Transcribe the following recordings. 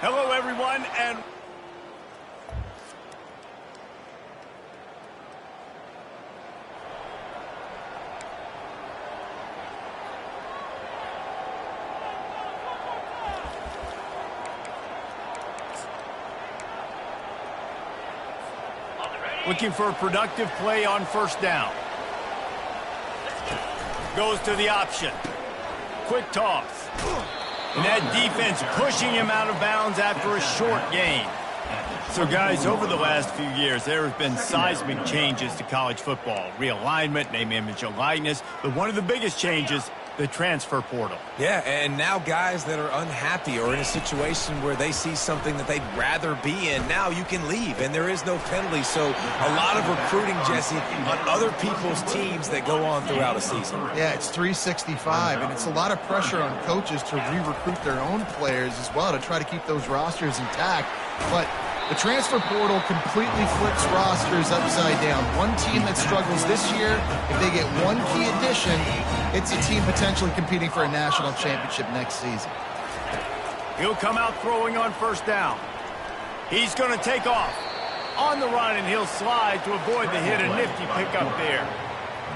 Hello, everyone, and looking for a productive play on first down. Goes to the option. Quick toss. And that defense pushing him out of bounds after a short gain. So, guys, over the last few years, there have been seismic changes to college football. Realignment, name, image, and likeness. But one of the biggest changes, the transfer portal. Yeah, and now guys that are unhappy or in a situation where they see something that they'd rather be in, now you can leave, and there is no penalty. So a lot of recruiting, Jesse, on other people's teams that go on throughout a season. Yeah, it's 365, and it's a lot of pressure on coaches to re-recruit their own players as well to try to keep those rosters intact. But the transfer portal completely flips rosters upside down. One team that struggles this year, if they get one key addition, it's a team potentially competing for a national championship next season. He'll come out throwing on first down. He's going to take off. On the run, and he'll slide to avoid the hit. A nifty pickup there.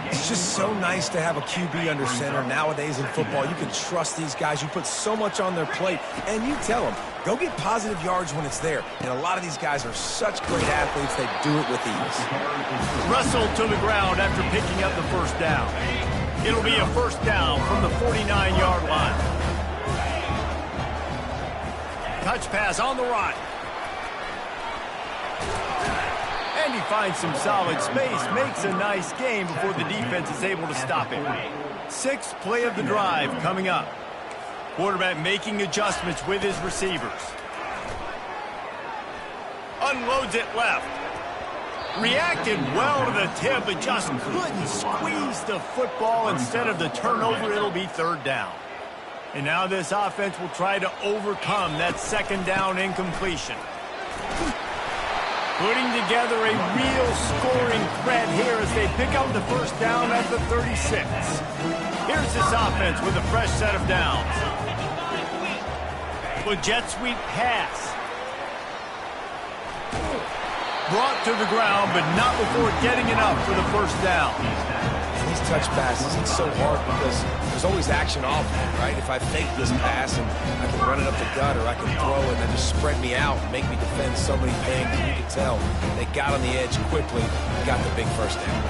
It's just so nice to have a QB under center. Nowadays in football, you can trust these guys. You put so much on their plate, and you tell them, go get positive yards when it's there. And a lot of these guys are such great athletes, they do it with ease. Russell to the ground after picking up the first down. It'll be a first down from the 49-yard line. Touch pass on the run. And he finds some solid space, makes a nice game before the defense is able to stop it. Sixth play of the drive coming up. Quarterback making adjustments with his receivers. Unloads it left. Reacted well to the tip, but just couldn't squeeze the football. Instead of the turnover, it'll be third down. And now this offense will try to overcome that second down incompletion. Putting together a real scoring threat here as they pick up the first down at the 36. Here's this offense with a fresh set of downs. With jet sweep pass. Brought to the ground, but not before getting enough for the first down. And these touch passes, it's so hard because there's always action off of it, right? If I fake this pass and I can run it up the gut, or I can throw it and just spread me out and make me defend so many things, and you can tell they got on the edge quickly and got the big first down.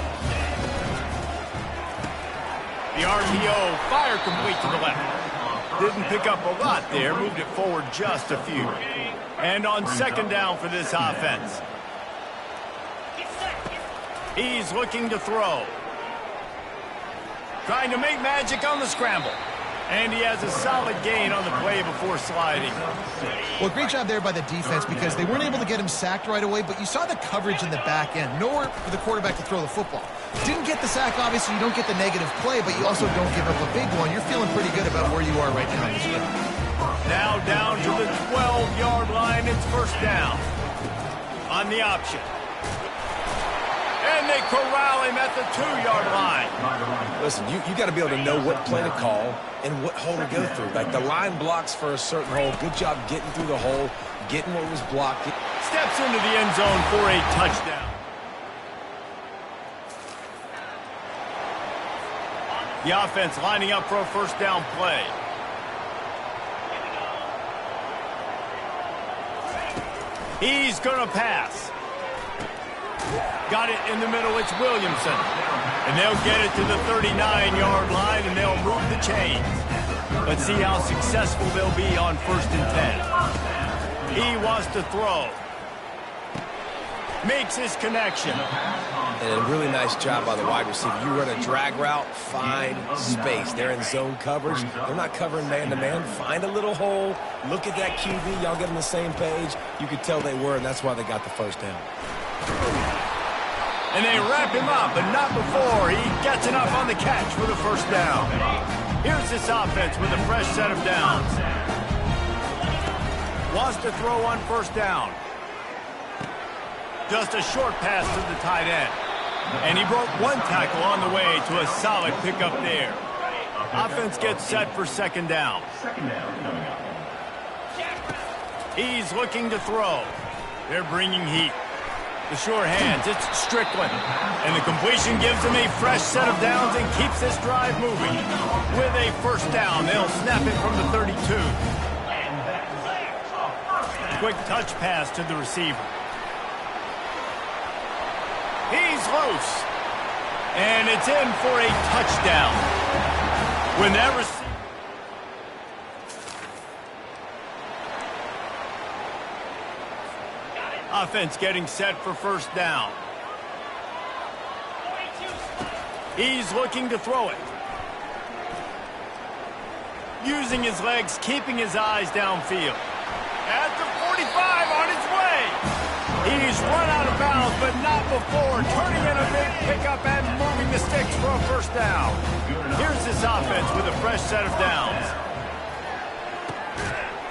The RPO, fire complete to the left. Didn't pick up a lot there, moved it forward just a few. And on second down for this offense. He's looking to throw. Trying to make magic on the scramble. And he has a solid gain on the play before sliding. Well, great job there by the defense because they weren't able to get him sacked right away, but you saw the coverage in the back end. Nowhere for the quarterback to throw the football. Didn't get the sack, obviously. You don't get the negative play, but you also don't give up a big one. You're feeling pretty good about where you are right now in this game. Now down to the 12-yard line. It's first down. On the option. And they corral him at the 2-yard line. Listen, you got to be able to know what play to call and what hole to go through. Like the line blocks for a certain hole. Good job getting through the hole, getting what was blocked. Steps into the end zone for a touchdown. The offense lining up for a first down play. He's going to pass. Got it in the middle. It's Williamson. And they'll get it to the 39-yard line, and they'll move the chains. Let's see how successful they'll be on 1st and 10. He wants to throw. Makes his connection. And a really nice job by the wide receiver. You run a drag route, find space. They're in zone coverage. They're not covering man-to-man. Find a little hole. Look at that QB. Y'all get on the same page. You could tell they were, and that's why they got the first down. And they wrap him up, but not before he gets enough on the catch for the first down. Here's this offense with a fresh set of downs. Wants to throw on first down. Just a short pass to the tight end. And he broke one tackle on the way to a solid pickup there. Offense gets set for second down. He's looking to throw. They're bringing heat. The sure hands, it's Strickland. And the completion gives him a fresh set of downs and keeps this drive moving. With a first down, they'll snap it from the 32. Quick touch pass to the receiver. He's loose. And it's in for a touchdown. When that receiver... Offense getting set for first down. He's looking to throw it. Using his legs, keeping his eyes downfield. At the 45 on his way. He's run out of bounds, but not before. Turning in a big pickup and moving the sticks for a first down. Here's this offense with a fresh set of downs.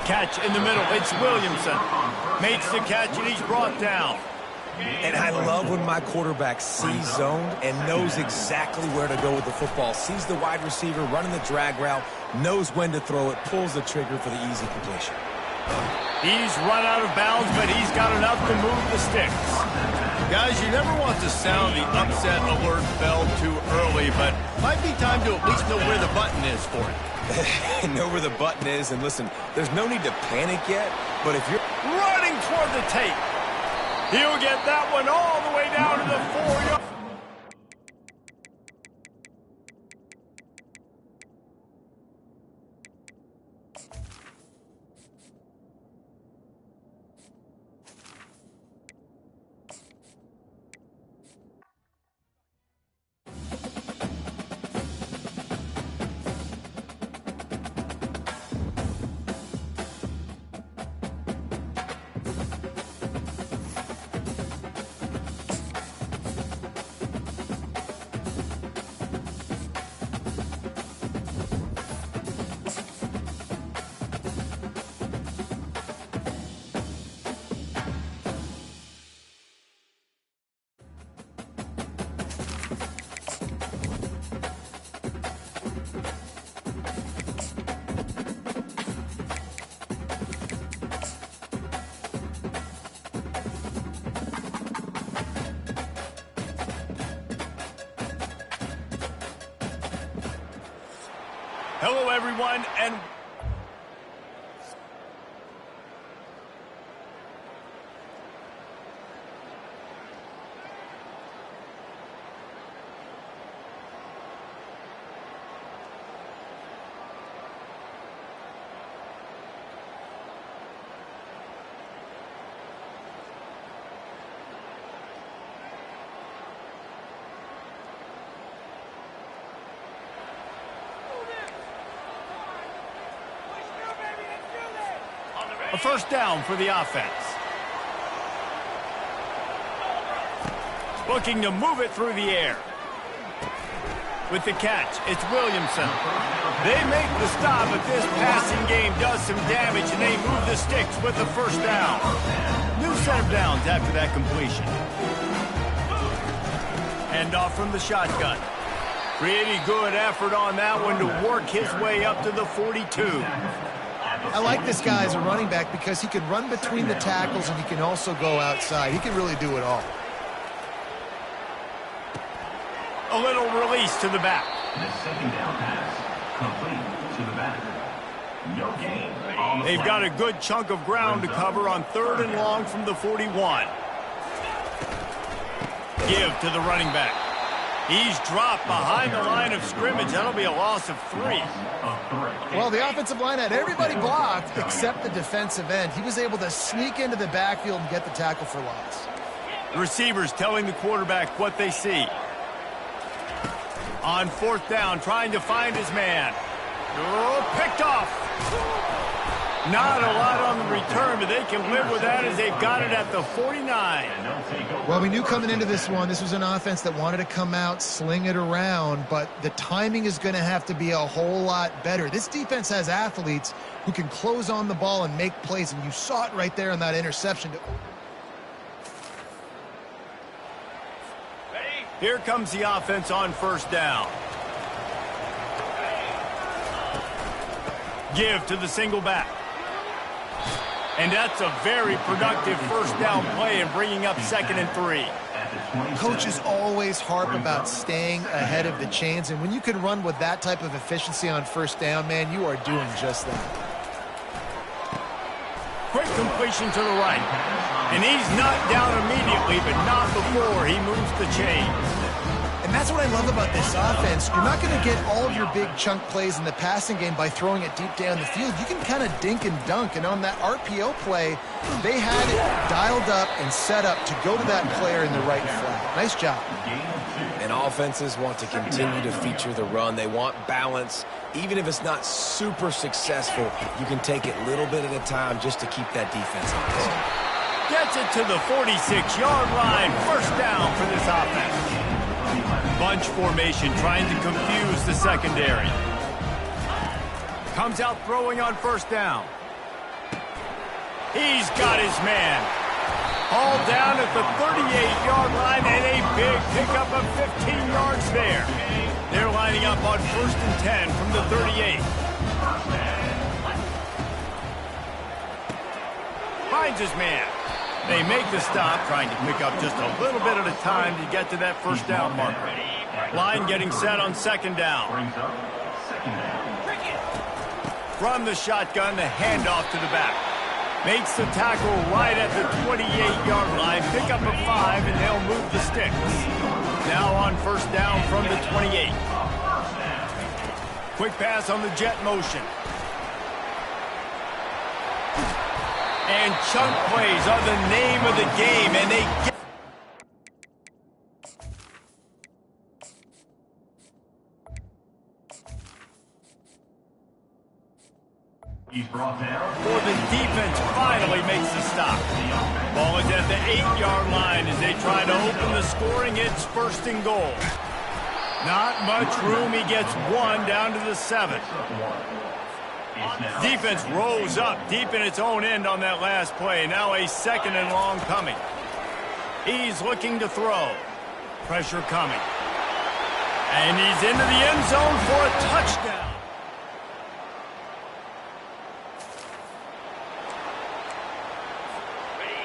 Catch in the middle. It's Williamson. Makes the catch, and he's brought down. And I love when my quarterback sees zoned and knows exactly where to go with the football. Sees the wide receiver running the drag route, knows when to throw it, pulls the trigger for the easy completion. He's run out of bounds, but he's got enough to move the sticks. Guys, you never want to sound the upset alert bell too early, but might be time to at least know where the button is for it. Know where the button is, and listen, there's no need to panic yet, but if you're running toward the tape, he'll get that one all the way down to the 4-yard. Hello, everyone, and a first down for the offense. Looking to move it through the air. With the catch, it's Williamson. They make the stop, but this passing game does some damage, and they move the sticks with the first down. New set of downs after that completion. Hand off from the shotgun. Pretty good effort on that one to work his way up to the 42. I like this guy as a running back because he can run between the tackles and he can also go outside. He can really do it all. A little release to the back. The second down pass, complete to the back. No gain. They've got a good chunk of ground to cover on 3rd and long from the 41. Give to the running back. He's dropped behind the line of scrimmage. That'll be a loss of 3. Well, the offensive line had everybody blocked except the defensive end. He was able to sneak into the backfield and get the tackle for loss. The receivers telling the quarterback what they see. On 4th down, trying to find his man. Oh, picked off. Not a lot on the return, but they can live with that as they've got it at the 49. Well, we knew coming into this one, this was an offense that wanted to come out, sling it around, but the timing is going to have to be a whole lot better. This defense has athletes who can close on the ball and make plays, and you saw it right there in that interception. Here comes the offense on 1st down. Give to the single back. And that's a very productive first down play and bringing up 2nd and 3. Coaches always harp about staying ahead of the chains, and when you can run with that type of efficiency on first down, man, you are doing just that. Quick completion to the right. And he's not down immediately, but not before he moves the chains. And that's what I love about this offense. You're not going to get all of your big chunk plays in the passing game by throwing it deep down the field. You can kind of dink and dunk. And on that RPO play, they had it dialed up and set up to go to that player in the right flat. Nice job. And offenses want to continue to feature the run. They want balance. Even if it's not super successful, you can take it little bit at a time just to keep that defense honest. Gets it to the 46-yard line. First down for this offense. Bunch formation trying to confuse the secondary. Comes out throwing on first down. He's got his man. All down at the 38-yard line and a big pickup of 15 yards there. They're lining up on 1st and 10 from the 38. Finds his man. They make the stop, trying to pick up just a little bit at a time to get to that first down marker. Line getting set on 2nd down. From the shotgun, the handoff to the back. Makes the tackle right at the 28-yard line. Pick up a 5, and they'll move the sticks. Now on first down from the 28. Quick pass on the jet motion. And chunk plays are the name of the game, and they get... He's brought down. For the defense finally makes the stop. Ball is at the 8-yard line as they try to open the scoring. It's 1st and goal. Not much room. He gets 1 down to the 7. Defense rolls up deep in its own end on that last play. Now a 2nd and long coming. He's looking to throw. Pressure coming. And he's into the end zone for a touchdown.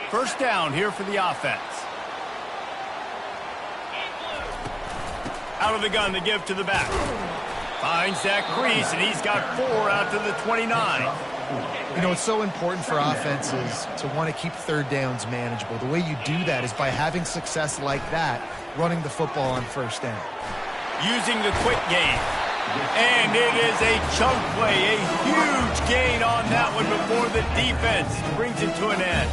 First down here for the offense. Out of the gun to give to the back. Finds that crease, and he's got 4 out to the 29. You know, it's so important for offenses to want to keep third downs manageable. The way you do that is by having success like that, running the football on first down. Using the quick game. And it is a chunk play, a huge gain on that one before the defense brings it to an end.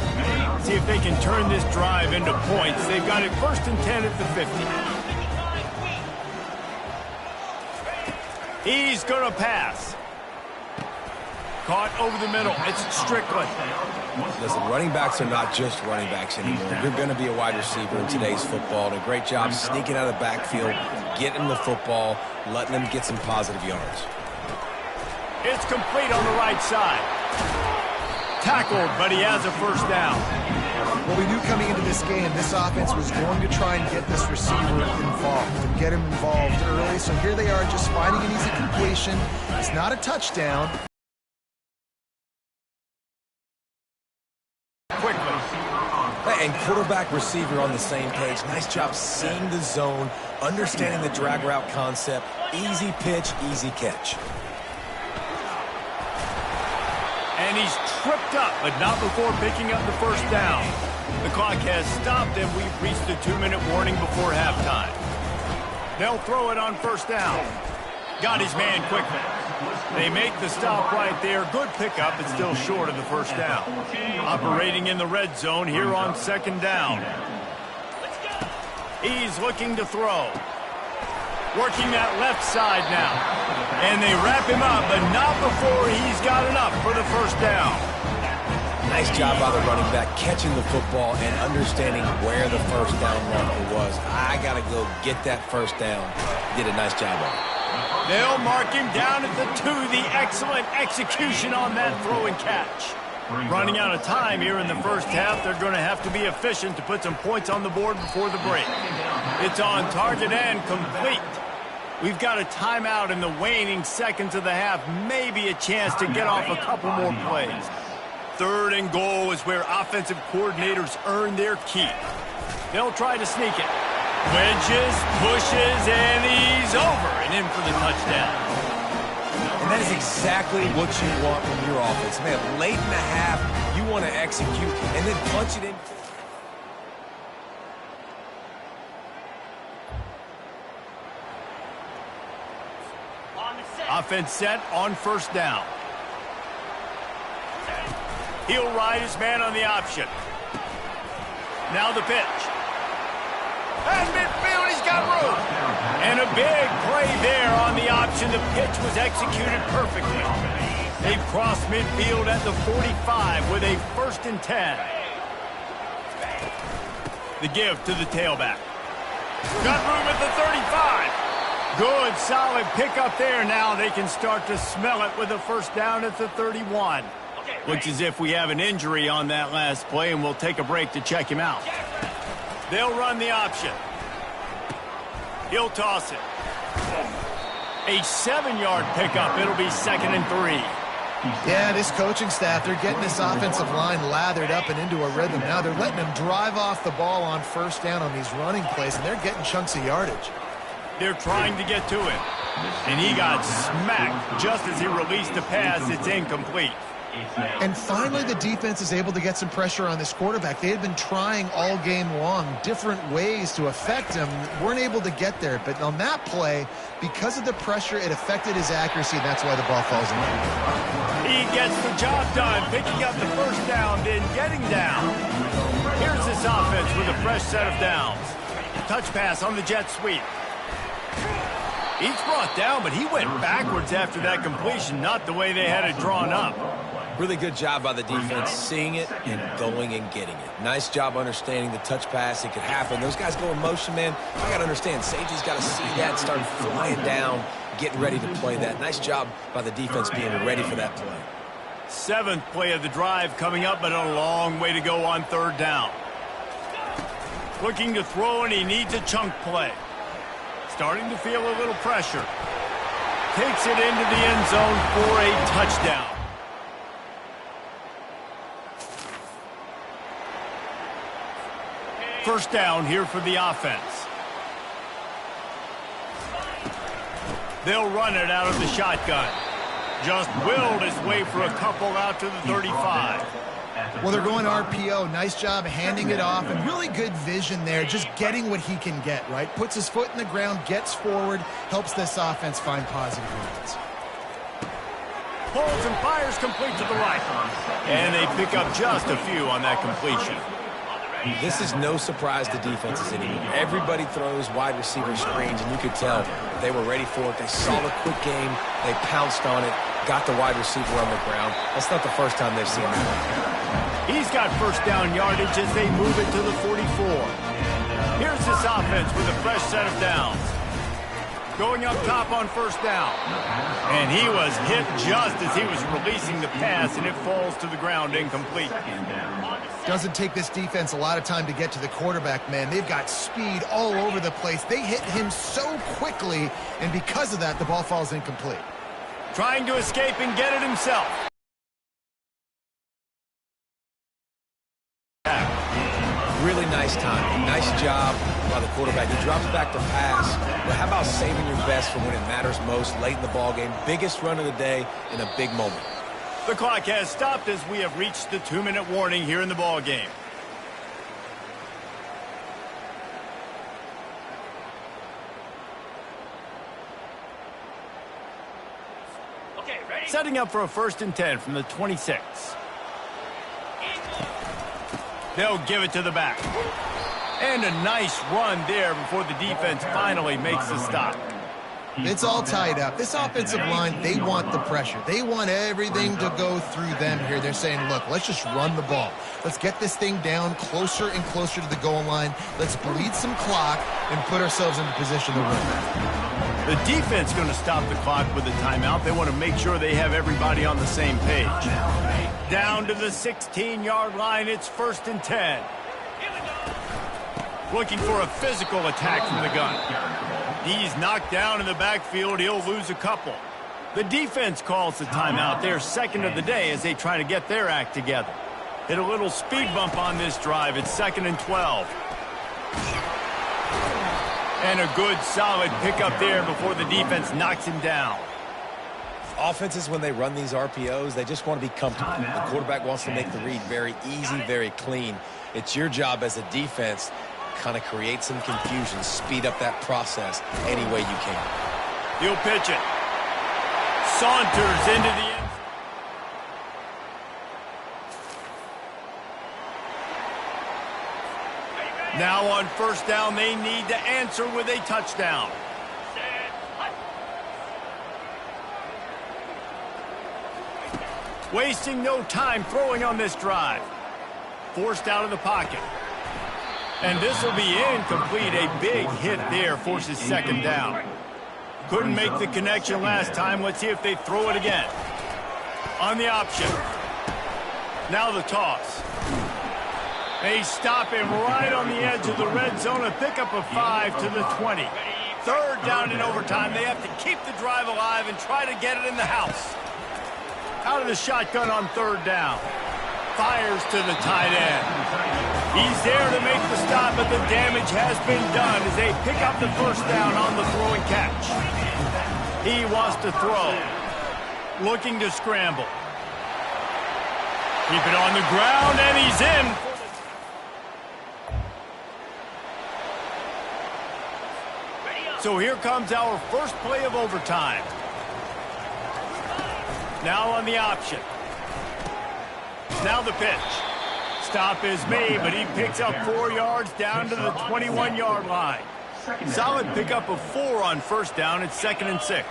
See if they can turn this drive into points. They've got it 1st and 10 at the 50. He's going to pass. Caught over the middle. It's Strickland. Listen, running backs are not just running backs anymore. You're going to be a wide receiver in today's football. And a great job sneaking out of the backfield, getting the football, letting them get some positive yards. It's complete on the right side. Tackled, but he has a first down. Well, we knew coming into this game, this offense was going to try and get this receiver involved and get him involved early. So here they are just finding an easy completion. It's not a touchdown. Quickly. And quarterback receiver on the same page. Nice job seeing the zone, understanding the drag route concept. Easy pitch, easy catch. And he's tripped up, but not before picking up the first down. The clock has stopped, and we've reached the 2-minute warning before halftime. They'll throw it on first down. Got his man quickly. They make the stop right there. Good pickup, but still short of the first down. Operating in the red zone here on 2nd down. He's looking to throw. Working that left side now. And they wrap him up, but not before he's got enough for the first down. Nice job by the running back catching the football and understanding where the first down marker was. I got to go get that first down. Did a nice job of it. They'll mark him down at the 2. The excellent execution on that throw and catch. Running out of time here in the first half. They're going to have to be efficient to put some points on the board before the break. It's on target and complete. We've got a timeout in the waning seconds of the half. Maybe a chance to get off a couple more plays. 3rd and goal is where offensive coordinators earn their keep. They'll try to sneak it. Wedges, pushes, and he's over and in for the touchdown. And that is exactly what you want from your offense. Man, late in the half, you want to execute and then punch it in. Offense set on 1st down. He'll ride his man on the option. Now the pitch. And midfield, he's got room. And a big play there on the option. The pitch was executed perfectly. They've crossed midfield at the 45 with a 1st and 10. The give to the tailback. Got room at the 35. Good, solid pickup there. Now they can start to smell it with a 1st down at the 31. Looks as if we have an injury on that last play, and we'll take a break to check him out. They'll run the option. He'll toss it. A 7-yard pickup. It'll be 2nd and 3. Yeah, this coaching staff, they're getting this offensive line lathered up and into a rhythm. Now they're letting them drive off the ball on 1st down on these running plays, and they're getting chunks of yardage. They're trying to get to him. And he got smacked just as he released the pass. It's incomplete. And finally, the defense is able to get some pressure on this quarterback. They had been trying all game long different ways to affect him. Weren't able to get there. But on that play, because of the pressure, it affected his accuracy, and that's why the ball falls in. He gets the job done, picking up the 1st down, then getting down. Here's this offense with a fresh set of downs. Touch pass on the jet sweep. He's brought down, but he went backwards after that completion, not the way they had it drawn up. Really good job by the defense, seeing it and going and getting it. Nice job understanding the touch pass. It could happen. Those guys go in motion, man. I got to understand, safety's got to see that, start flying down, getting ready to play that. Nice job by the defense being ready for that play. 7th play of the drive coming up, but a long way to go on 3rd down. Looking to throw, and he needs a chunk play. Starting to feel a little pressure. Takes it into the end zone for a touchdown. First down here for the offense. They'll run it out of the shotgun. Just willed his way for a couple out to the 35. Well, they're going RPO. Nice job handing it off, and really good vision there, just getting what he can get, right? Puts his foot in the ground, gets forward, helps this offense find positive yards. Pulls and fires complete to the right. And they pick up just a few on that completion. This is no surprise to defenses anymore. Everybody throws wide receiver screens, and you could tell they were ready for it. They saw the quick game. They pounced on it, got the wide receiver on the ground. That's not the first time they've seen that. He's got 1st down yardage as they move it to the 44. Here's this offense with a fresh set of downs. Going up top on 1st down. And he was hit just as he was releasing the pass, and it falls to the ground incomplete. Doesn't take this defense a lot of time to get to the quarterback, man. They've got speed all over the place. They hit him so quickly, and because of that, the ball falls incomplete. Trying to escape and get it himself. Really nice time. Nice job by the quarterback. He drops back to pass. But how about saving your best for when it matters most, late in the ballgame? Biggest run of the day in a big moment. The clock has stopped as we have reached the 2-minute warning here in the ballgame. Okay, ready? Setting up for a 1st and 10 from the 26. They'll give it to the back. And a nice run there before the defense finally makes the stop. It's all tied up. This offensive line, they want the pressure. They want everything to go through them here. They're saying, look, let's just run the ball. Let's get this thing down closer and closer to the goal line. Let's bleed some clock and put ourselves in a position to win. The defense going to stop the clock with a timeout. They want to make sure they have everybody on the same page. Down to the 16-yard line. It's 1st and 10. Looking for a physical attack from the gun. He's knocked down in the backfield. He'll lose a couple. The defense calls the timeout. They're second of the day as they try to get their act together. Hit a little speed bump on this drive. It's 2nd and 12. And a good, solid pickup there before the defense knocks him down. Offenses, when they run these RPOs, they just want to be comfortable. The quarterback wants to make the read very easy, very clean. It's your job as a defense, kind of create some confusion, speed up that process any way you can. He'll pitch it. Saunters into the end. Now on first down, they need to answer with a touchdown. Wasting no time throwing on this drive. Forced out of the pocket. And this will be incomplete. A big hit there forces 2nd down. Couldn't make the connection last time. Let's see if they throw it again. On the option. Now the toss. They stop him right on the edge of the red zone. A pickup of 5 to the 20. 3rd down in overtime. They have to keep the drive alive and try to get it in the house. Out of the shotgun on 3rd down. Fires to the tight end. He's there to make the stop, but the damage has been done as they pick up the 1st down on the throw and catch. He wants to throw. Looking to scramble. Keep it on the ground, and he's in. So here comes our first play of overtime. Now on the option. Now the pitch. Stop is made, but he picks up 4 yards down to the 21-yard line. Solid pickup of 4 on 1st down. It's 2nd and 6.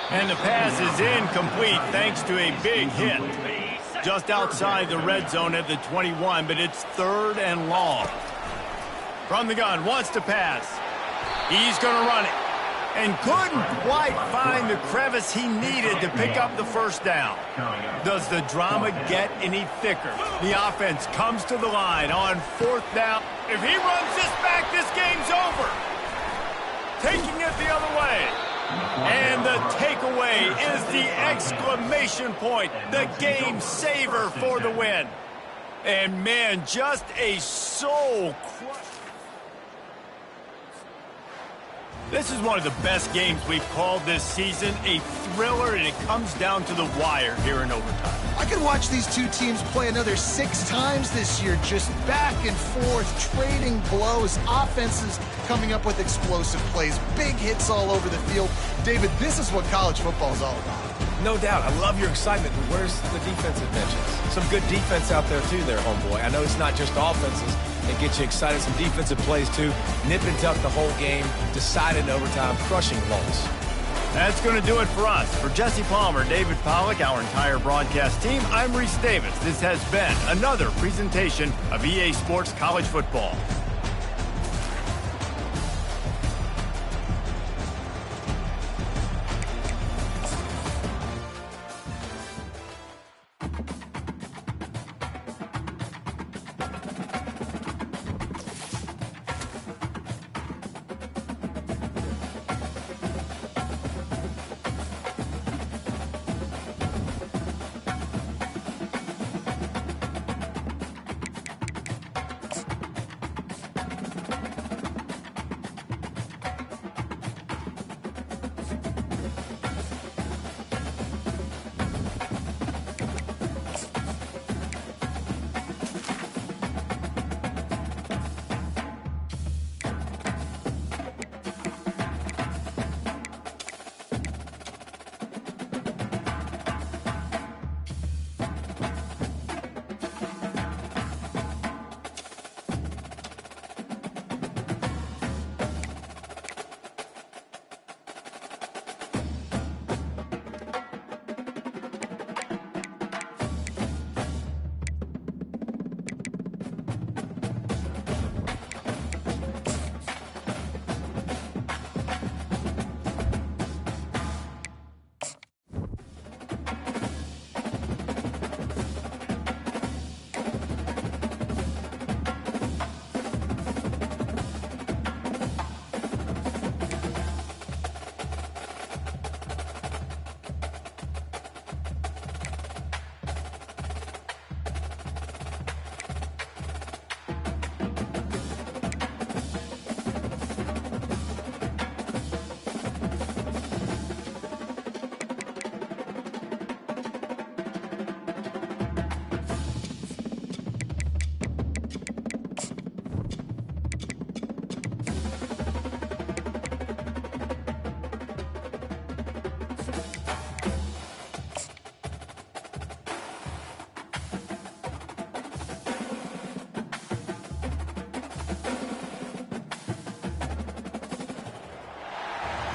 And the pass is incomplete thanks to a big hit. Just outside the red zone at the 21, but it's 3rd and long. From the gun, wants to pass. He's going to run it. And couldn't quite find the crevice he needed to pick up the 1st down. Does the drama get any thicker? The offense comes to the line on 4th down. If he runs this back, this game's over. Taking it the other way. And the takeaway is the exclamation point. The game saver for the win. And man, just a soul crusher. This is one of the best games we've called this season. A thriller, and it comes down to the wire here in overtime. I could watch these two teams play another 6 times this year, just back and forth, trading blows, offenses coming up with explosive plays, big hits all over the field. David, this is what college football is all about. No doubt. I love your excitement. But where's the defensive mentions? Some good defense out there, too, there, homeboy. I know it's not just offenses that get you excited. Some defensive plays, too. Nip and tuck the whole game. Decided in overtime. Crushing loss. That's going to do it for us. For Jesse Palmer, David Pollack, our entire broadcast team, I'm Reese Davis. This has been another presentation of EA Sports College Football.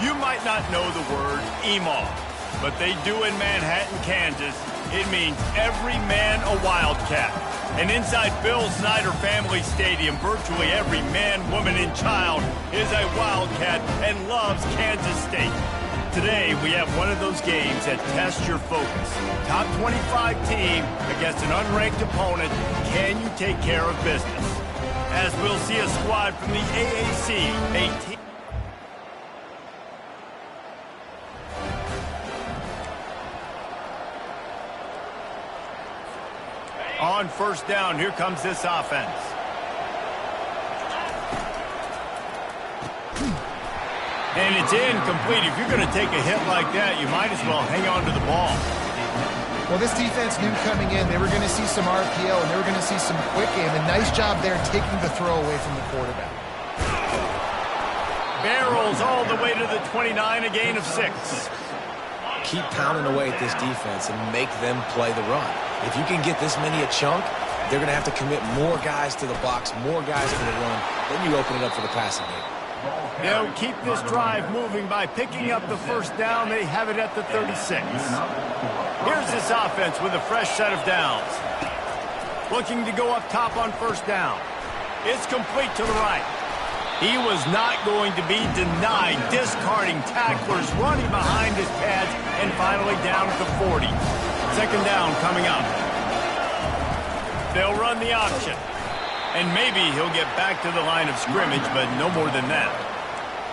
You might not know the word EMAW, but they do in Manhattan, Kansas. It means every man a Wildcat. And inside Bill Snyder Family Stadium, virtually every man, woman, and child is a Wildcat and loves Kansas State. Today, we have one of those games that tests your focus. Top 25 team against an unranked opponent. Can you take care of business? As we'll see a squad from the AAC, a team. On first down, here comes this offense. And it's incomplete. If you're going to take a hit like that, you might as well hang on to the ball. Well, this defense knew coming in they were going to see some RPO and they were going to see some quick game. And nice job there taking the throw away from the quarterback. Barrels all the way to the 29, a gain of 6. Keep pounding away at this defense and make them play the run. If you can get this many a chunk, they're going to have to commit more guys to the box, more guys to the run. Then you open it up for the passing game. They'll keep this drive moving by picking up the first down. They have it at the 36. Here's this offense with a fresh set of downs. Looking to go up top on first down. It's complete to the right. He was not going to be denied, discarding tacklers, running behind his pads, and finally down at the 40. Second down coming up. They'll run the option. And maybe he'll get back to the line of scrimmage, but no more than that.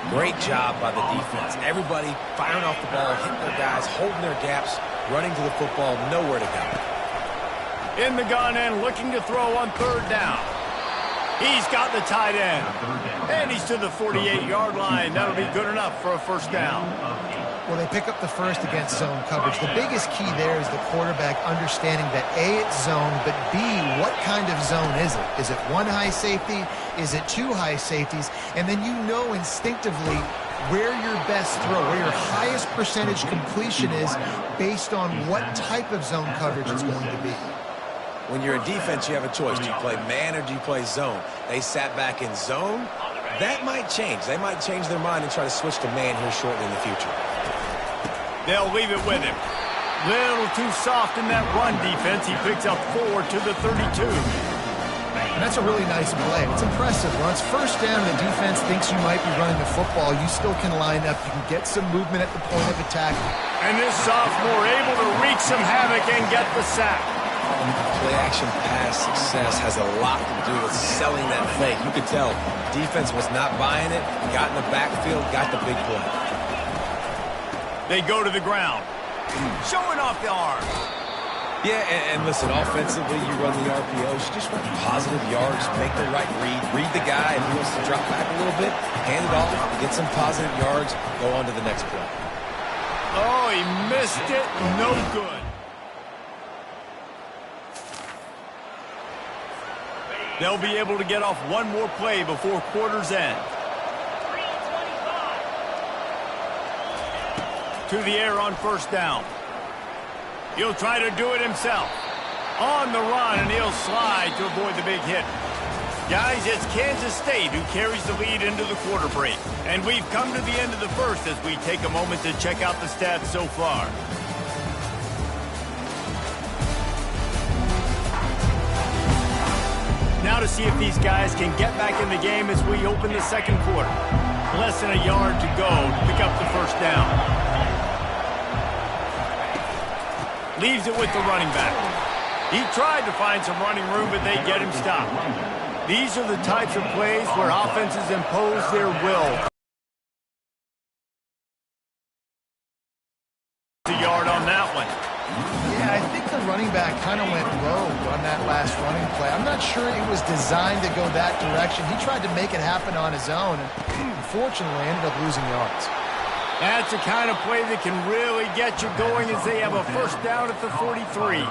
Great job by the defense. Everybody firing off the ball, hitting their guys, holding their gaps, running to the football, nowhere to go. In the gun end, looking to throw on third down. He's got the tight end. And he's to the 48-yard line. That'll be good enough for a first down. Well, they pick up the first against zone coverage. The biggest key there is the quarterback understanding that A, it's zone, but B, what kind of zone is it? Is it one high safety? Is it two high safeties? And then you know instinctively where your best throw, where your highest percentage completion is based on what type of zone coverage it's going to be. When you're a defense, you have a choice. Do you play man or do you play zone? They sat back in zone. That might change. They might change their mind and try to switch to man here shortly in the future. They'll leave it with him. Little too soft in that run defense. He picks up 4 to the 32. And that's a really nice play. It's impressive. Once first down, the defense thinks you might be running the football. You still can line up. You can get some movement at the point of attack. And this sophomore able to wreak some havoc and get the sack. Play-action pass success has a lot to do with selling that fake. You could tell defense was not buying it, got in the backfield, got the big play. They go to the ground, showing off the arm. Yeah, and listen, offensively, you run the RPOs, you just run positive yards, make the right read the guy. If he wants to drop back a little bit, hand it off, get some positive yards, go on to the next play. Oh, he missed it. No good. They'll be able to get off one more play before quarter's end. To the air on first down. He'll try to do it himself. On the run, and he'll slide to avoid the big hit. Guys, it's Kansas State who carries the lead into the quarter break. And we've come to the end of the first as we take a moment to check out the stats so far. Now to see if these guys can get back in the game as we open the second quarter. Less than a yard to go to pick up the first down. Leaves it with the running back. He tried to find some running room, but they get him stopped. These are the types of plays where offenses impose their will. A yard on that one. Yeah, I think the running back kind of went rogue on that last running play. I'm not sure it was designed to go that direction. He tried to make it happen on his own, and unfortunately ended up losing yards. That's the kind of play that can really get you going as they have a first down at the 43.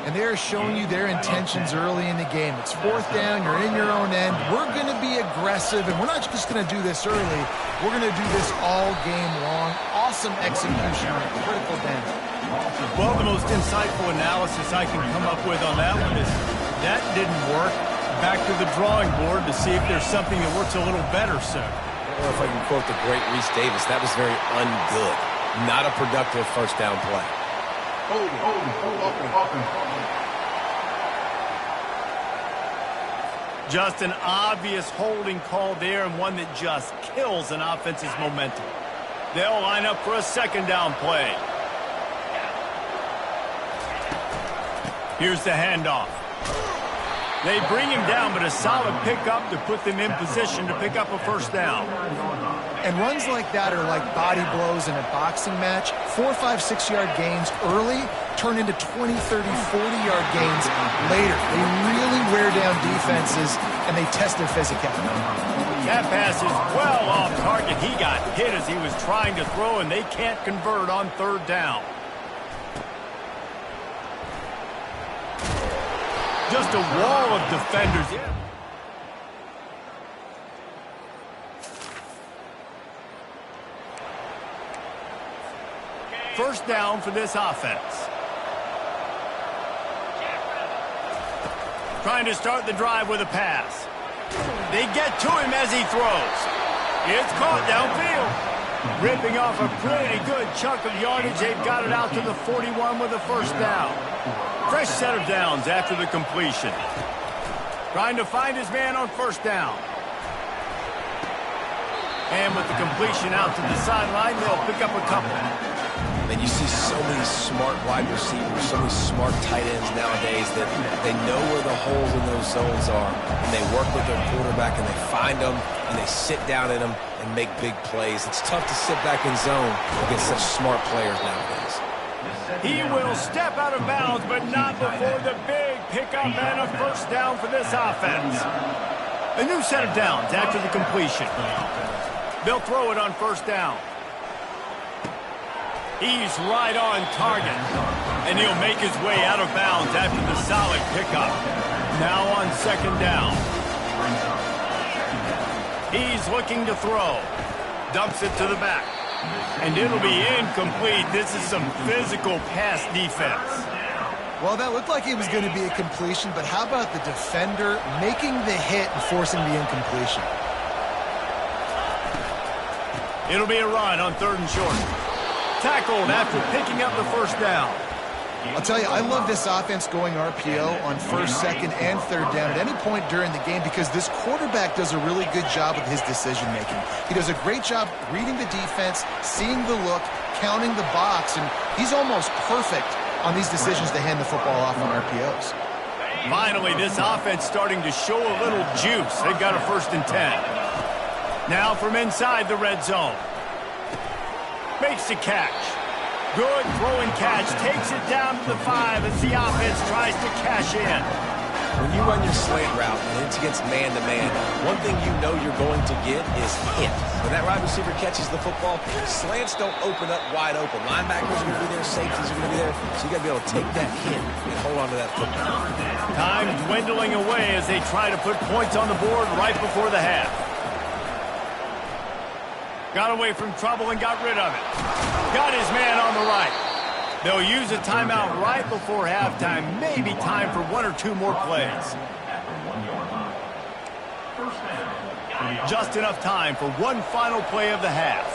And they're showing you their intentions early in the game. It's fourth down, you're in your own end. We're going to be aggressive, and we're not just going to do this early. We're going to do this all game long. Awesome execution on a critical down. Well, the most insightful analysis I can come up with on that one is that didn't work. Back to the drawing board to see if there's something that works a little better, sir. Well, if I can quote the great Reese Davis, that was very ungood. Not a productive first down play. Just an obvious holding call there, and one that just kills an offense's momentum. They'll line up for a second down play. Here's the handoff. They bring him down, but a solid pickup to put them in position to pick up a first down. And runs like that are like body blows in a boxing match. 4, 5, 6-yard gains early turn into 20, 30, 40-yard gains later. They really wear down defenses, and they test their physicality. That pass is well off target. He got hit as he was trying to throw, and they can't convert on third down. Just a wall of defenders. First down for this offense. Trying to start the drive with a pass. They get to him as he throws. It's caught downfield. Ripping off a pretty good chunk of yardage. They've got it out to the 41 with a first down. Fresh set of downs after the completion. Trying to find his man on first down. And with the completion out to the sideline, they'll pick up a couple. And you see so many smart wide receivers, so many smart tight ends nowadays that they know where the holes in those zones are, and they work with their quarterback, and they find them, and they sit down in them and make big plays. It's tough to sit back in zone against such smart players nowadays. He will step out of bounds, but not before the big pickup and a first down for this offense. A new set of downs after the completion. They'll throw it on first down. He's right on target, and he'll make his way out of bounds after the solid pickup. Now on second down. He's looking to throw. Dumps it to the back. And it'll be incomplete. This is some physical pass defense. Well, that looked like it was going to be a completion, but how about the defender making the hit and forcing the incompletion? It'll be a run on third and short. Tackled after picking up the first down. I'll tell you, I love this offense going RPO on first, second, and third down at any point during the game because this quarterback does a really good job with his decision-making. He does a great job reading the defense, seeing the look, counting the box, and he's almost perfect on these decisions to hand the football off on RPOs. Finally, this offense starting to show a little juice. They've got a 1st and 10. Now from inside the red zone. Makes the catch. Good throwing catch. Takes it down to the 5 as the offense tries to cash in. When you run your slant route and it's against man-to-man, one thing you know you're going to get is hit. When that wide receiver catches the football, slants don't open up wide open. Linebackers are going to be there, safeties are going to be there, so you got to be able to take that hit and hold on to that football. Time dwindling away as they try to put points on the board right before the half. Got away from trouble and got rid of it. Got his man on the right. They'll use a timeout right before halftime. Maybe time for 1 or 2 more plays. Just enough time for one final play of the half.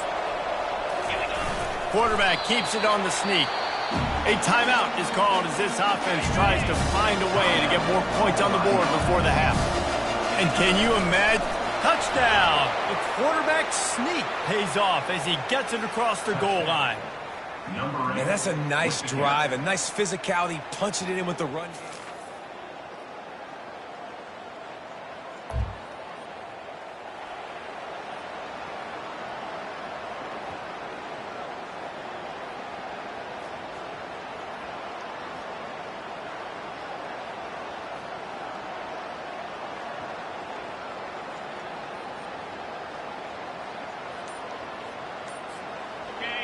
Quarterback keeps it on the sneak. A timeout is called as this offense tries to find a way to get more points on the board before the half. And can you imagine? Touchdown! The quarterback sneak pays off as he gets it across the goal line. And that's a nice drive, a nice physicality, punching it in with the run.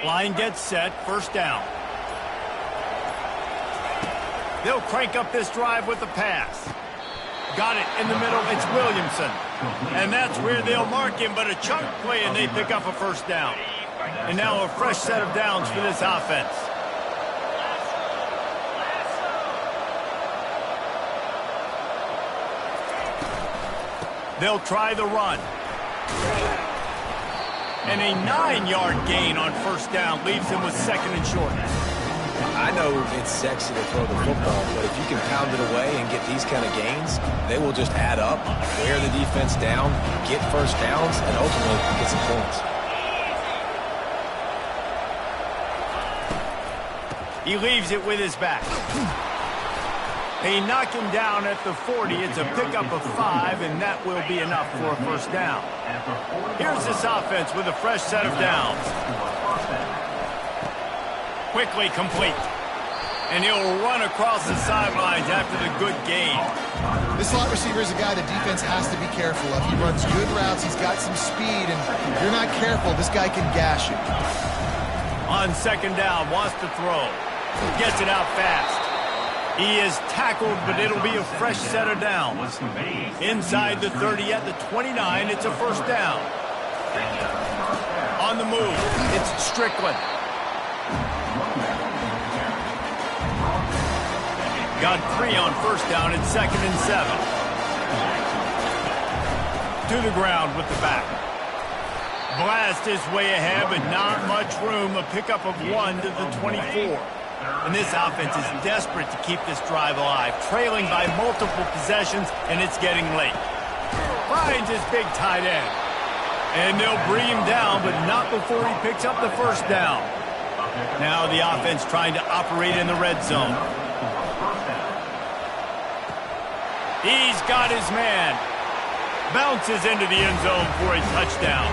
Line gets set, first down. They'll crank up this drive with the pass. Got it in the middle, it's Williamson. And that's where they'll mark him, but a chunk play and they pick up a first down. And now a fresh set of downs for this offense. They'll try the run. And a 9-yard gain on first down leaves him with second and short. I know it's sexy to throw the football, but if you can pound it away and get these kind of gains, they will just add up, wear the defense down, get first downs, and ultimately get some points. He leaves it with his back. They knock him down at the 40. It's a pickup of 5, and that will be enough for a first down. Here's this offense with a fresh set of downs. Quickly complete. And he'll run across the sidelines after the good gain. This slot receiver is a guy the defense has to be careful of. He runs good routes. He's got some speed, and if you're not careful, this guy can gash you. On second down, wants to throw. Gets it out fast. He is tackled, but it'll be a fresh set of downs. Inside the 30 at the 29, it's a first down. On the move, it's Strickland. Got 3 on first down and second and 7. To the ground with the back. Blast his way ahead, but not much room. A pickup of 1 to the 24. And this offense is desperate to keep this drive alive, trailing by multiple possessions, and it's getting late. Finds his big tight end. And they'll bring him down, but not before he picks up the first down. Now the offense trying to operate in the red zone. He's got his man. Bounces into the end zone for a touchdown.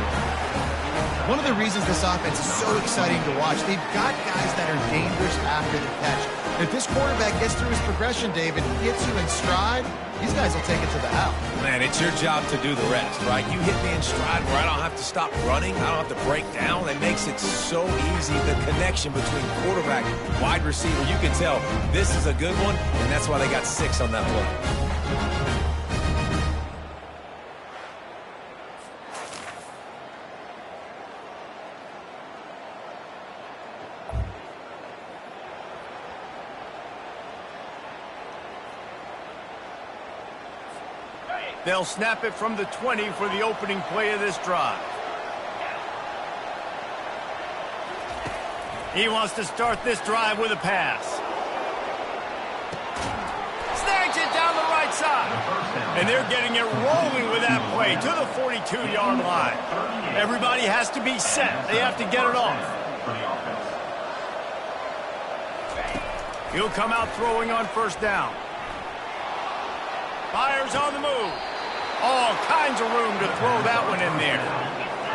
One of the reasons this offense is so exciting to watch, they've got guys that are dangerous after the catch. If this quarterback gets through his progression, David, gets you in stride, these guys will take it to the house. Man, it's your job to do the rest, right? You hit me in stride where I don't have to stop running. I don't have to break down. It makes it so easy. The connection between quarterback, wide receiver, you can tell this is a good one, and that's why they got 6 on that play. They'll snap it from the 20 for the opening play of this drive. He wants to start this drive with a pass. Snags it down the right side. And they're getting it rolling with that play to the 42-yard line. Everybody has to be set. They have to get it off. He'll come out throwing on first down. Fires on the move. All kinds of room to throw that one in there.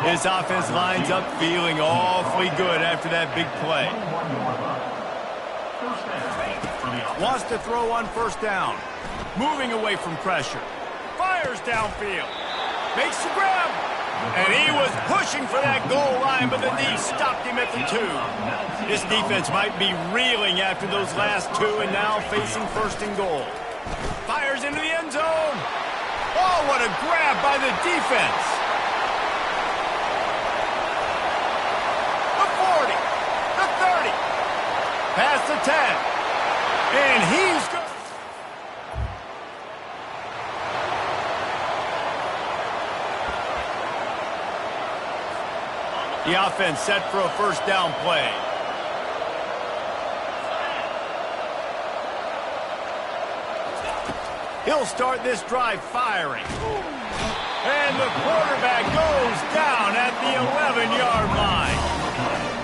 His offense lines up feeling awfully good after that big play. Wants to throw on first down. Moving away from pressure. Fires downfield. Makes the grab. And he was pushing for that goal line, but the D stopped him at the 2. This defense might be reeling after those last 2 and now facing first and goal. Fires into the end zone. Oh, what a grab by the defense. The 40, the 30, past the 10, and he's good. The offense set for a first down play. He'll start this drive firing. And the quarterback goes down at the 11-yard line.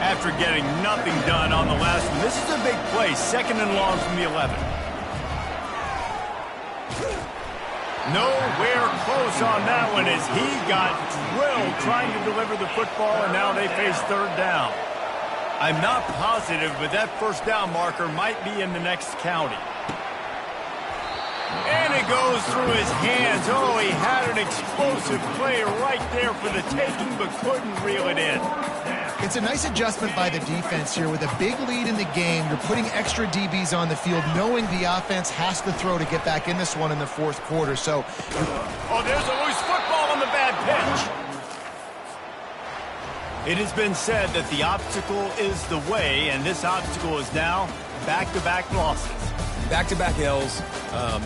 After getting nothing done on the last one, this is a big play, second and long from the 11. Nowhere close on that one as he got drilled trying to deliver the football, and now they face third down. I'm not positive, but that first down marker might be in the next county. And it goes through his hands. Oh, he had an explosive play right there for the taking, but couldn't reel it in. It's a nice adjustment by the defense here. With a big lead in the game, you're putting extra DBs on the field, knowing the offense has to throw to get back in this one in the fourth quarter. So, oh, there's a loose football on the bad pitch. It has been said that the obstacle is the way, and this obstacle is now back-to-back losses. Back-to-back L's.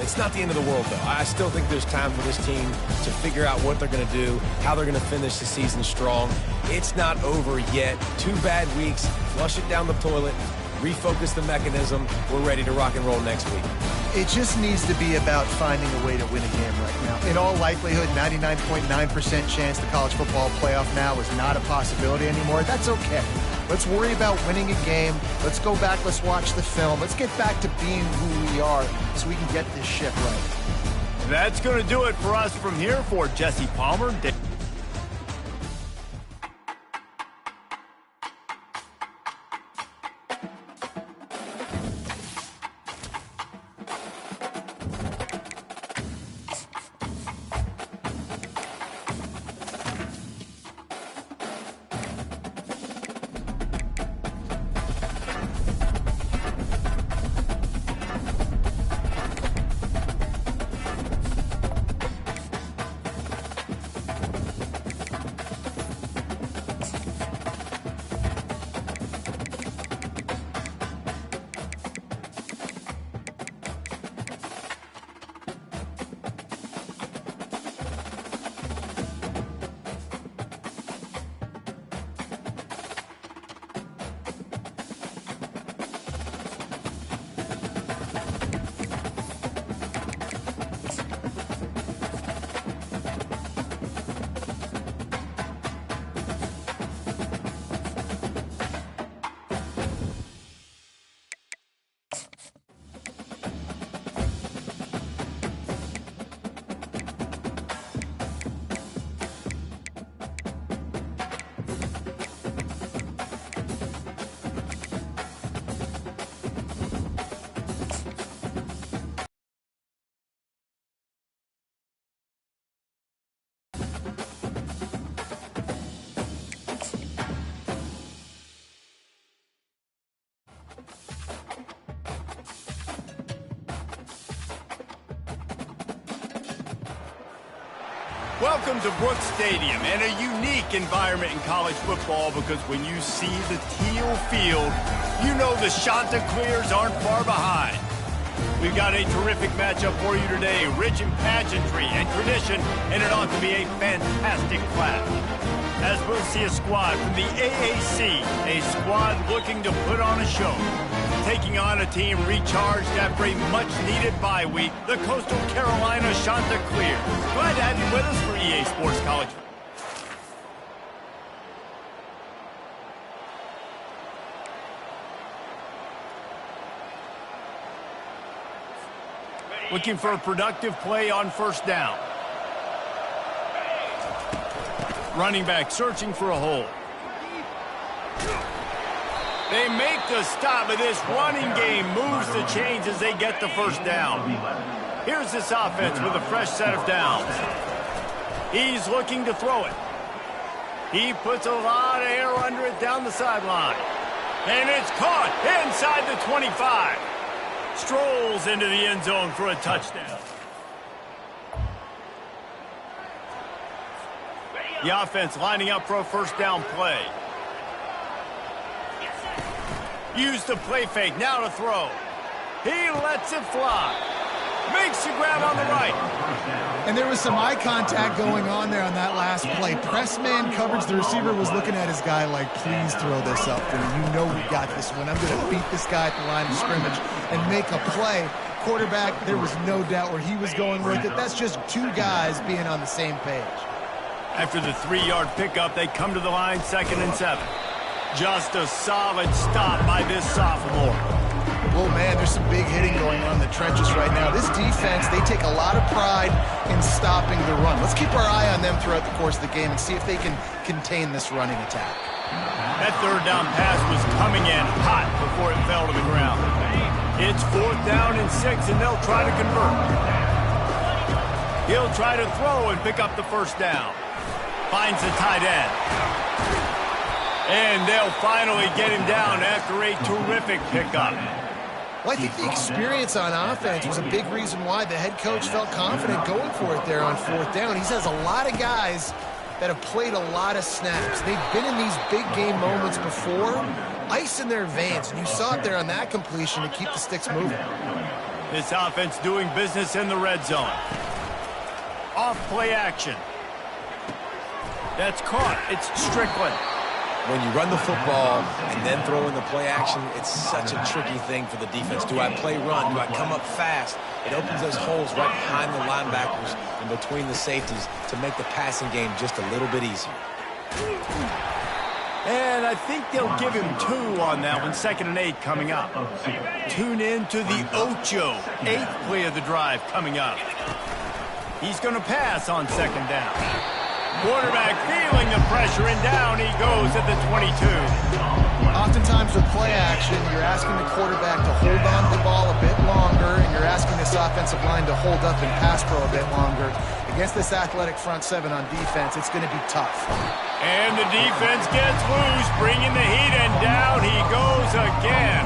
It's not the end of the world, though. I still think there's time for this team to figure out what they're going to do, how they're going to finish the season strong. It's not over yet. 2 bad weeks. Flush it down the toilet. Refocus the mechanism. We're ready to rock and roll next week. It just needs to be about finding a way to win a game right now. In all likelihood, 99.9% chance the college football playoff now is not a possibility anymore. That's okay. Let's worry about winning a game. Let's go back. Let's watch the film. Let's get back to being who we are so we can get this ship right. That's going to do it for us from here. For Jesse Palmer, welcome to Brooks Stadium, and a unique environment in college football, because when you see the teal field, you know the Chanticleers aren't far behind. We've got a terrific matchup for you today, rich in pageantry and tradition, and it ought to be a fantastic clash. As we'll see a squad from the AAC, a squad looking to put on a show, taking on a team recharged after a much-needed bye week, the Coastal Carolina Chanticleers. Glad to have you with us for EA Sports College. Looking for a productive play on first down. Running back searching for a hole. They make the stop, but this running game moves the chains as they get the first down. Here's this offense with a fresh set of downs. He's looking to throw it. He puts a lot of air under it down the sideline. And it's caught inside the 25. Strolls into the end zone for a touchdown. The offense lining up for a first down play. Use the play fake, now to throw. He lets it fly. Makes the grab on the right. And there was some eye contact going on there on that last play. Press man coverage, the receiver was looking at his guy like, please throw this up for me. You know we got this one. I'm going to beat this guy at the line of scrimmage and make a play. Quarterback, there was no doubt where he was going with it. That's just 2 guys being on the same page. After the 3-yard pickup, they come to the line, 2nd and 7. Just a solid stop by this sophomore. Oh, man, there's some big hitting going on in the trenches right now. This defense, they take a lot of pride in stopping the run. Let's keep our eye on them throughout the course of the game and see if they can contain this running attack. That 3rd down pass was coming in hot before it fell to the ground. It's 4th down and 6, and they'll try to convert. He'll try to throw and pick up the first down. Finds the tight end. And they'll finally get him down after a terrific pickup. Well, I think the experience on offense was a big reason why the head coach felt confident going for it there on 4th down. He has a lot of guys that have played a lot of snaps. They've been in these big game moments before, ice in their veins, and you saw it there on that completion to keep the sticks moving. This offense doing business in the red zone. Off play action. That's caught. It's Strickland. When you run the football and then throw in the play action, it's such a tricky thing for the defense. Do I play run? Do I come up fast? It opens those holes right behind the linebackers and between the safeties to make the passing game just a little bit easier. And I think they'll give him 2 on that one. 2nd and 8 coming up. Tune in to the Ocho. 8th play of the drive coming up. He's going to pass on 2nd down. Quarterback feeling the pressure, and down he goes at the 22. Oftentimes with play action, you're asking the quarterback to hold on to the ball a bit longer, and you're asking this offensive line to hold up and pass pro a bit longer. Against this athletic front 7 on defense, it's going to be tough. And the defense gets loose, bringing the heat, and down he goes again.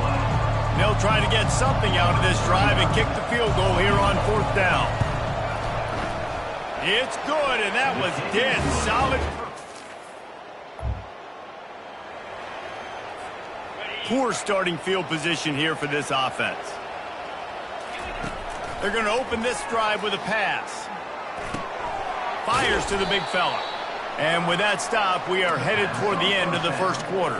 They'll try to get something out of this drive and kick the field goal here on 4th down. It's good, and that was dead solid. Poor starting field position here for this offense. They're going to open this drive with a pass. Fires to the big fella. And with that stop, we are headed toward the end of the first quarter.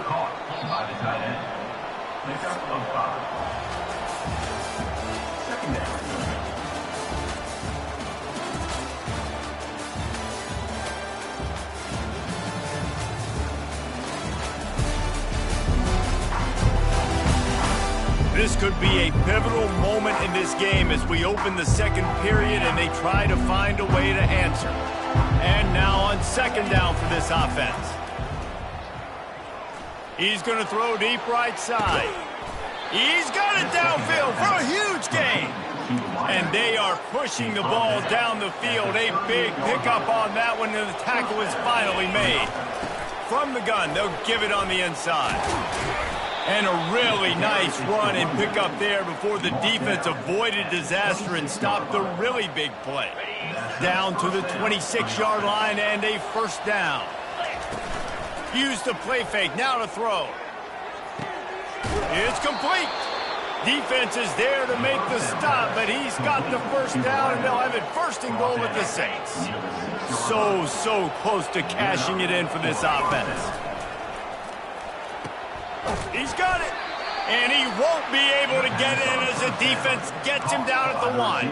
This could be a pivotal moment in this game as we open the 2nd period and they try to find a way to answer. And now on 2nd down for this offense. He's going to throw deep right side. He's got it downfield for a huge gain. And they are pushing the ball down the field. A big pickup on that one, and the tackle is finally made. From the gun, they'll give it on the inside. And a really nice run and pickup there before the defense avoided disaster and stopped the really big play. Down to the 26-yard line and a 1st down. Use the play fake, now to throw. It's complete. Defense is there to make the stop, but he's got the 1st down, and they'll have it 1st and goal at the Saints. So close to cashing it in for this offense. He's got it, and he won't be able to get in as the defense gets him down at the 1.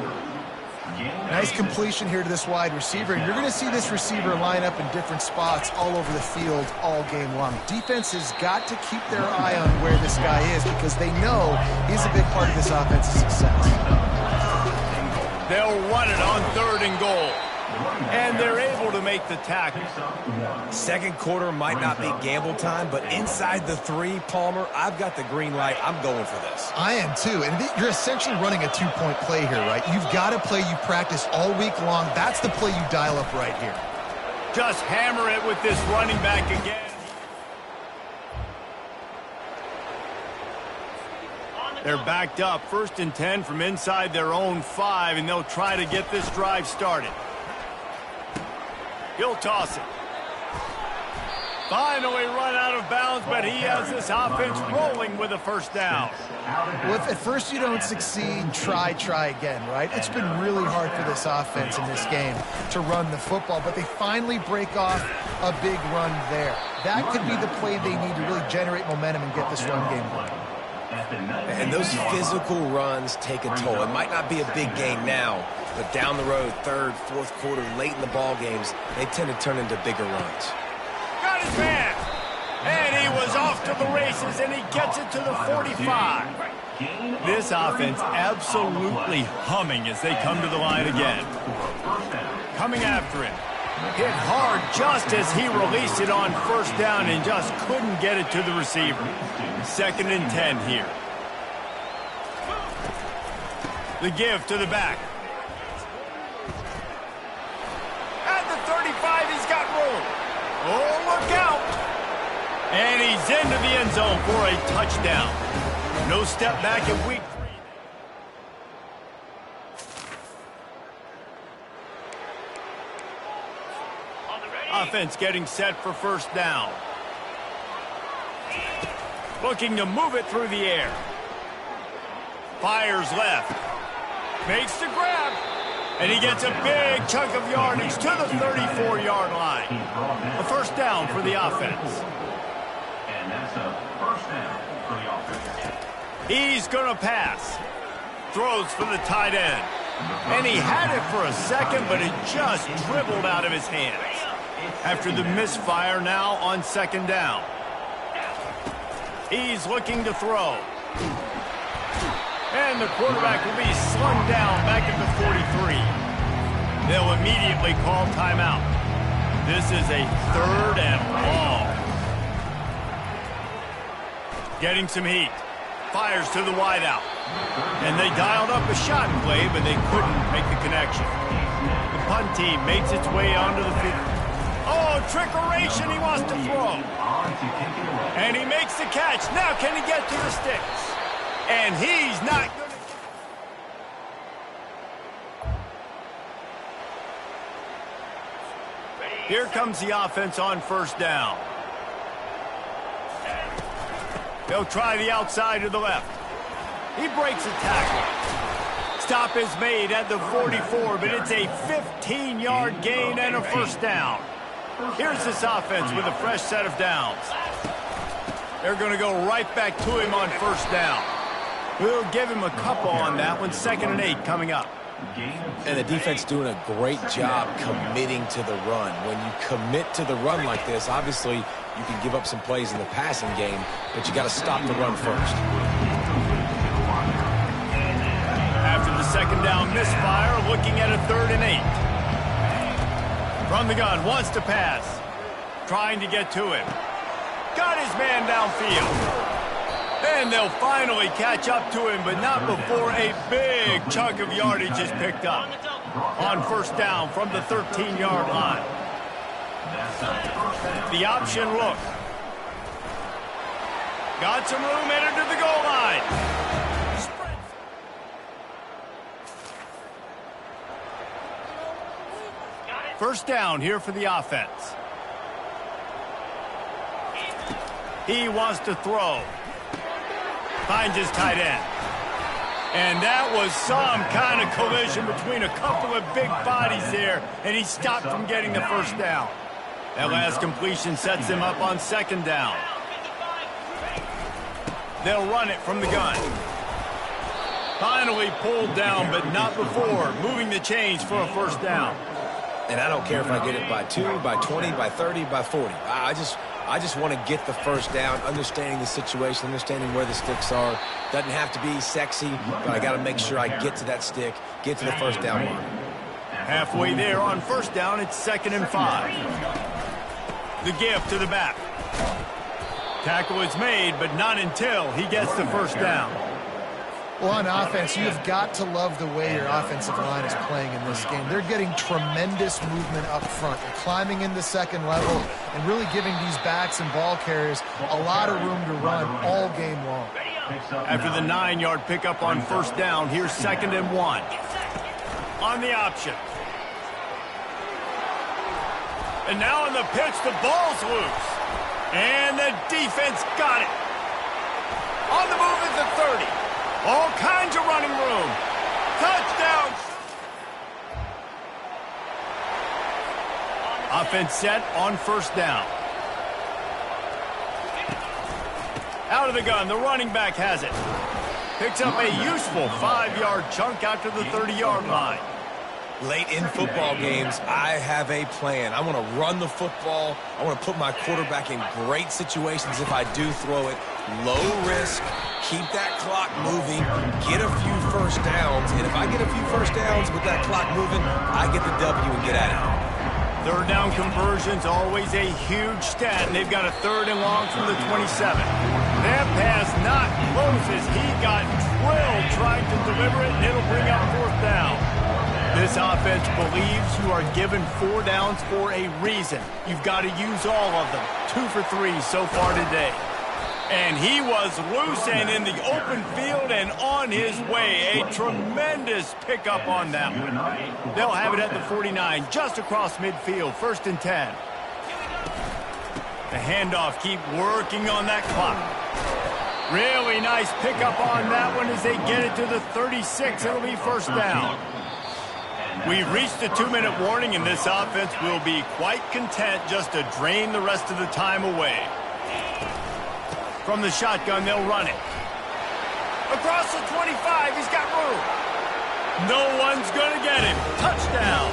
Nice completion here to this wide receiver, and you're going to see this receiver line up in different spots all over the field all game long. Defense has got to keep their eye on where this guy is because they know he's a big part of this offense's success. They'll run it on 3rd and goal. And they're able to make the tackle. 2nd quarter might not be gamble time, but inside the 3, Palmer, I've got the green light. I'm going for this. I am too. And you're essentially running a 2-point play here, right? You've got a play you practice all week long. That's the play you dial up right here. Just hammer it with this running back again. They're backed up. 1st and 10 from inside their own 5, and they'll try to get this drive started. He'll toss it. Finally run out of bounds, but he has this offense rolling with a 1st down. Well, if at first you don't succeed, try again, right? It's been really hard for this offense in this game to run the football, but they finally break off a big run there. That could be the play they need to really generate momentum and get this run game going. And those physical runs take a toll. It might not be a big gain now, but down the road, 3rd, 4th quarter, late in the ball games, they tend to turn into bigger runs. Got his man. And he was off to the races, and he gets it to the 45. This offense absolutely humming as they come to the line again. Coming after him. Hit hard just as he released it on 1st down and just couldn't get it to the receiver. 2nd and 10 here. The give to the back. At the 35, he's got room. Oh, look out. And he's into the end zone for a touchdown. No step back in week 3. Offense getting set for 1st down. Looking to move it through the air. Fires left. Makes the grab. And he gets a big chunk of yardage to the 34-yard line. A first down for the offense. And that's a first down for the offense. He's going to pass. Throws for the tight end. And he had it for a second, but it just dribbled out of his hands. After the misfire now on second down. He's looking to throw. And the quarterback will be slung down back at the 43. They'll immediately call timeout. This is a third and long. Getting some heat. Fires to the wideout. And they dialed up a shot play, but they couldn't make the connection. The punt team makes its way onto the field. Oh, trickeration, he wants to throw. And he makes the catch. Now can he get to the sticks? And he's not going to... Here comes the offense on first down. They'll try the outside to the left. He breaks a tackle. Stop is made at the 44, but it's a 15-yard gain and a first down. Here's this offense with a fresh set of downs. They're going to go right back to him on first down. We'll give him a couple on that one. 2nd and 8 coming up. And the defense doing a great job committing to the run. When you commit to the run like this, obviously you can give up some plays in the passing game, but you got to stop the run first. After the second down misfire, looking at a 3rd and 8. From the gun, wants to pass. Trying to get to him. Got his man downfield. And they'll finally catch up to him, but not before a big chunk of yardage is picked up. On first down from the 13-yard line. The option look. Got some room, entered to the goal line. First down here for the offense. He wants to throw. Finds his tight end. And that was some kind of collision between a couple of big bodies there, and he stopped from getting the first down. That last completion sets him up on second down. They'll run it from the gun. Finally pulled down, but not before moving the chains for a first down. And I don't care if I get it by 2, by 20, by 30, by 40. I just want to get the first down, understanding the situation, understanding where the sticks are. Doesn't have to be sexy, but I got to make sure I get to that stick, get to the first down line. Halfway there on first down, it's 2nd and 5. The give to the back. Tackle is made, but not until he gets the first down. Well, on offense, you've got to love the way your offensive line is playing in this game. They're getting tremendous movement up front. They're climbing into second level and really giving these backs and ball carriers a lot of room to run all game long. After the 9-yard pickup on first down, here's 2nd and 1. On the option. And now on the pitch, the ball's loose. And the defense got it. On the move at the 30. All kinds of running room. Touchdown. Offense set on first down. Out of the gun, the running back has it. Picks up a useful 5-yard chunk out to the 30-yard line. Late in football games, I have a plan. I want to run the football. I want to put my quarterback in great situations if I do throw it. Low risk, keep that clock moving, get a few first downs. And if I get a few first downs with that clock moving, I get the W and get out of here. Third down conversion's always a huge stat, and they've got a 3rd and long from the 27. That pass not close as he got drilled trying to deliver it, and it'll bring up 4th down. This offense believes you are given 4 downs for a reason. You've got to use all of them. 2 for 3 so far today. And he was loose and in the open field and on his way. A tremendous pickup on that one. They'll have it at the 49, just across midfield, 1st and 10. The handoff, keep working on that clock. Really nice pickup on that one as they get it to the 36. It'll be first down. We've reached the 2-minute warning, and this offense will be quite content just to drain the rest of the time away. From the shotgun, they'll run it. Across the 25, he's got room. No one's going to get him. Touchdown.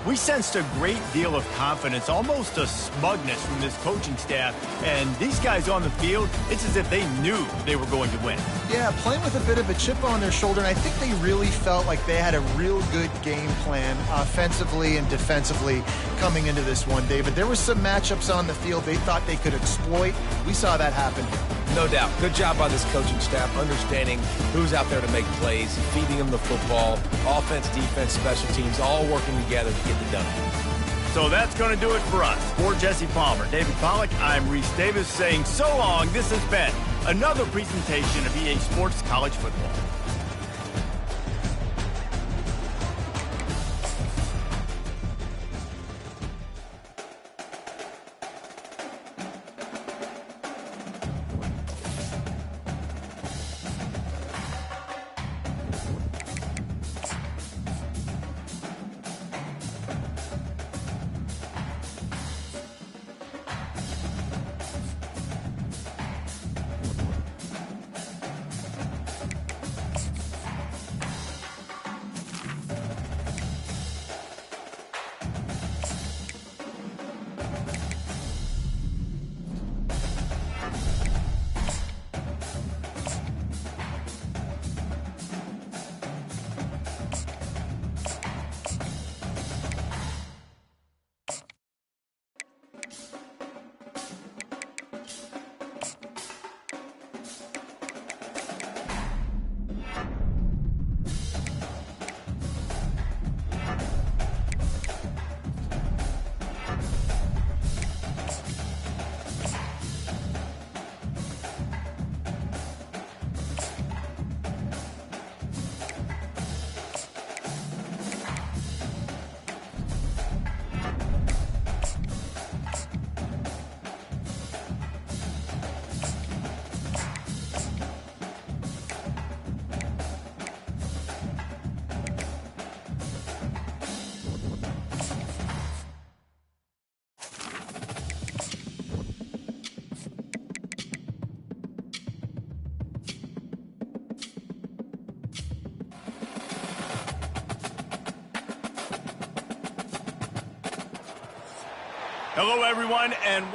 We sensed a great deal of confidence, almost a smugness from this coaching staff. And these guys on the field, it's as if they knew they were going to win. Yeah, playing with a bit of a chip on their shoulder, and I think they really felt like they had a real good game plan offensively and defensively coming into this one, David. There were some matchups on the field they thought they could exploit. We saw that happen. No doubt. Good job by this coaching staff, understanding who's out there to make plays, feeding them the football, offense, defense, special teams, all working together to get it done. So that's going to do it for us. For Jesse Palmer, David Pollack, I'm Reese Davis saying so long. This has been another presentation of EA Sports College Football. Hello, everyone, and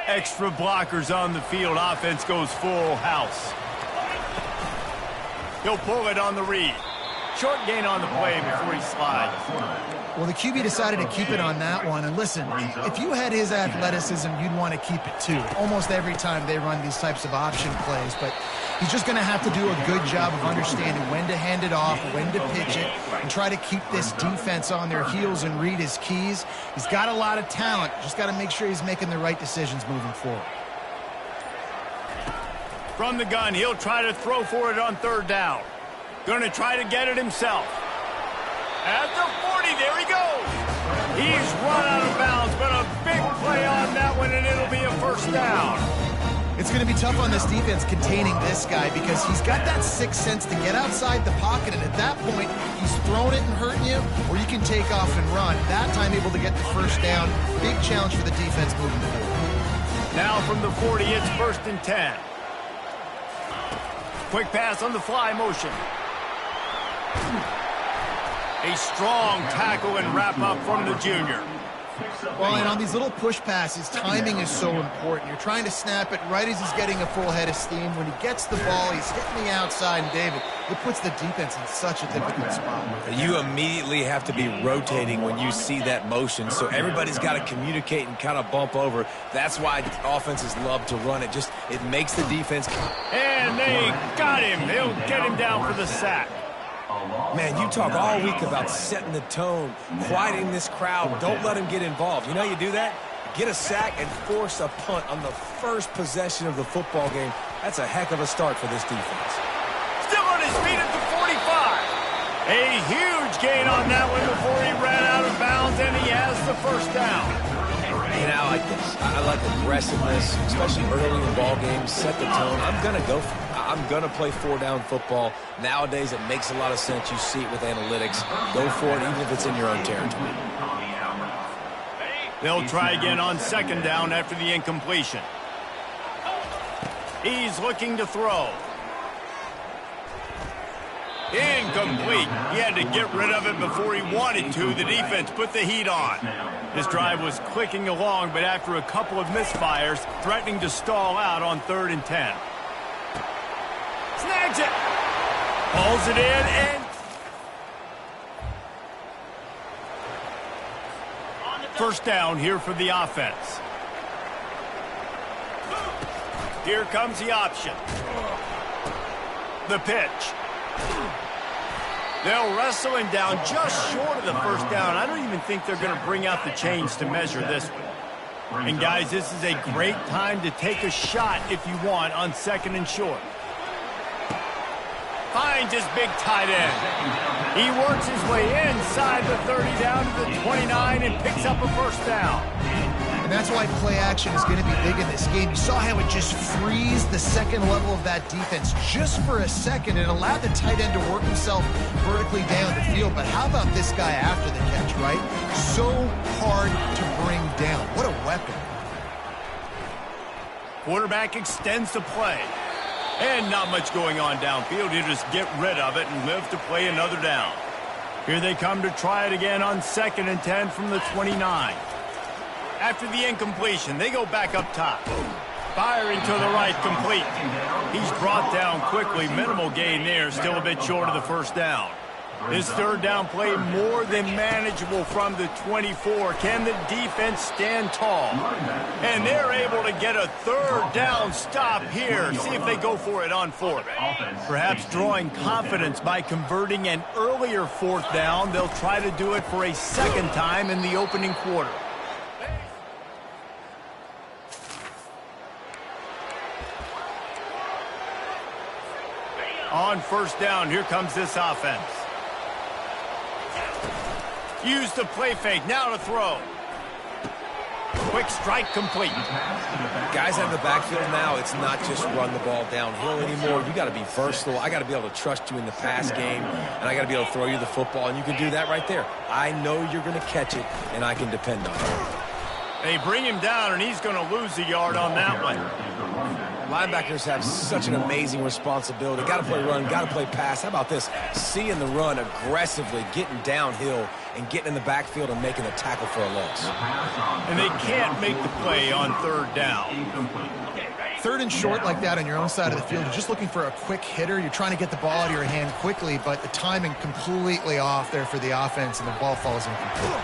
extra blockers on the field. Offense goes full house. He'll pull it on the read. Short gain on the play before he slides. Well, the QB decided to keep it on that one. And listen, if you had his athleticism, you'd want to keep it too. Almost every time they run these types of option plays. But he's just going to have to do a good job of understanding when to hand it off, when to pitch it, and try to keep this defense on their heels and read his keys. He's got a lot of talent. Just got to make sure he's making the right decisions moving forward. From the gun, he'll try to throw for it on third down. Going to try to get it himself. At the 40, there he goes. He's run out of bounds, but a big play on that one, and it'll be a first down. It's going to be tough on this defense containing this guy because he's got that sixth sense to get outside the pocket, and at that point, he's throwing it and hurting you, or you can take off and run. That time able to get the first down. Big challenge for the defense moving forward. Now from the 40, it's first and 10. Quick pass on the fly motion. A strong tackle and wrap-up from the junior. Well, and on these little push passes, timing is so important. You're trying to snap it right as he's getting a full head of steam. When he gets the ball, he's hitting the outside, and David, it puts the defense in such a difficult spot. You immediately have to be rotating when you see that motion, so everybody's got to communicate and kind of bump over. That's why offenses love to run it. Just, it makes the defense. And they got him. They'll get him down for the sack. Man, you talk all week about setting the tone, quieting this crowd. Don't let him get involved. You know how you do that? get a sack, and force a punt on the first possession of the football game. That's a heck of a start for this defense. Still on his feet at the 45. A huge gain on that one before he ran out of bounds, and he has the first down. And I like this. I like aggressiveness, especially early in ball games. Set the tone. I'm going to go for it. I'm going to play four-down football. Nowadays, it makes a lot of sense. You see it with analytics. Go for it, even if it's in your own territory. They'll try again on second down after the incompletion. He's looking to throw. Incomplete. He had to get rid of it before he wanted to. The defense put the heat on. This drive was clicking along, but after a couple of misfires, threatening to stall out on 3rd and 10. Snags it. Pulls it in and... First down here for the offense. Here comes the option. The pitch. They'll wrestle him down just short of the first down. I don't even think they're going to bring out the chains to measure this one. And, guys, this is a great time to take a shot if you want on 2nd and short. Finds his big tight end. He works his way inside the 30 down to the 29 and picks up a first down. And that's why play action is going to be big in this game. You saw how it just frees the second level of that defense just for a second. It allowed the tight end to work himself vertically down the field. But how about this guy after the catch, right? So hard to bring down. What a weapon. Quarterback extends the play. And not much going on downfield. He'll just get rid of it and live to play another down. Here they come to try it again on 2nd and 10 from the 29. After the incompletion, they go back up top. Firing to the right, complete. He's brought down quickly. Minimal gain there, still a bit short of the first down. This 3rd down play more than manageable from the 24. Can the defense stand tall? And they're able to get a 3rd down stop here. See if they go for it on 4th. Perhaps drawing confidence by converting an earlier 4th down. They'll try to do it for a 2nd time in the opening quarter. On 1st down, here comes this offense. Use the play fake, now to throw. Quick strike complete. Guys out of the backfield now, it's not just run the ball downhill anymore. You got to be versatile. I got to be able to trust you in the pass game, and I got to be able to throw you the football, and you can do that right there. I know you're going to catch it, and I can depend on it. They bring him down, and he's going to lose a yard on that one. Linebackers have such an amazing responsibility. Got to play run, got to play pass. How about this? Seeing the run aggressively, getting downhill, and getting in the backfield and making a tackle for a loss. And they can't make the play on 3rd down. 3rd and short like that on your own side of the field, you're just looking for a quick hitter. You're trying to get the ball out of your hand quickly, but the timing completely off there for the offense, and the ball falls incomplete.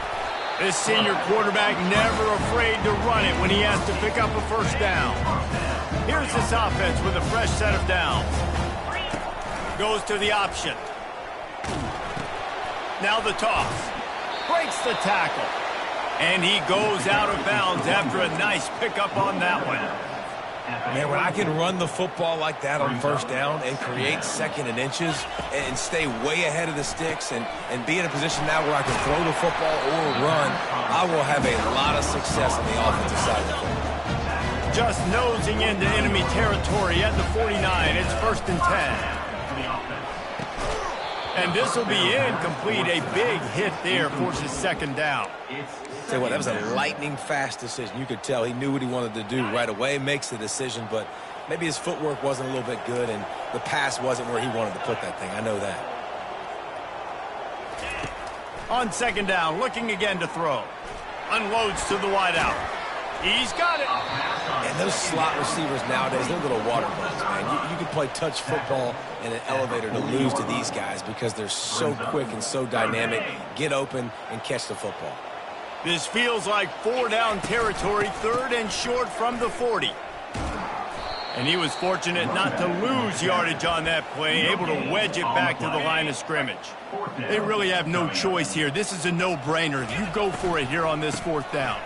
This senior quarterback never afraid to run it when he has to pick up a first down. Here's this offense with a fresh set of downs. Goes to the option. Now the toss. Breaks the tackle. And he goes out of bounds after a nice pickup on that one. Man, when I can run the football like that on 1st down and create 2nd and inches and stay way ahead of the sticks and be in a position now where I can throw the football or run, I will have a lot of success on the offensive side of the football. Just nosing into enemy territory at the 49. It's 1st and 10. And this will be incomplete. A big hit there forces 2nd down. Tell you what, that was a lightning-fast decision. You could tell he knew what he wanted to do right away, makes the decision, but maybe his footwork wasn't a little bit good, and the pass wasn't where he wanted to put that thing. I know that. On 2nd down, looking again to throw. Unloads to the wideout. He's got it. And those slot receivers nowadays, they're little water bugs, man. You can play touch football in an elevator to lose to these guys because they're so quick and so dynamic. Get open and catch the football. This feels like 4-down territory, 3rd and short from the 40. And he was fortunate not to lose yardage on that play, able to wedge it back to the line of scrimmage. They really have no choice here. This is a no-brainer. You go for it here on this 4th down.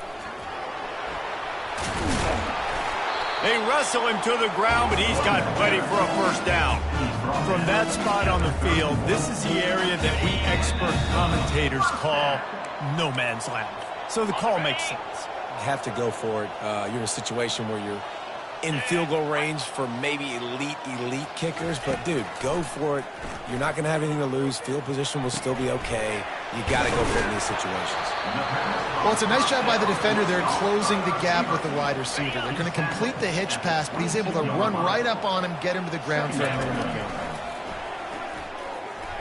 They wrestle him to the ground, but he's got plenty for a first down. From that spot on the field, this is the area that we expert commentators call no man's land. So the call makes sense. You have to go for it. You're in a situation where you're in field goal range for maybe elite kickers, but dude, go for it. You're not going to have anything to lose. Field position will still be okay. You got to go for it in these situations. Well, it's a nice job by the defender. They're closing the gap with the wide receiver. They're going to complete the hitch pass, but he's able to run right up on him, get him to the ground for a minimum gain.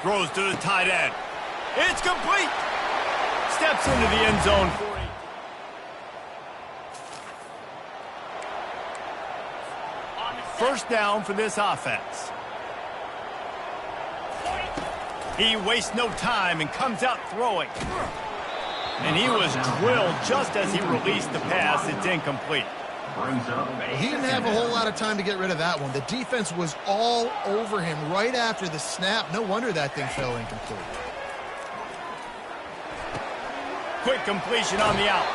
Throws to the tight end. It's complete. Steps into the end zone. First down for this offense. He wastes no time and comes out throwing. And he was drilled just as he released the pass. It's incomplete. He didn't have a whole lot of time to get rid of that one. The defense was all over him right after the snap. No wonder that thing fell incomplete. Quick completion on the out.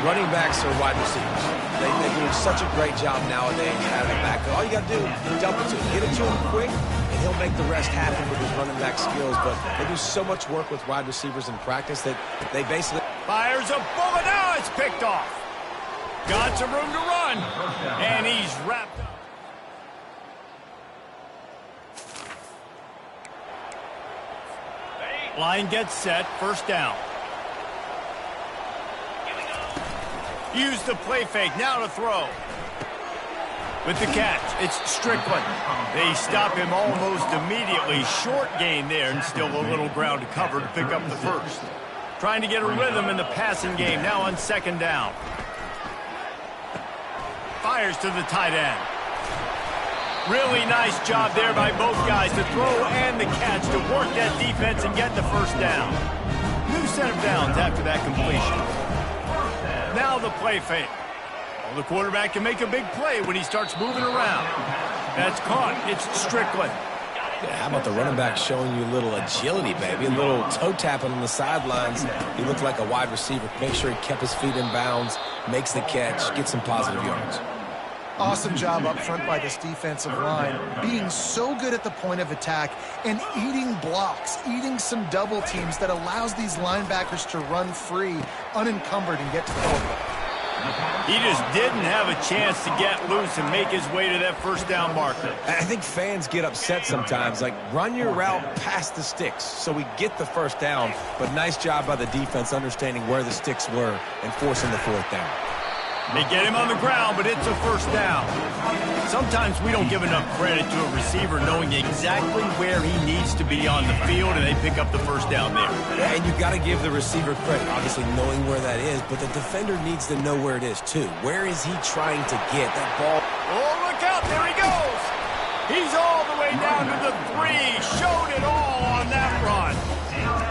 Running backs are wide receivers. They do such a great job nowadays out of the backfield. All you got to do is dump it to him. Get it to him quick, and he'll make the rest happen with his running back skills. But they do so much work with wide receivers in practice that they basically... Fires a bullet. Now it's picked off. Got some room to run. And he's wrapped up. Line gets set. First down. Use the play fake. Now to throw. With the catch, it's Strickland. They stop him almost immediately. Short gain there, and still a little ground to cover to pick up the first. Trying to get a rhythm in the passing game. Now on second down. Fires to the tight end. Really nice job there by both guys to throw and the catch to work that defense and get the first down. New set of downs after that completion. Now the play fake. Well, the quarterback can make a big play when he starts moving around. That's caught. It's Strickland. Yeah, how about the running back showing you a little agility, baby? A little toe tapping on the sidelines. He looked like a wide receiver. Make sure he kept his feet in bounds, makes the catch, gets some positive yards. Awesome job up front by this defensive line, being so good at the point of attack and eating blocks, eating some double teams that allows these linebackers to run free, unencumbered, and get to the quarterback. He just didn't have a chance to get loose and make his way to that first down marker. I think fans get upset sometimes, like run your route past the sticks so we get the first down, but nice job by the defense understanding where the sticks were and forcing the fourth down. They get him on the ground, but it's a first down. Sometimes we don't give enough credit to a receiver knowing exactly where he needs to be on the field, and they pick up the first down there. Yeah, and you got to give the receiver credit, obviously knowing where that is, but the defender needs to know where it is too. Where is he trying to get that ball? Oh, look out, there he goes. He's all the way down to the 3, showed it all on that run.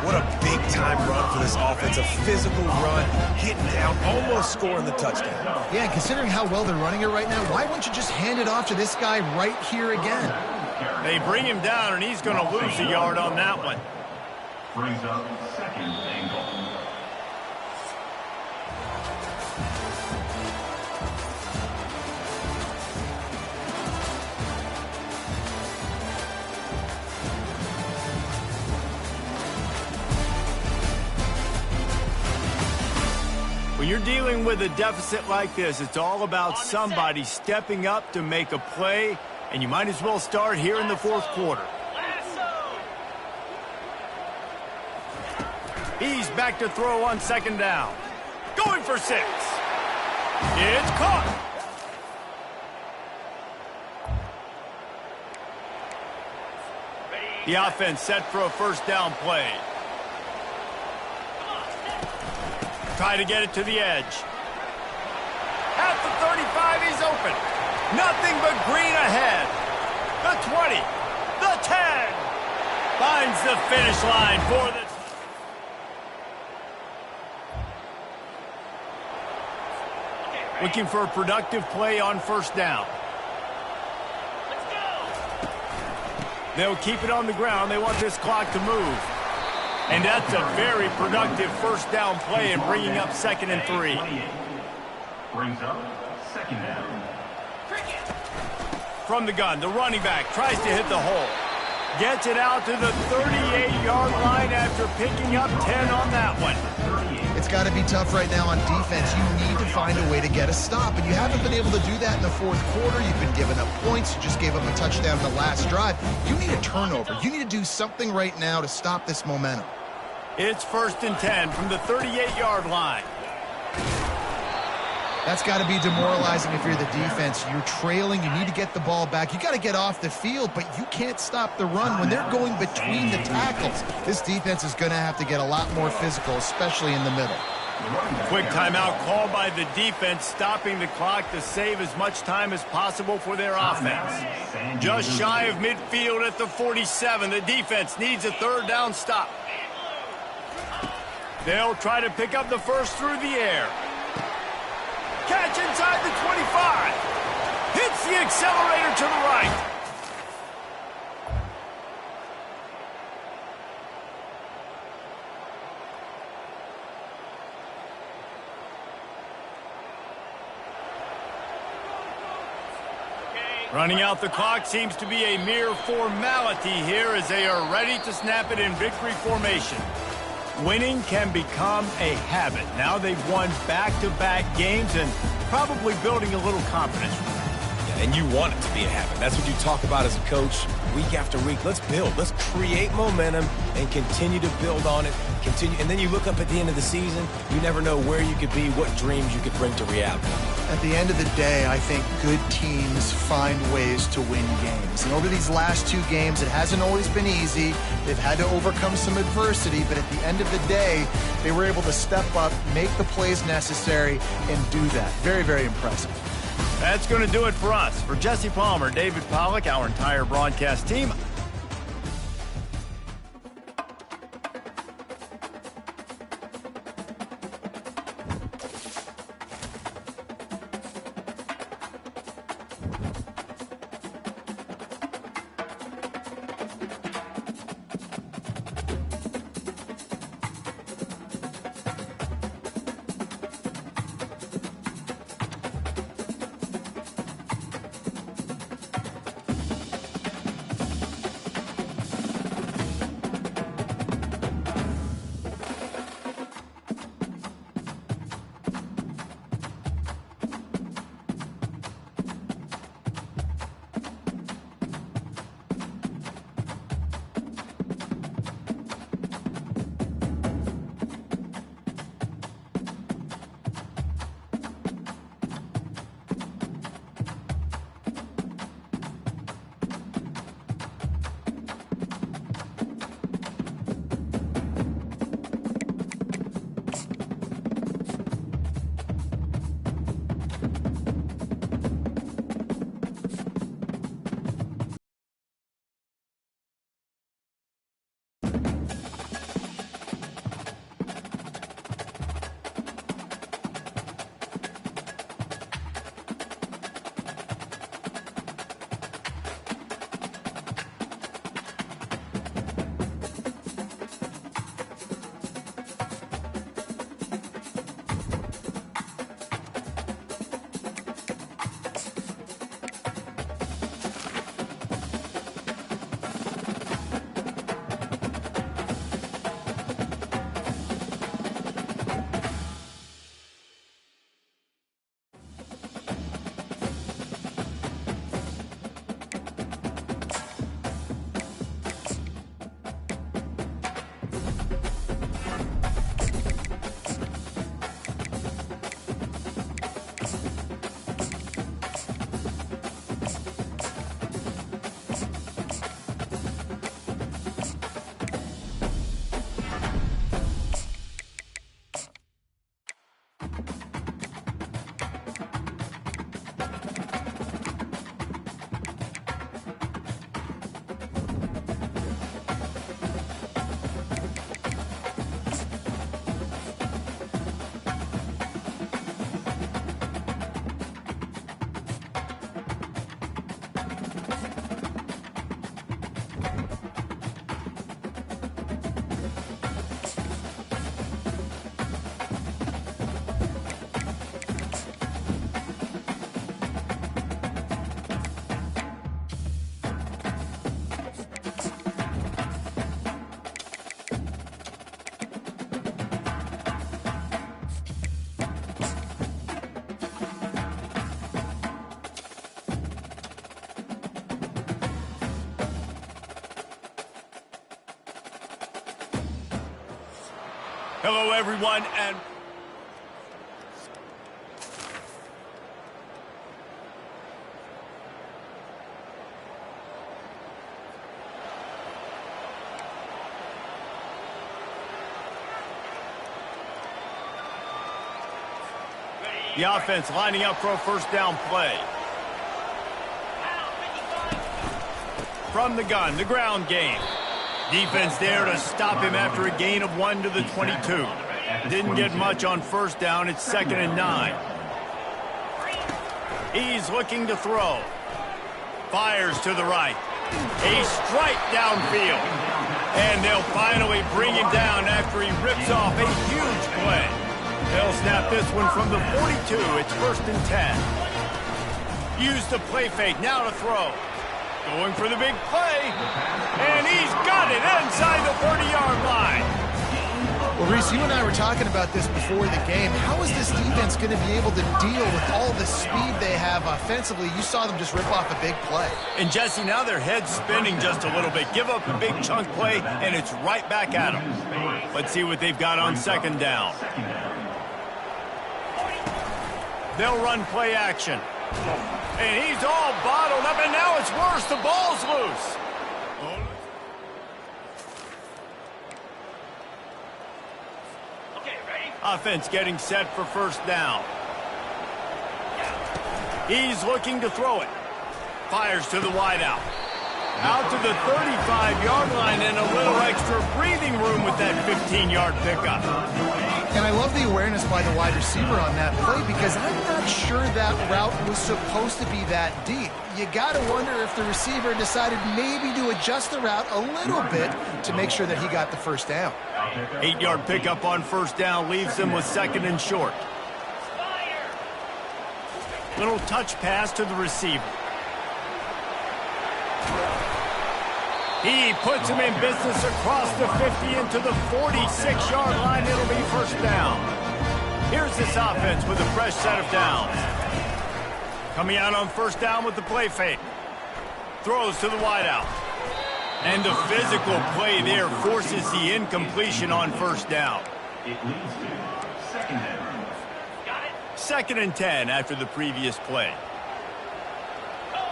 What a big-time run for this offense. A physical run, hitting down, almost scoring the touchdown. Yeah, and considering how well they're running it right now, why wouldn't you just hand it off to this guy right here again? They bring him down, and he's going to lose a yard on that one. Brings up second and goal. When you're dealing with a deficit like this, it's all about somebody stepping up to make a play, and you might as well start here in the fourth quarter. He's back to throw on second down. Going for 6. It's caught. The offense set for a first down play. Try to get it to the edge. At the 35, he's open. Nothing but green ahead. The 20, the 10. Finds the finish line for the... Looking for a productive play on first down. They'll keep it on the ground. They want this clock to move. And that's a very productive first down play in bringing up 2nd and 3. Brings up second down. From the gun, the running back tries to hit the hole. Gets it out to the 38-yard line after picking up 10 on that one. It's got to be tough right now on defense. You need to find a way to get a stop, and you haven't been able to do that in the fourth quarter. You've been giving up points. You just gave up a touchdown in the last drive. You need a turnover. You need to do something right now to stop this momentum. It's 1st and 10 from the 38-yard line. That's got to be demoralizing if you're the defense. You're trailing. You need to get the ball back. You got to get off the field, but you can't stop the run when they're going between the tackles. This defense is going to have to get a lot more physical, especially in the middle. Quick timeout called by the defense, stopping the clock to save as much time as possible for their offense. Just shy of midfield at the 47. The defense needs a 3rd down stop. They'll try to pick up the first through the air. Catch inside the 25. Hits the accelerator to the right. Running out the clock seems to be a mere formality here as they are ready to snap it in victory formation. Winning can become a habit. Now they've won back-to-back games and probably building a little confidence. Yeah, and you want it to be a habit. That's what you talk about as a coach week after week. Let's build. Let's create momentum and continue to build on it. And then you look up at the end of the season, you never know where you could be, what dreams you could bring to reality. At the end of the day, I think good teams find ways to win games. And over these last 2 games, it hasn't always been easy. They've had to overcome some adversity, but at the end of the day, they were able to step up, make the plays necessary, and do that. Very, very impressive. That's going to do it for us. For Jesse Palmer, David Pollack, our entire broadcast team, Hello, everyone, and... The offense lining up for a first down play. From the gun, the ground game. Defense there to stop him after a gain of 1 to the 22. Didn't get much on first down. It's 2nd and 9. He's looking to throw. Fires to the right. A strike downfield. And they'll finally bring him down after he rips off a huge play. They'll snap this one from the 42. It's 1st and 10. Use the play fake. Now to throw. Going for the big play. And he's got it inside the 30-yard line. Well, Reese, you and I were talking about this before the game. How is this defense going to be able to deal with all the speed they have offensively? You saw them just rip off a big play. And, Jesse, now their head's spinning just a little bit. Give up a big chunk play, and it's right back at them. Let's see what they've got on 2nd down. They'll run play action. And he's all bottled up, and now it's worse. The ball's loose. Okay, ready? Offense getting set for first down. He's looking to throw it. Fires to the wideout. Out to the 35-yard line and a little extra breathing room with that 15-yard pickup. And I love the awareness by the wide receiver on that play because I'm not sure that route was supposed to be that deep. You got to wonder if the receiver decided maybe to adjust the route a little bit to make sure that he got the first down. 8-yard pickup on first down leaves them with 2nd and short. Little touch pass to the receiver. He puts him in business across the 50 into the 46-yard line. It'll be first down. Here's this offense with a fresh set of downs. Coming out on first down with the play fake. Throws to the wideout. And the physical play there forces the incompletion on first down. It leads to 2nd down. Got it? 2nd and 10 after the previous play.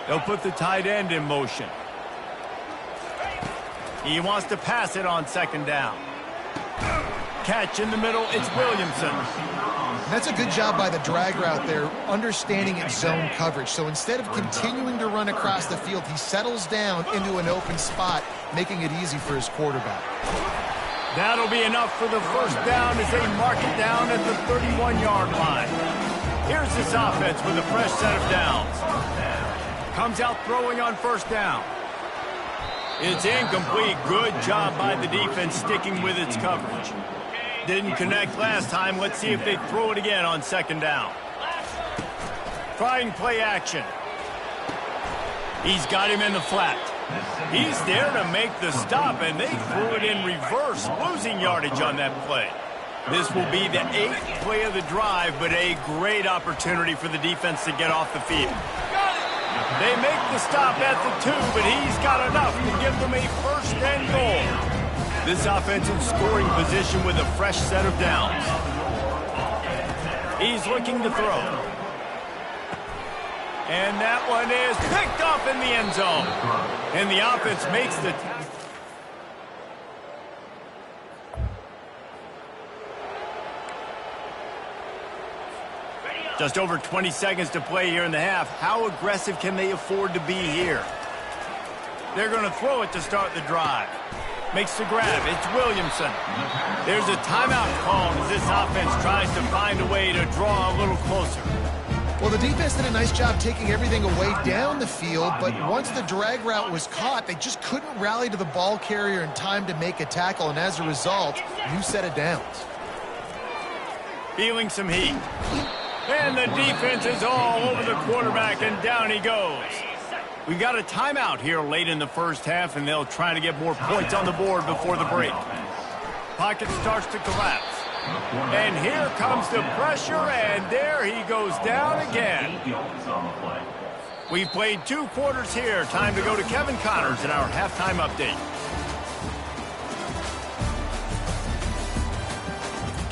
They'll put the tight end in motion. He wants to pass it on 2nd down. Catch in the middle, it's Williamson. That's a good job by the drag route there, understanding its zone coverage. So instead of continuing to run across the field, he settles down into an open spot, making it easy for his quarterback. That'll be enough for the first down as they mark it down at the 31-yard line. Here's this offense with a fresh set of downs. Comes out throwing on first down. It's incomplete. Good job by the defense sticking with its coverage. Didn't connect last time. Let's see if they throw it again on 2nd down. Trying play action. He's got him in the flat. He's there to make the stop, and they threw it in reverse, losing yardage on that play. This will be the 8th play of the drive, but a great opportunity for the defense to get off the field. They make the stop at the 2, but he's got enough to give them a 1st and goal. This offense in scoring position with a fresh set of downs. He's looking to throw. And that one is picked up in the end zone. And the offense makes the... Just over 20 seconds to play here in the half. How aggressive can they afford to be here? They're going to throw it to start the drive. Makes the grab. It's Williamson. There's a timeout called as this offense tries to find a way to draw a little closer. Well, the defense did a nice job taking everything away down the field, but once the drag route was caught, they just couldn't rally to the ball carrier in time to make a tackle, and as a result, new set of downs. Feeling some heat. And the defense is all over the quarterback, and down he goes. We've got a timeout here late in the first half, and they'll try to get more points on the board before the break. Pocket starts to collapse. And here comes the pressure, and there he goes down again. We've played 2 quarters here. Time to go to Kevin Connors in our halftime update.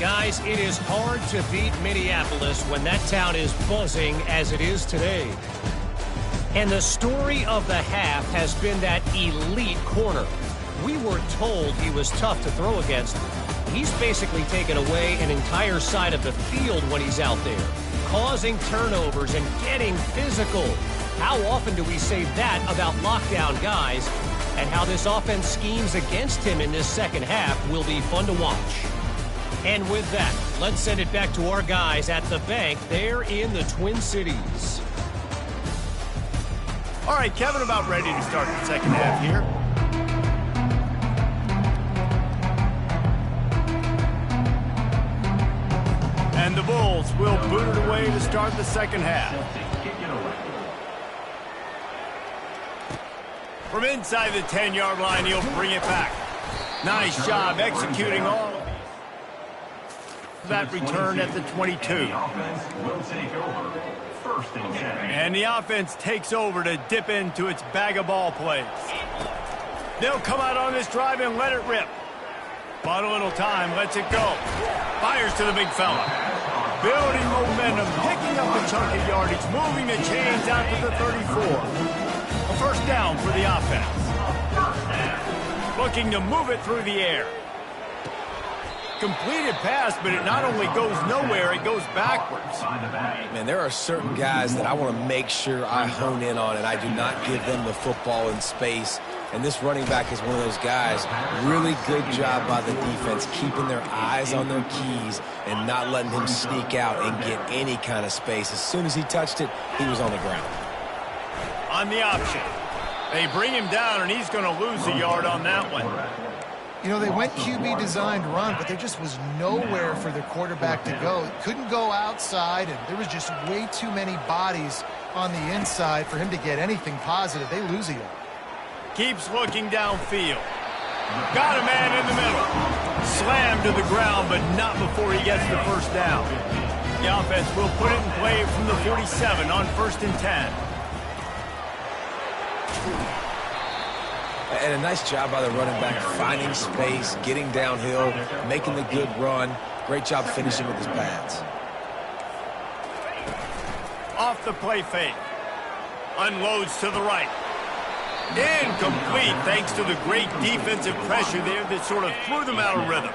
Guys, it is hard to beat Minneapolis when that town is buzzing as it is today. And the story of the half has been that elite corner. We were told he was tough to throw against. He's basically taken away an entire side of the field when he's out there, causing turnovers and getting physical. How often do we say that about lockdown guys? And how this offense schemes against him in this second half will be fun to watch. And with that, let's send it back to our guys at the bank there in the Twin Cities. All right, Kevin, about ready to start the second half here. And the Bulls will boot it away to start the second half. From inside the 10-yard line, he'll bring it back. Nice job executing all of that return at the 22. And the offense takes over to dip into its bag of ball plays. They'll come out on this drive and let it rip. Bought a little time, lets it go. Fires to the big fella. Building momentum, picking up a chunk of yardage, moving the chains out to the 34. A first down for the offense. Looking to move it through the air. Completed pass, but it not only goes nowhere, it goes backwards. Man, there are certain guys that I want to make sure I hone in on, and I do not give them the football in space. And this running back is one of those guys. Really good job by the defense, keeping their eyes on their keys and not letting him sneak out and get any kind of space. As soon as he touched it, he was on the ground. On the option. They bring him down, and he's going to lose a yard on that one. You know, they went QB-designed run, but there just was nowhere for their quarterback to go. Couldn't go outside, and there was just way too many bodies on the inside for him to get anything positive. They lose a yard. Keeps looking downfield. Got a man in the middle. Slammed to the ground, but not before he gets the first down. The offense will put it in play from the 47 on 1st and 10. And a nice job by the running back, finding space, getting downhill, making the good run. Great job finishing with his pads. Off the play fake. Unloads to the right. Incomplete thanks to the great defensive pressure there that sort of threw them out of rhythm.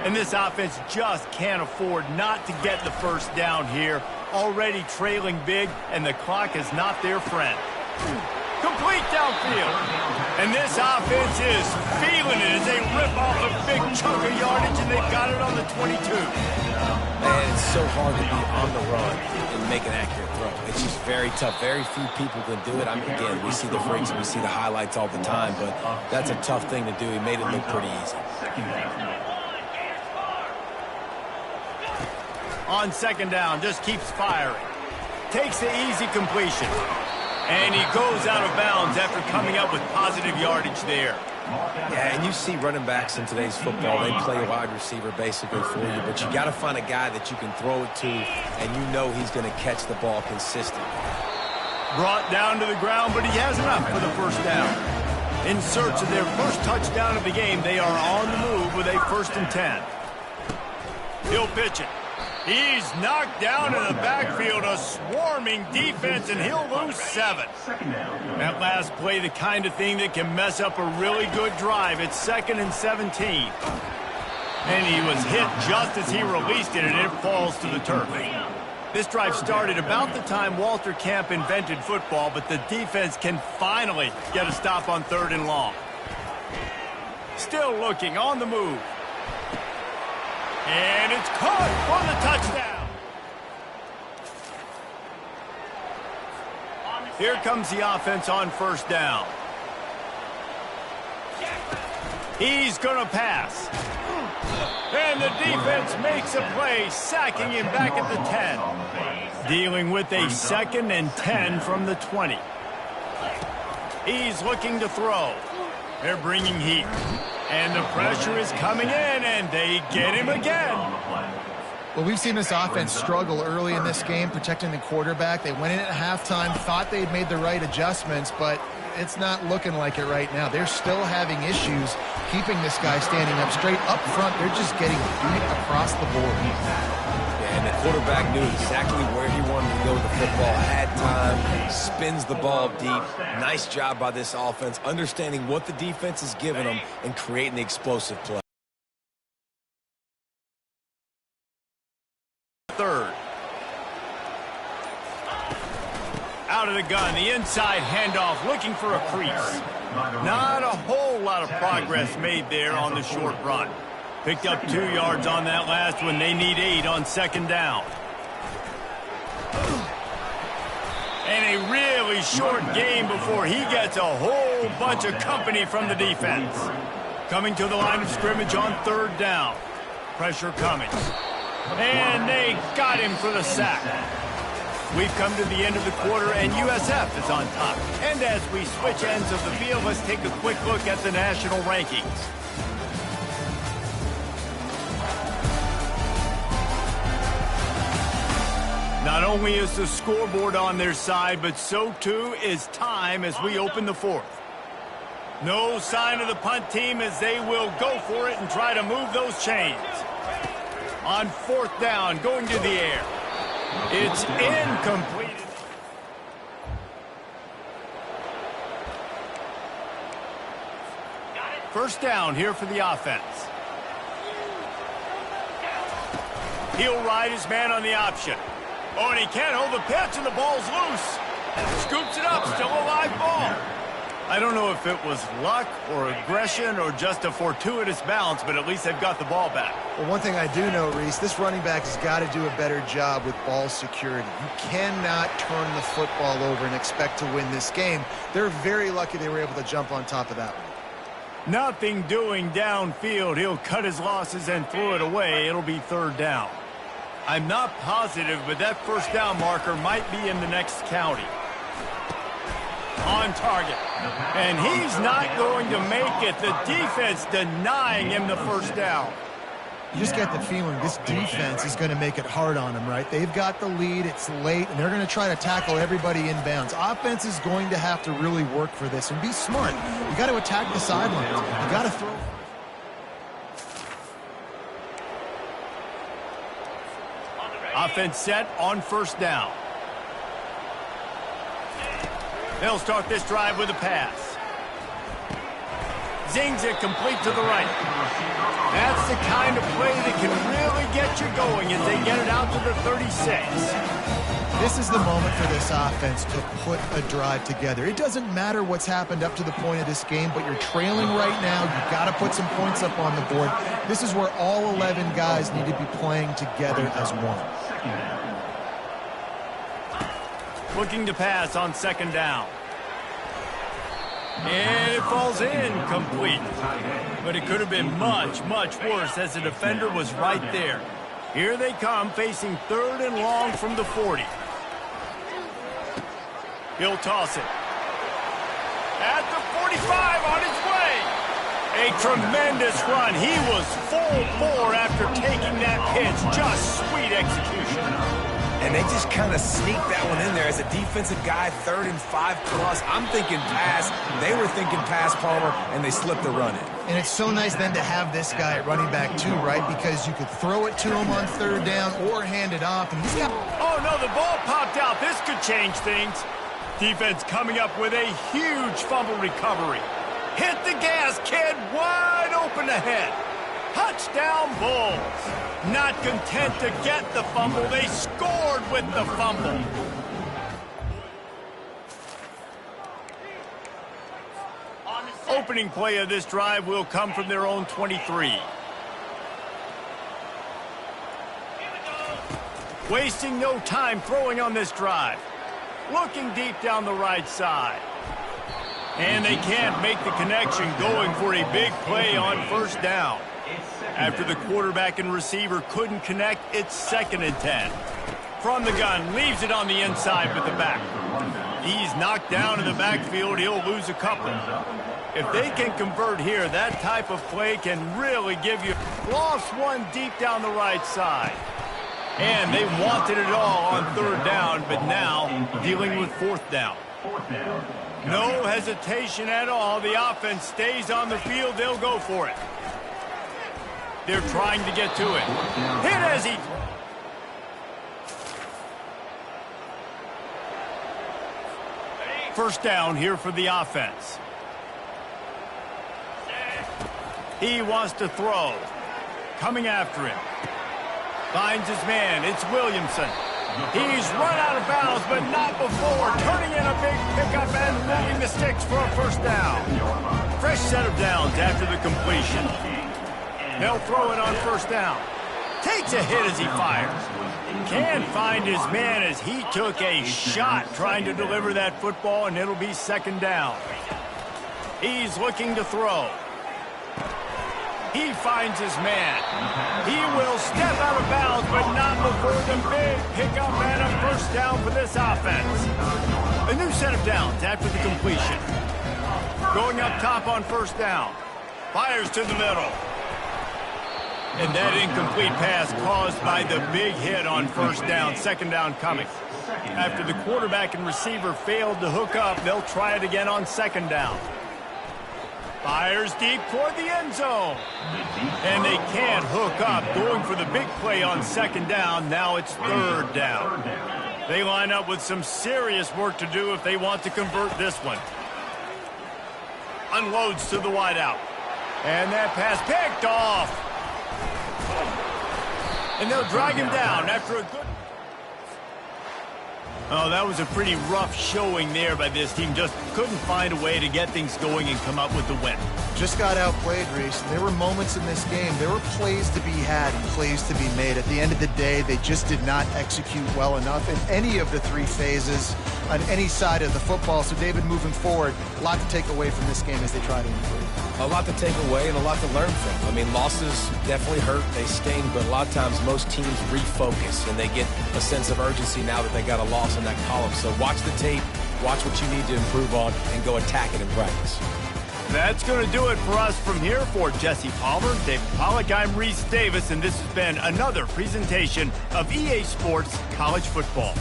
And this offense just can't afford not to get the first down here. Already trailing big, and the clock is not their friend. Complete downfield. And this offense is feeling it as they rip off a big chunk of yardage, and they've got it on the 22. Man, it's so hard to be on the run and make an accurate throw. It's just very tough. Very few people can do it. I mean, again, we see the freaks and we see the highlights all the time, but that's a tough thing to do. He made it look pretty easy. On second down, just keeps firing. Takes the easy completion. And he goes out of bounds after coming up with positive yardage there. Yeah, and you see running backs in today's football, they play wide receiver basically for you, but you got to find a guy that you can throw it to, and you know he's going to catch the ball consistently. Brought down to the ground, but he has enough for the first down. In search of their first touchdown of the game, they are on the move with a 1st and 10. He'll pitch it. He's knocked down in the backfield, a swarming defense, and he'll lose 7. That last play, the kind of thing that can mess up a really good drive. It's 2nd and 17. And he was hit just as he released it, and it falls to the turf. This drive started about the time Walter Camp invented football, but the defense can finally get a stop on 3rd and long. Still looking, on the move. And it's caught for the touchdown. Here comes the offense on 1st down. He's going to pass. And the defense makes a play, sacking him back at the 10. Dealing with a 2nd and 10 from the 20. He's looking to throw. They're bringing heat. And the pressure is coming in, and they get him again. Well, we've seen this offense struggle early in this game, protecting the quarterback. They went in at halftime, thought they'd made the right adjustments, but it's not looking like it right now. They're still having issues keeping this guy standing up straight. Up front, they're just getting beat across the board. Yeah, and the quarterback knew exactly where he wanted to go with the football, had time, spins the ball deep. Nice job by this offense, understanding what the defense is giving them and creating the explosive play. Third. Out of the gun, the inside handoff, looking for a crease. Not a whole lot of progress made there on the short run. Picked up 2 yards on that last one. They need 8 on second down. And a really short game before he gets a whole bunch of company from the defense. Coming to the line of scrimmage on third down. Pressure coming. And they got him for the sack. We've come to the end of the quarter, and USF is on top. And as we switch ends of the field, let's take a quick look at the national rankings. Not only is the scoreboard on their side, but so too is time as we open the fourth. No sign of the punt team as they will go for it and try to move those chains. On fourth down, going to the air. It's incomplete. First down here for the offense. He'll ride his man on the option. Oh, and he can't hold the pitch, and the ball's loose. Scoops it up, still a live ball. I don't know if it was luck or aggression or just a fortuitous bounce, but at least they've got the ball back. Well, one thing I do know, Reese, this running back has got to do a better job with ball security. You cannot turn the football over and expect to win this game. They're very lucky they were able to jump on top of that one. Nothing doing downfield. He'll cut his losses and throw it away. It'll be third down. I'm not positive, but that first down marker might be in the next county. On target. And he's not going to make it. The defense denying him the first down. You just get the feeling this defense is going to make it hard on them, right? They've got the lead, it's late, and they're going to try to tackle everybody inbounds. Offense is going to have to really work for this and be smart. You got to attack the sidelines. You got to throw. Offense set on first down. They'll start this drive with a pass. Zings it complete to the right. That's the kind of play that can really get you going as they get it out to the 36. This is the moment for this offense to put a drive together. It doesn't matter what's happened up to the point of this game, but you're trailing right now. You've got to put some points up on the board. This is where all 11 guys need to be playing together as one. Looking to pass on second down. And it falls incomplete. But it could have been much, much worse as the defender was right there. Here they come, facing third and long from the 40. He'll toss it. At the 45 on his way. A tremendous run. He was full bore after taking that pitch. Just sweet execution. And they just kind of sneaked that one in there as a defensive guy, 3rd and 5+. I'm thinking pass. They were thinking pass, Palmer, and they slipped the run in. And it's so nice then to have this guy at running back too, right? Because you could throw it to him on third down or hand it off. And he's got... Oh, no, the ball popped out. This could change things. Defense coming up with a huge fumble recovery. Hit the gas, kid. Wide open ahead. Touchdown Bulls. Not content to get the fumble, they scored with the fumble. Opening play of this drive will come from their own 23. Wasting no time throwing on this drive. Looking deep down the right side. And they can't make the connection, going for a big play on first down. After the quarterback and receiver couldn't connect, it's 2nd and 10. From the gun, leaves it on the inside with the back. He's knocked down in the backfield. He'll lose a couple. If they can convert here, that type of play can really give you... Lost one deep down the right side. And they wanted it all on third down, but now dealing with fourth down. No hesitation at all. The offense stays on the field. They'll go for it. They're trying to get to it. Hit as he... First down here for the offense. He wants to throw. Coming after him. Finds his man. It's Williamson. He's run out of bounds, but not before. Turning in a big pickup and moving the sticks for a first down. Fresh set of downs after the completion. They'll throw it on first down. Takes a hit as he fires. Can't find his man as he took a shot trying to deliver that football, and it'll be second down. He's looking to throw. He finds his man. He will step out of bounds, but not before the big pickup and a first down for this offense. A new set of downs after the completion. Going up top on first down. Fires to the middle. And that incomplete pass caused by the big hit on first down. Second down coming. After the quarterback and receiver failed to hook up, they'll try it again on second down. Fires deep toward the end zone. And they can't hook up. Going for the big play on second down. Now it's third down. They line up with some serious work to do if they want to convert this one. Unloads to the wideout. And that pass picked off. And they'll drag him down after a good... Oh, that was a pretty rough showing there by this team. Just couldn't find a way to get things going and come up with the win. Just got outplayed, Reese. There were moments in this game. There were plays to be had and plays to be made. At the end of the day, they just did not execute well enough in any of the three phases on any side of the football. So, David, moving forward, a lot to take away from this game as they try to improve. A lot to take away and a lot to learn from. I mean, losses definitely hurt. They sting, but a lot of times most teams refocus and they get a sense of urgency now that they got a loss in that column. So watch the tape, watch what you need to improve on, and go attack it in practice. That's going to do it for us from here. For Jesse Palmer, David Pollack, I'm Reese Davis, and this has been another presentation of EA Sports College Football.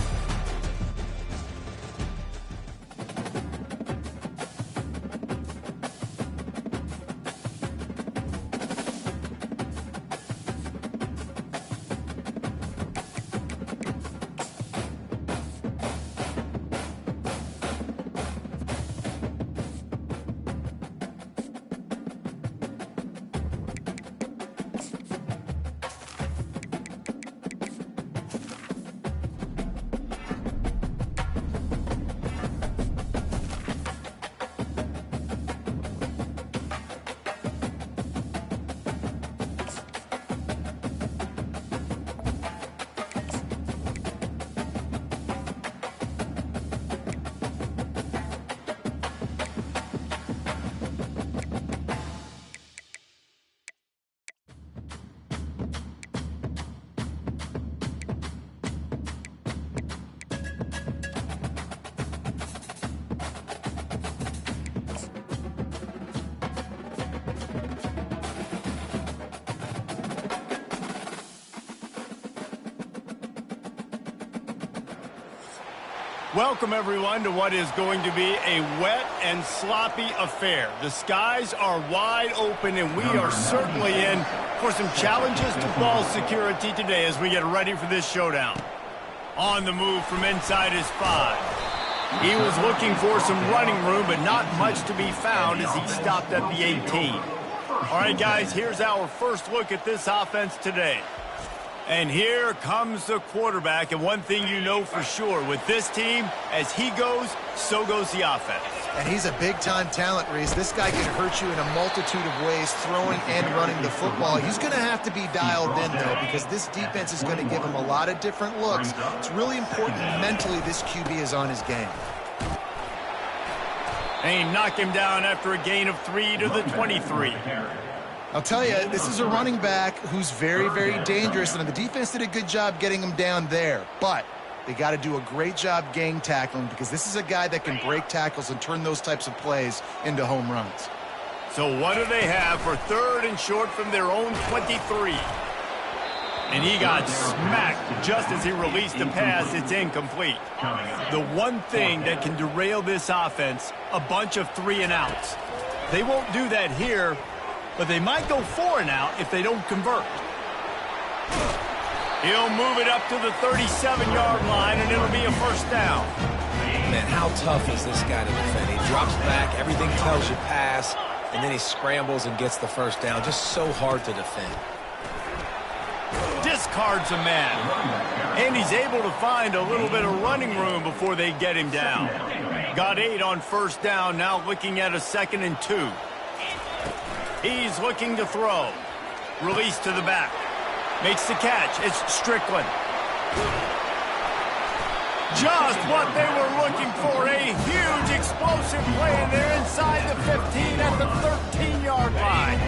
Welcome, everyone, to what is going to be a wet and sloppy affair. The skies are wide open, and we are certainly in for some challenges to ball security today as we get ready for this showdown. On the move from inside his 5. He was looking for some running room, but not much to be found as he stopped at the 18. All right, guys, here's our first look at this offense today. And here comes the quarterback, and one thing you know for sure, with this team, as he goes, so goes the offense. And he's a big-time talent, Reese. This guy can hurt you in a multitude of ways, throwing and running the football. He's going to have to be dialed in, though, because this defense is going to give him a lot of different looks. It's really important mentally this QB is on his game. And he knocked him down after a gain of 3 to the 23. I'll tell you, this is a running back who's very, very dangerous, and the defense did a good job getting him down there. But they got to do a great job gang tackling because this is a guy that can break tackles and turn those types of plays into home runs. So what do they have for third and short from their own 23? And he got smacked just as he released the pass. It's incomplete. The one thing that can derail this offense, a bunch of 3-and-outs. They won't do that here, but they might go 4-and-out if they don't convert. He'll move it up to the 37-yard line, and it'll be a first down. Man, how tough is this guy to defend? He drops back, everything tells you pass, and then he scrambles and gets the first down. Just so hard to defend. Discards a man. And he's able to find a little bit of running room before they get him down. Got 8 on first down, now looking at a 2nd and 2. He's looking to throw. Release to the back. Makes the catch. It's Strickland. Just what they were looking for. A huge explosive play, and they're inside the 15 at the 13-yard line.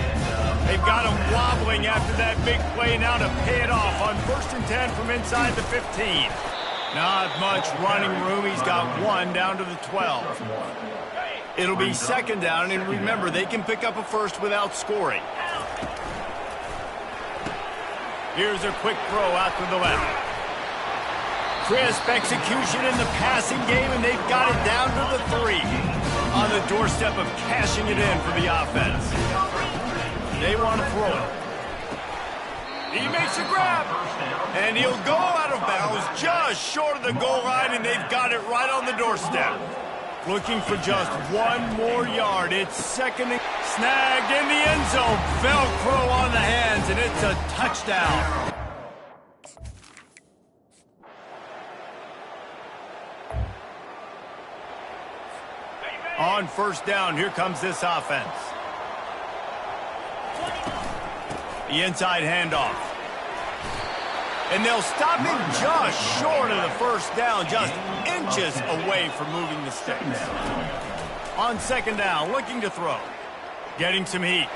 They've got him wobbling after that big play now to pay it off on 1st and 10 from inside the 15. Not much running room. He's got 1 down to the 12. It'll be 2nd down, and remember, they can pick up a first without scoring. Here's a quick throw out to the left. Crisp execution in the passing game, and they've got it down to the 3. On the doorstep of cashing it in for the offense. They want to throw it. He makes a grab, and he'll go out of bounds just short of the goal line, and they've got it right on the doorstep. Looking for just 1 more yard. It's 2nd and snagged in the end zone. Velcro on the hands, and it's a touchdown. On first down, here comes this offense. The inside handoff. And they'll stop him just short of the first down, just inches away from moving the sticks. On 2nd down, looking to throw. Getting some heat.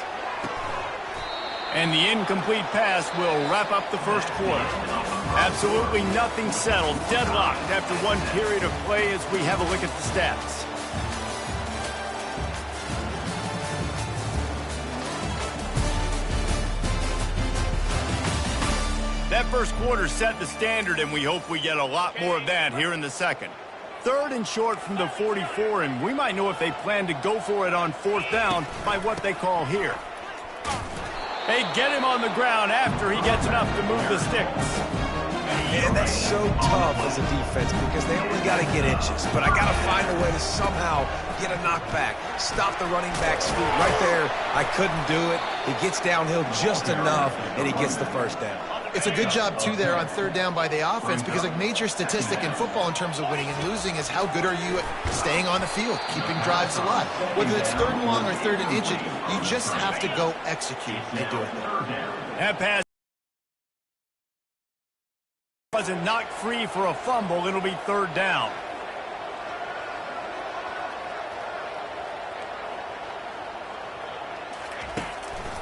And the incomplete pass will wrap up the first quarter. Absolutely nothing settled, deadlocked after 1 period of play as we have a look at the stats. That first quarter set the standard, and we hope we get a lot more of that here in the second. 3rd and short from the 44, and we might know if they plan to go for it on 4th down by what they call here. They get him on the ground after he gets enough to move the sticks. Man, that's so tough as a defense because they only got to get inches. But I got to find a way to somehow get a knockback, stop the running back's feet. Right there, I couldn't do it. He gets downhill just enough, and he gets the first down. It's a good job, too, there on 3rd down by the offense because a major statistic in football in terms of winning and losing is how good are you at staying on the field, keeping drives alive. Whether it's 3rd and long or 3rd and inches, you just have to go execute and do it there. That pass wasn't knocked free for a fumble. It'll be 3rd down.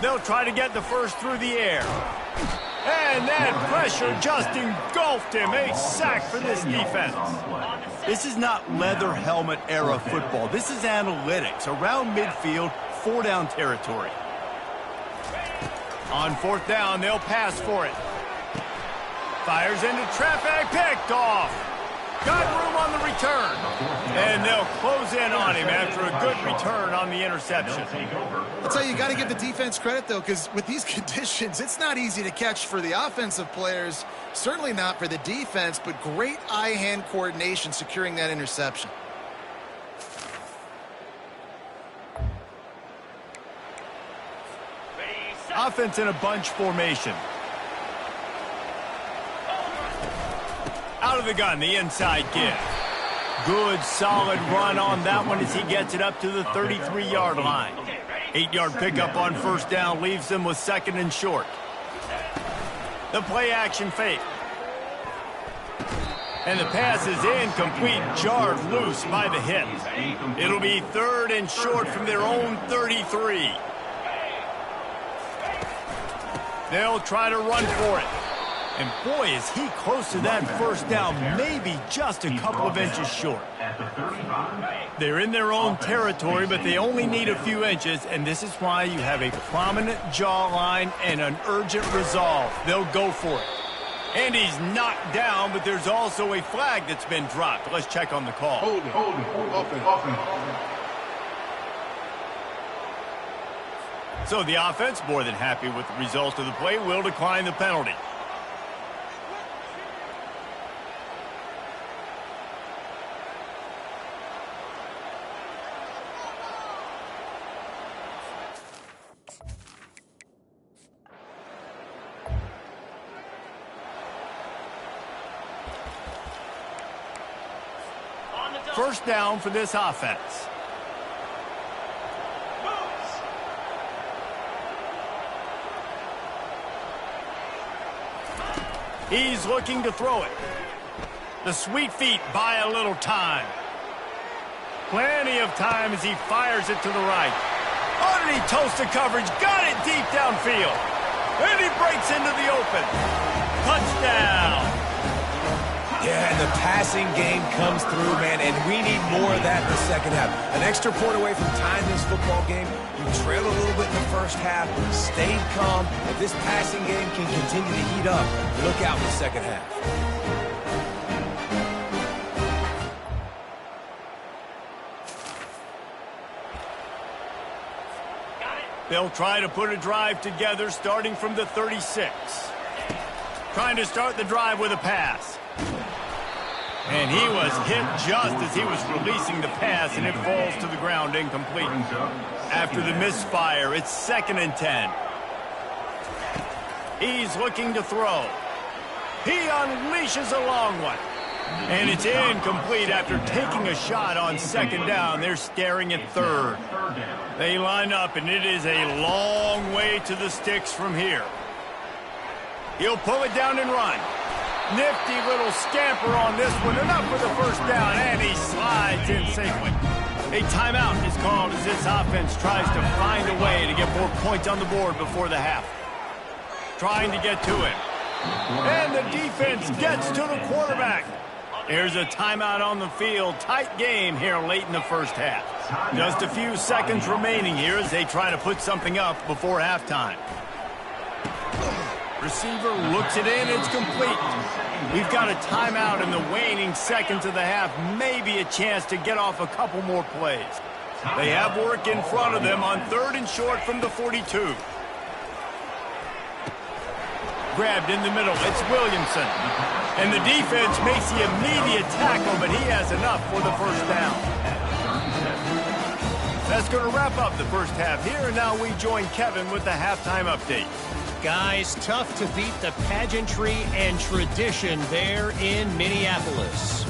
They'll try to get the first through the air. And that pressure just engulfed him. A sack for this defense. This is not leather helmet era football. This is analytics. Around midfield, 4-down territory. On 4th down, they'll pass for it. Fires into traffic, picked off. Got room on the return. And they'll close in on him after a good return on the interception. I'll tell you, you got to give the defense credit, though, because with these conditions, it's not easy to catch for the offensive players. Certainly not for the defense, but great eye-hand coordination securing that interception. Offense in a bunch formation. Out of the gun, the inside give. Good, solid run on that one as he gets it up to the 33-yard line. 8-yard pickup on 1st down leaves them with 2nd and short. The play-action fake. And the pass is incomplete, jarred loose by the hit. It'll be 3rd and short from their own 33. They'll try to run for it. And boy, is he close to that first down, maybe just a couple of inches short. At the 35. They're in their own territory, but they only need a few inches, and this is why you have a prominent jawline and an urgent resolve. They'll go for it. And he's knocked down, but there's also a flag that's been dropped. Let's check on the call. Hold it. Open. So the offense, more than happy with the result of the play, will decline the penalty. First down for this offense. He's looking to throw it. The sweet feet buy a little time. Plenty of time as he fires it to the right. Underneath toasted coverage, got it deep downfield. And he breaks into the open. Touchdown. Yeah, and the passing game comes through, man, and we need more of that in the second half. An extra point away from tying this football game. You trailed a little bit in the first half, stayed calm. If this passing game can continue to heat up, look out in the second half. They'll try to put a drive together starting from the 36. Trying to start the drive with a pass. And he was hit just as he was releasing the pass, and it falls to the ground incomplete. After the misfire, it's 2nd and 10. He's looking to throw. He unleashes a long one. And it's incomplete after taking a shot on 2nd down. They're staring at 3rd. They line up, and it is a long way to the sticks from here. He'll pull it down and run. Nifty little scamper on this one. Enough for the first down, and he slides in safely. A timeout is called as this offense tries to find a way to get more points on the board before the half. Trying to get to him. And the defense gets to the quarterback. There's a timeout on the field. Tight game here late in the first half. Just a few seconds remaining here as they try to put something up before halftime. Receiver looks it in. It's complete. We've got a timeout in the waning seconds of the half. Maybe a chance to get off a couple more plays. They have work in front of them on 3rd and short from the 42. Grabbed in the middle. It's Williamson. And the defense makes the immediate tackle, but he has enough for the first down. That's going to wrap up the first half here, and now we join Kevin with the halftime update. Guys, tough to beat the pageantry and tradition there in Minneapolis.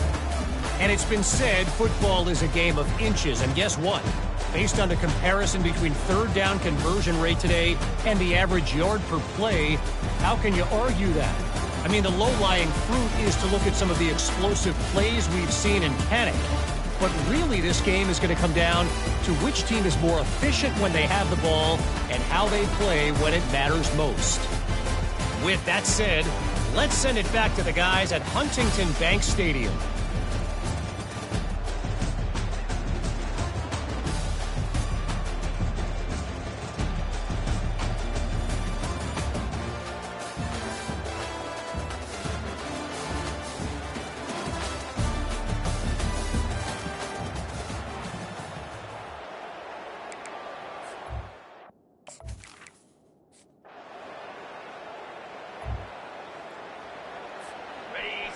And it's been said football is a game of inches, and guess what? Based on the comparison between 3rd down conversion rate today and the average yard per play, how can you argue that? I mean, the low-lying fruit is to look at some of the explosive plays we've seen in panic. But really, this game is going to come down to which team is more efficient when they have the ball and how they play when it matters most. With that said, let's send it back to the guys at Huntington Bank Stadium.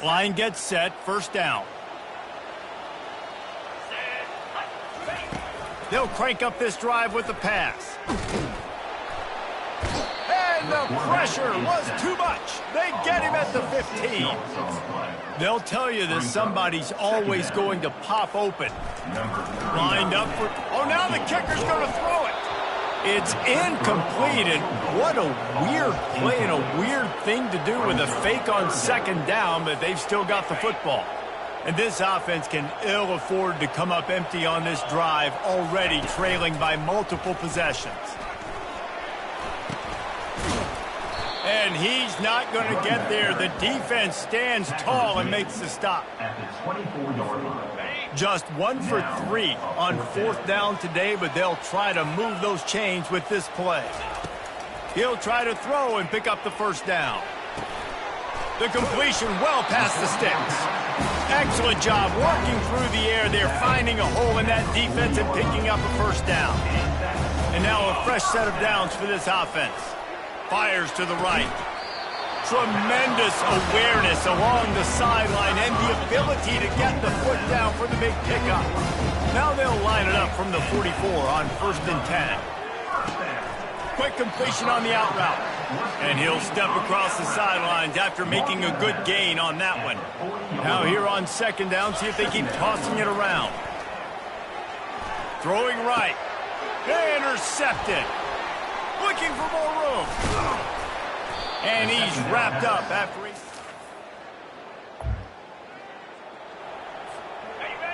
Line gets set, first down. They'll crank up this drive with the pass. And the pressure was too much. They get him at the 15. They'll tell you that somebody's always going to pop open. Lined up for... Oh, now the kicker's going to throw it. It's incomplete, and what a weird play and a weird thing to do with a fake on 2nd down, but they've still got the football. And this offense can ill afford to come up empty on this drive, already trailing by multiple possessions. And he's not going to get there. The defense stands tall and makes the stop. At the 24-yard line. Just 1 for 3 on 4th down today, but they'll try to move those chains with this play. He'll try to throw and pick up the first down. The completion well past the sticks. Excellent job working through the air. They're finding a hole in that defense and picking up a first down. And now a fresh set of downs for this offense. Fires to the right. Tremendous awareness along the sideline and the ability to get the foot down for the big pickup. Now they'll line it up from the 44 on 1st and 10. Quick completion on the out route. And he'll step across the sidelines after making a good gain on that one. Now here on 2nd down, see if they keep tossing it around. Throwing right. Intercepted. Looking for more room. And he's wrapped up after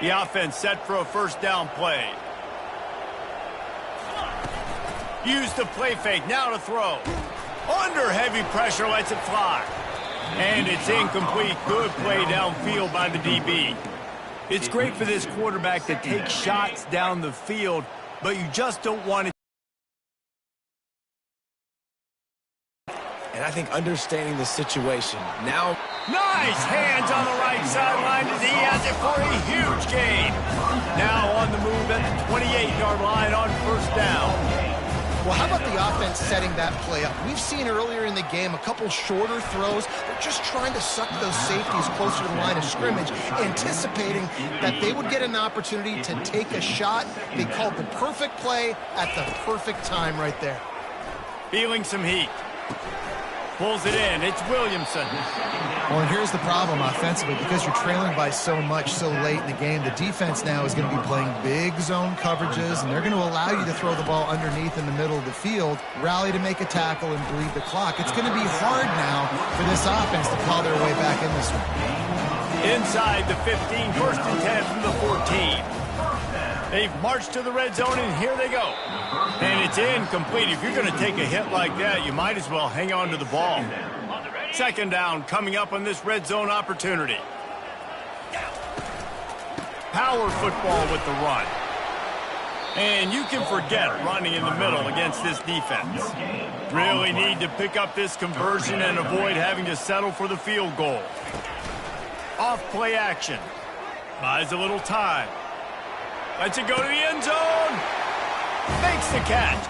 the offense set for a first down play. Use the play fake, now to throw. Under heavy pressure, lets it fly. And it's incomplete. Good play downfield by the DB. It's great for this quarterback to take shots down the field, but you just don't want to. And I think understanding the situation. Now, nice hands on the right sideline as he has it for a huge gain. Now on the move at the 28-yard line on 1st down. Well, how about the offense setting that play up? We've seen earlier in the game a couple shorter throws. They're just trying to suck those safeties closer to the line of scrimmage, anticipating that they would get an opportunity to take a shot. They called the perfect play at the perfect time right there. Feeling some heat. Pulls it in. It's Williamson. Well, and here's the problem offensively. Because you're trailing by so much so late in the game, the defense now is going to be playing big zone coverages, and they're going to allow you to throw the ball underneath in the middle of the field, rally to make a tackle, and bleed the clock. It's going to be hard now for this offense to claw their way back in this one. Inside the 15, 1st and 10 from the 14. They've marched to the red zone, and here they go. And it's incomplete. If you're going to take a hit like that, you might as well hang on to the ball. 2nd down coming up on this red zone opportunity. Power football with the run. And you can forget running in the middle against this defense. Really need to pick up this conversion and avoid having to settle for the field goal. Off play action. Buys a little time. Lets it go to the end zone. Makes the catch.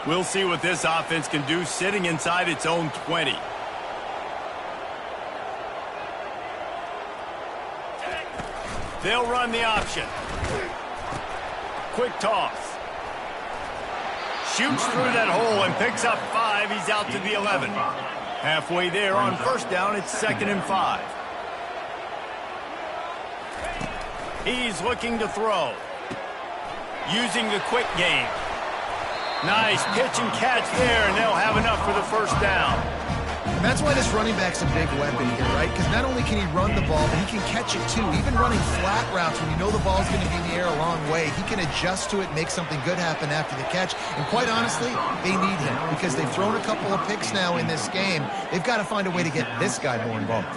We'll see what this offense can do sitting inside its own 20. They'll run the option. Quick toss. Shoots through that hole and picks up 5. He's out to the 11. Halfway there on 1st down, it's 2nd and 5. He's looking to throw. Using the quick game. Nice pitch and catch there, and they'll have enough for the first down. And that's why this running back's a big weapon here, right? Because not only can he run the ball, but he can catch it too. Even running flat routes when you know the ball's going to be in the air a long way, he can adjust to it, make something good happen after the catch. And quite honestly, they need him because they've thrown a couple of picks now in this game. They've got to find a way to get this guy more involved.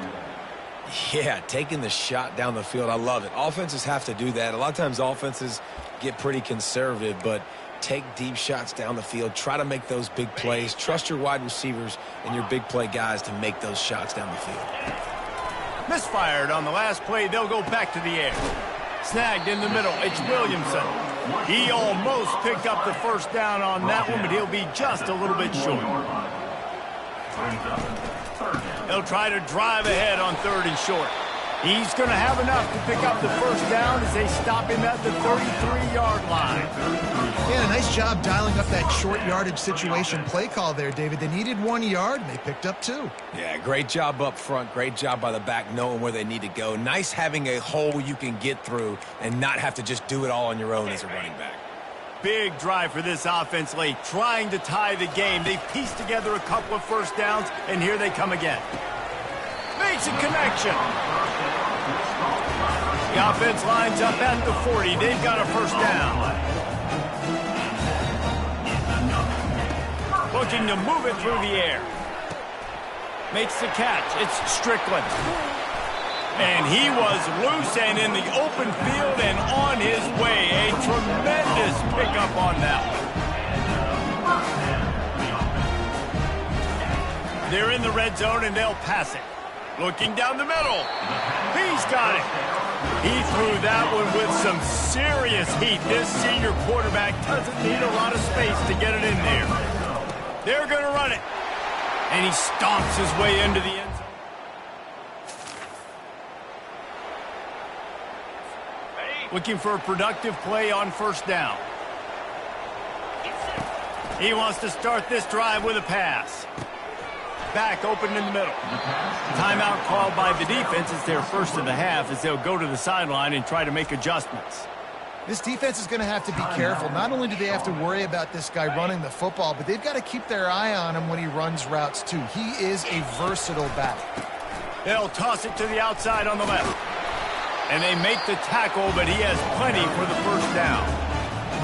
yeah, taking the shot down the field, I love it. Offenses have to do that. A lot of times offenses get pretty conservative, but take deep shots down the field. Try to make those big plays. Trust your wide receivers and your big play guys to make those shots down the field. Misfired on the last play. They'll go back to the air. Snagged in the middle. It's Williamson. He almost picked up the first down on that one, but he'll be just a little bit short. They'll try to drive ahead on 3rd and short. He's going to have enough to pick up the first down as they stop him at the 33-yard line. Yeah, nice job dialing up that short yardage situation play call there, David. They needed 1 yard, and they picked up 2. Yeah, great job up front. Great job by the back knowing where they need to go. Nice having a hole you can get through and not have to just do it all on your own as a running back. Big drive for this offense late, trying to tie the game. They pieced together a couple of first downs, and here they come again. Makes a connection. The offense lines up at the 40. They've got a first down. looking to move it through the air. Makes the catch. It's Strickland. And he was loose and in the open field and on his way. A tremendous pickup on that one. They're in the red zone and they'll pass it. Looking down the middle. He's got it. He threw that one with some serious heat. This senior quarterback doesn't need a lot of space to get it in there. They're going to run it. And he stomps his way into the end zone. Looking for a productive play on first down. He wants to start this drive with a pass. Back open in the middle. Timeout called by the defense. It's their first of the half as they'll go to the sideline and try to make adjustments. This defense is going to have to be careful. Not only do they have to worry about this guy running the football, but they've got to keep their eye on him when he runs routes too. He is a versatile back. They'll toss it to the outside on the left. And they make the tackle, but he has plenty for the first down.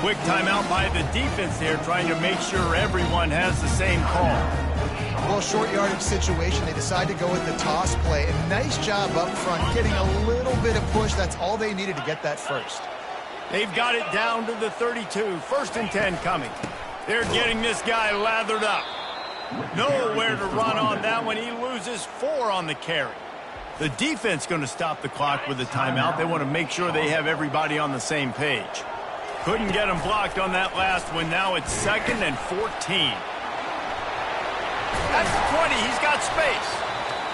Quick timeout by the defense there, trying to make sure everyone has the same call. Well, short yardage situation, they decide to go with the toss play. And nice job up front, getting a little bit of push. That's all they needed to get that first. They've got it down to the 32. First and 10 coming. They're getting this guy lathered up. Nowhere to run on that one. He loses 4 on the carry. The defense going to stop the clock with a timeout. They want to make sure they have everybody on the same page. Couldn't get him blocked on that last one. Now it's 2nd and 14. That's 20. He's got space.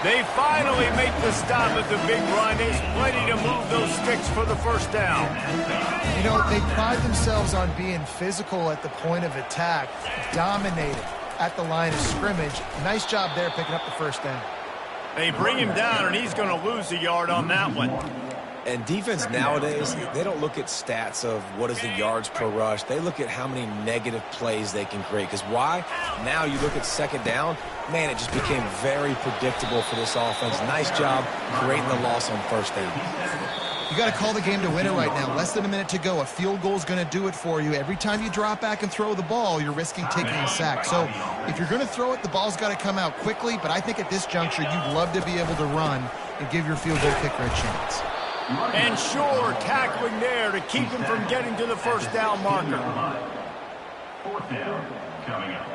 They finally make the stop at the big run. There's plenty to move those sticks for the first down. You know, they pride themselves on being physical at the point of attack, dominated at the line of scrimmage. Nice job there picking up the first down. They bring him down, and he's going to lose a yard on that one. And defense nowadays, they don't look at stats of what is the yards per rush. They look at how many negative plays they can create. Because why? Now you look at second down, man, it just became very predictable for this offense. Nice job creating the loss on first down. You got to call the game to win it right now. Less than a minute to go. A field goal is going to do it for you. Every time you drop back and throw the ball, you're risking taking a sack. So if you're going to throw it, the ball's got to come out quickly. But I think at this juncture, you'd love to be able to run and give your field goal kicker a chance. And sure, tackling there to keep him from getting to the first down marker. 4th down coming up.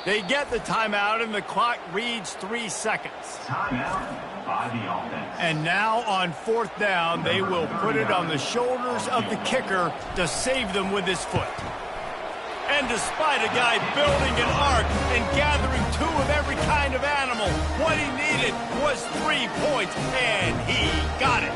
They get the timeout, and the clock reads 3 seconds. Timeout by the offense. And now on 4th down, they will put it on the shoulders of the kicker to save them with his foot. And despite a guy building an ark and gathering 2 of every kind of animal, what he needed was 3 points, and he got it.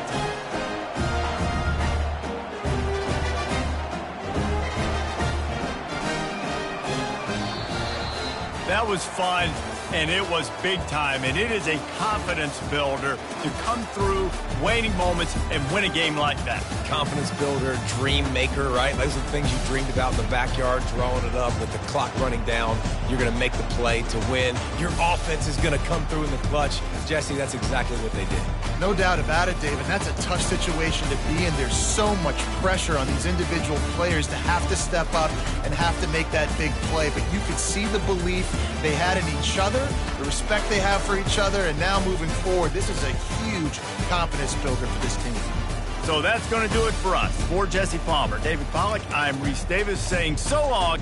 That was fun, and it was big time, and it is a confidence builder to come through waning moments and win a game like that. Confidence builder, dream maker, right? Those are the things you dreamed about in the backyard, throwing it up with the clock running down. You're going to make the play to win. Your offense is going to come through in the clutch. Jesse, that's exactly what they did. No doubt about it, David. That's a tough situation to be in. There's so much pressure on these individual players to have to step up and have to make that big play. But you could see the belief they had in each other, the respect they have for each other, and now moving forward, this is a huge confidence builder for this team. So that's going to do it for us. For Jesse Palmer, David Pollack, I'm Reese Davis saying so long.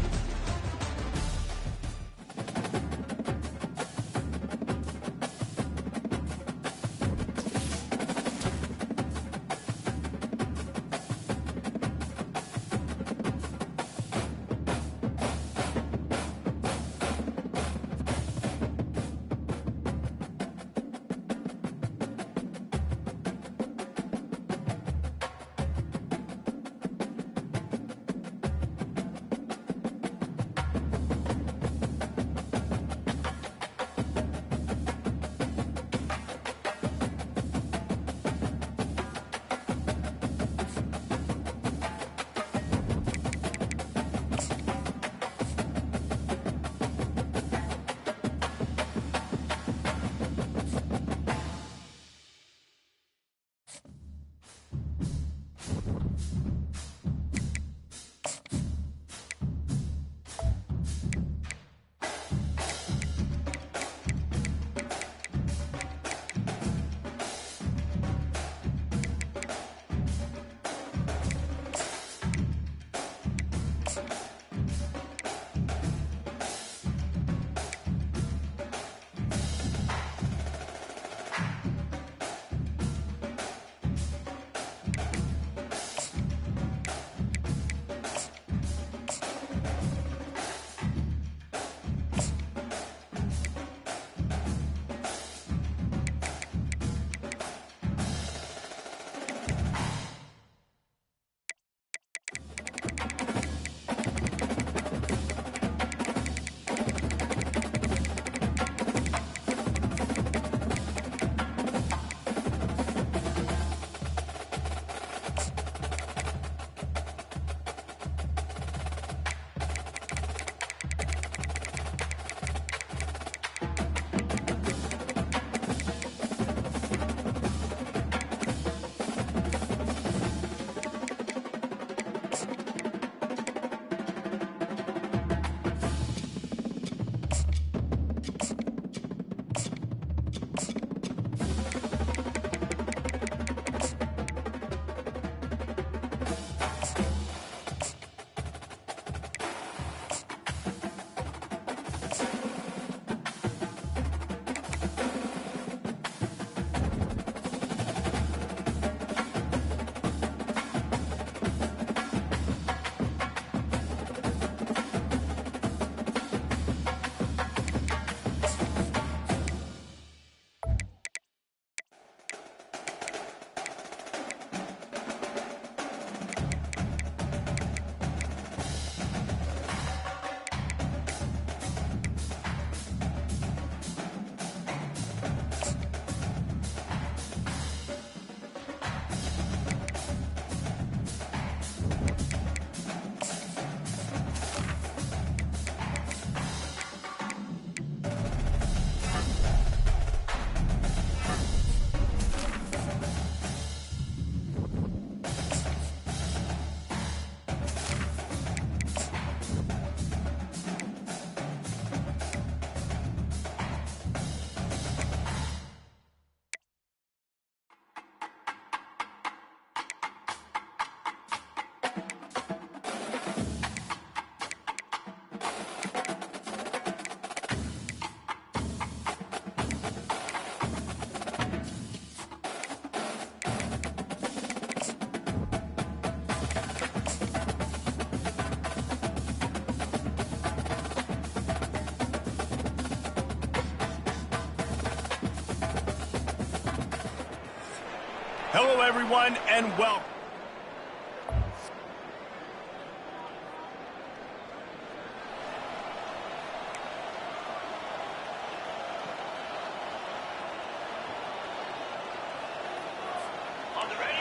Hello, everyone, and welcome.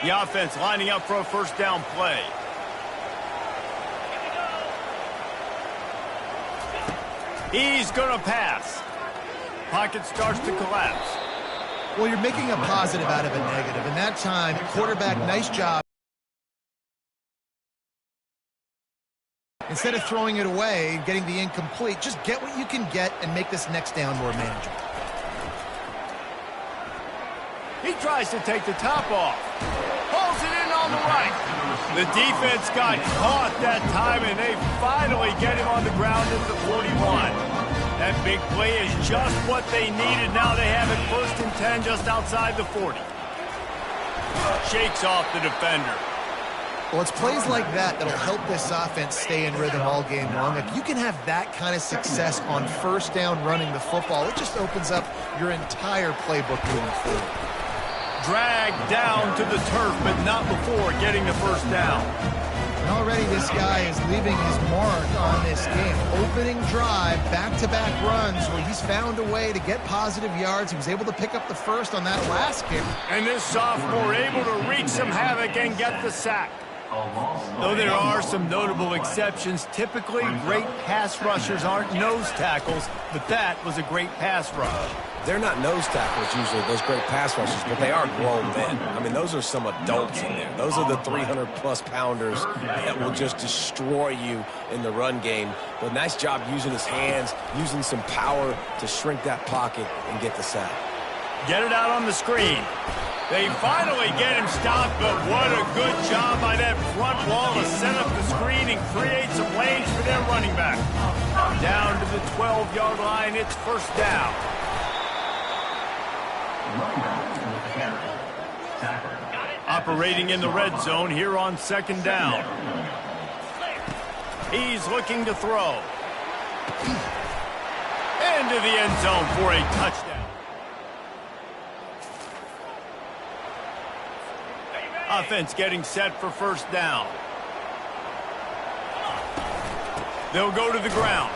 The offense lining up for a first down play. He's going to pass. Pocket starts to collapse. Well, you're making a positive out of a negative. And that time, quarterback, nice job. Instead of throwing it away and getting the incomplete, just get what you can get and make this next down more manageable. He tries to take the top off. Pulls it in on the right. The defense got caught that time, and they finally get him on the ground at the 41. That big play is just what they needed. Now they have it 1st and 10 just outside the 40. Shakes off the defender. Well, it's plays like that that'll help this offense stay in rhythm all game long. If you can have that kind of success on first down running the football, it just opens up your entire playbook moving forward. Dragged down to the turf, but not before getting the first down. And already this guy is leaving his mark on this game. Opening drive, back-to-back runs where he's found a way to get positive yards. He was able to pick up the first on that last kick. And this sophomore able to wreak some havoc and get the sack. Though there are some notable exceptions, typically great pass rushers aren't nose tackles, but that was a great pass rush. They're not nose tackles usually, those great pass rushers, but they are grown men. I mean, those are some adults in there. Those are the 300-plus pounders that will just destroy you in the run game. But nice job using his hands, using some power to shrink that pocket and get the sack. Get it out on the screen. They finally get him stopped, but what a good job by that front wall to set up the screen and create some lanes for their running back. Down to the 12-yard line, it's first down. Operating in the red zone here on 2nd down. He's looking to throw. Into the end zone for a touchdown. Offense getting set for first down. They'll go to the ground.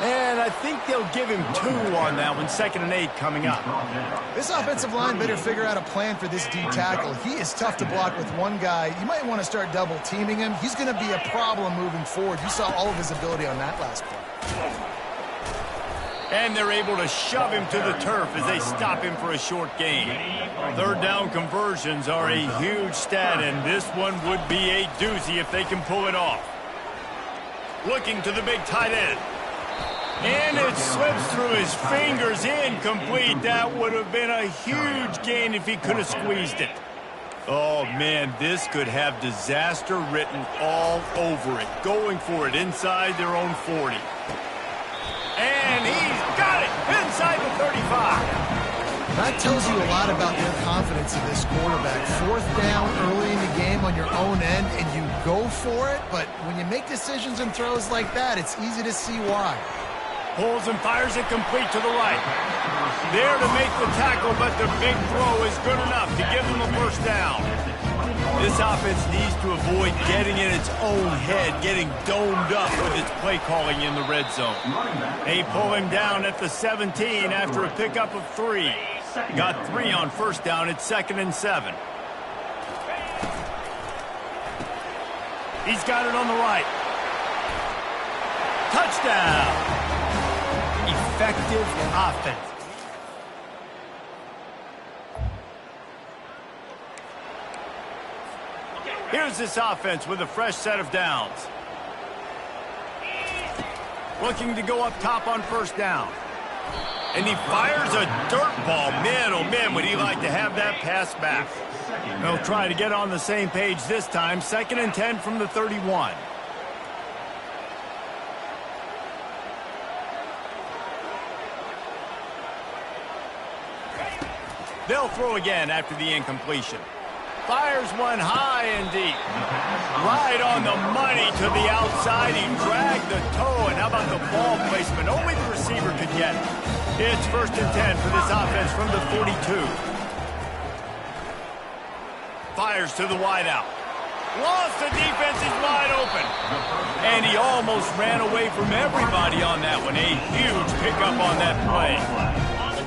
And I think they'll give him 2 on that one. 2nd and 8 coming up. This offensive line better figure out a plan for this D tackle. He is tough to block with one guy. You might want to start double teaming him. He's going to be a problem moving forward. You saw all of his ability on that last play. And they're able to shove him to the turf as they stop him for a short gain. 3rd down conversions are a huge stat, and this one would be a doozy if they can pull it off. Looking to the big tight end. And it slips through his fingers, incomplete. That would have been a huge gain if he could have squeezed it. Oh, man, this could have disaster written all over it. Going for it inside their own 40. And he's got it inside the 35. That tells you a lot about their confidence in this quarterback. 4th down early in the game on your own end, and you go for it. But when you make decisions and throws like that, it's easy to see why. Pulls and fires it complete to the right. There to make the tackle, but the big throw is good enough to give them a first down. This offense needs to avoid getting in its own head, getting domed up with its play calling in the red zone. They pull him down at the 17 after a pickup of 3. Got 3 on first down at 2nd and 7. He's got it on the right. Touchdown! Effective offense. Here's this offense with a fresh set of downs. Looking to go up top on first down. And he fires a dirt ball. Man, oh man, would he like to have that pass back. They'll try to get on the same page this time. 2nd and 10 from the 31. They'll throw again after the incompletion. Fires one high and deep. Right on the money to the outside. He dragged the toe. And how about the ball placement? Only the receiver could get it. It's 1st and 10 for this offense from the 42. fires to the wideout. Lost, the defense is wide open. And he almost ran away from everybody on that one. A huge pickup on that play.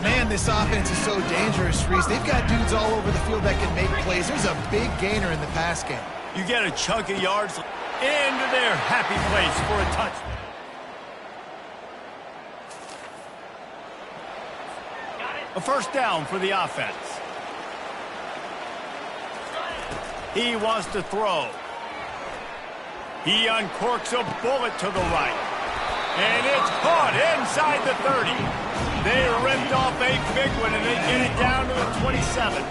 Man, this offense is so dangerous, Reese. They've got dudes all over the field that can make plays. There's a big gainer in the pass game. You get a chunk of yards into their happy place for a touchdown. A first down for the offense. He wants to throw. He uncorks a bullet to the right. And it's caught inside the 30. They ripped off a big one, and they get it down to the 27.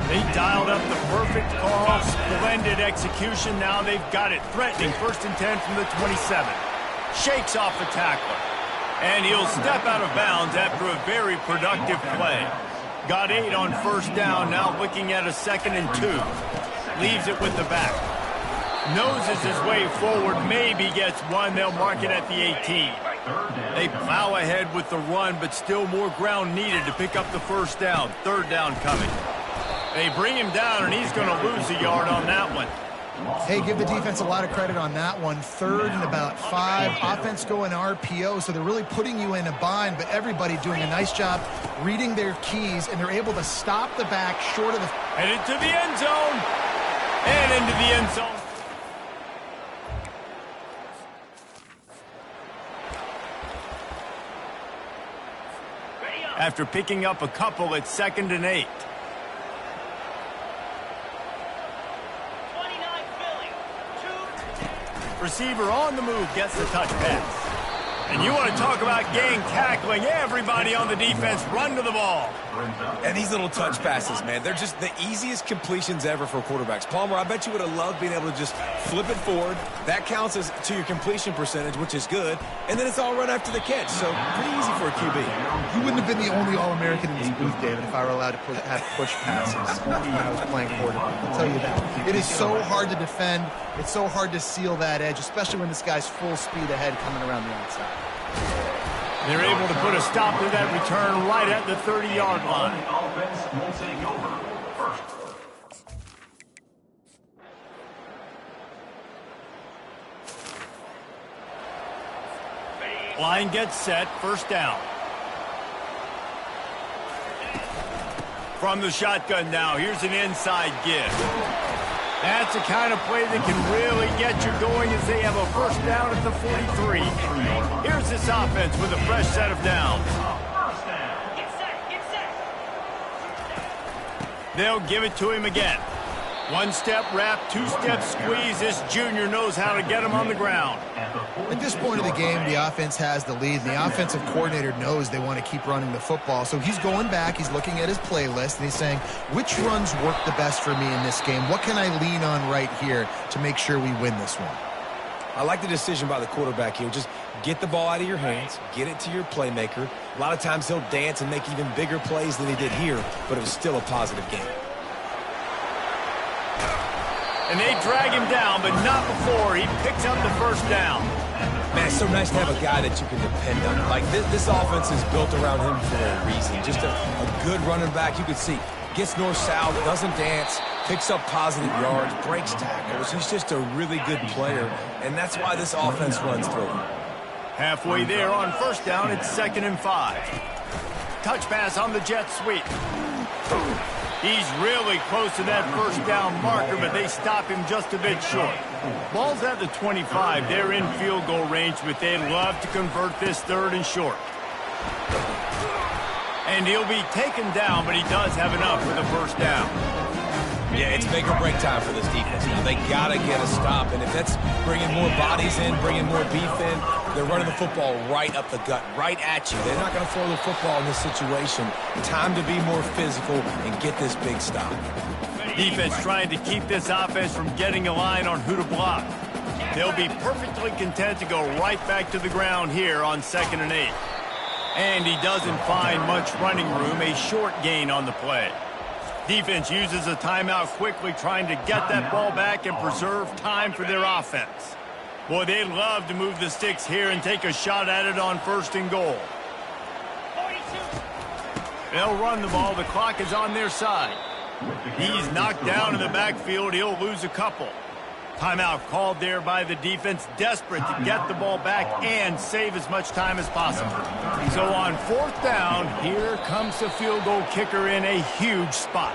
They dialed up the perfect call. Splendid execution. Now they've got it. Threatening 1st and 10 from the 27. Shakes off the tackler. And he'll step out of bounds after a very productive play. Got 8 on first down. Now looking at a 2nd and 2. Leaves it with the back. Noses his way forward. Maybe gets 1. They'll mark it at the 18. They plow ahead with the run, but still more ground needed to pick up the first down. 3rd down coming. They bring him down, and he's going to lose a yard on that one. Hey, give the defense a lot of credit on that one. 3rd and about 5. Offense going RPO, so they're really putting you in a bind, but everybody doing a nice job reading their keys, and they're able to stop the back short of the... Headed to the end zone. And into the end zone. After picking up a couple, it's 2nd and 8. 29 Philly. 2. Receiver on the move gets the touch pass. And you want to talk about gang tackling. Everybody on the defense run to the ball. And these little touch passes, man, they're just the easiest completions ever for quarterbacks. Palmer, I bet you would have loved being able to just flip it forward. That counts as to your completion percentage, which is good. And then it's all run after the catch, so pretty easy for a QB. You wouldn't have been the only All-American in this booth, David, if I were allowed to have push passes when I was playing quarterback. I'll tell you that. It is so hard to defend. It's so hard to seal that edge, especially when this guy's full speed ahead coming around the outside. They're able to put a stop to that return right at the 30-yard line. Offense will take over first. Line gets set, first down. From the shotgun now, here's an inside give. That's the kind of play that can really get you going as they have a first down at the 43. Here's this offense with a fresh set of downs. Get set, get set. They'll give it to him again. 1-step wrap, 2-step squeeze. This junior knows how to get him on the ground. At this point of the game, the offense has the lead, and the offensive coordinator knows they want to keep running the football. So he's going back, he's looking at his playlist, and he's saying, which runs work the best for me in this game? What can I lean on right here to make sure we win this one? I like the decision by the quarterback here. Just get the ball out of your hands, get it to your playmaker. A lot of times he'll dance and make even bigger plays than he did here, but it was still a positive game. And they drag him down, but not before he picks up the first down. Man, it's so nice to have a guy that you can depend on. Like, this offense is built around him for a reason. Just a good running back. You can see, gets north-south, doesn't dance, picks up positive yards, breaks tackles. He's just a really good player, and that's why this offense runs through him. Halfway there on first down, it's 2nd and 5. Touch pass on the jet sweep. He's really close to that first down marker, but they stop him just a bit short. Ball's at the 25. They're in field goal range, but they'd love to convert this 3rd and short. And he'll be taken down, but he does have enough for the first down. Yeah, it's make or break time for this defense. Now, they got to get a stop, and if that's bringing more bodies in, bringing more beef in, they're running the football right up the gut, right at you. They're not going to throw the football in this situation. Time to be more physical and get this big stop. Defense trying to keep this offense from getting a line on who to block. They'll be perfectly content to go right back to the ground here on 2nd and 8. And he doesn't find much running room, a short gain on the play. Defense uses a timeout quickly, trying to get that ball back and preserve time for their offense. Boy, they'd love to move the sticks here and take a shot at it on 1st and goal. 42. They'll run the ball. The clock is on their side. He's knocked down in the backfield. He'll lose a couple. Timeout called there by the defense, desperate to get the ball back and save as much time as possible. So on 4th down, here comes the field goal kicker in a huge spot.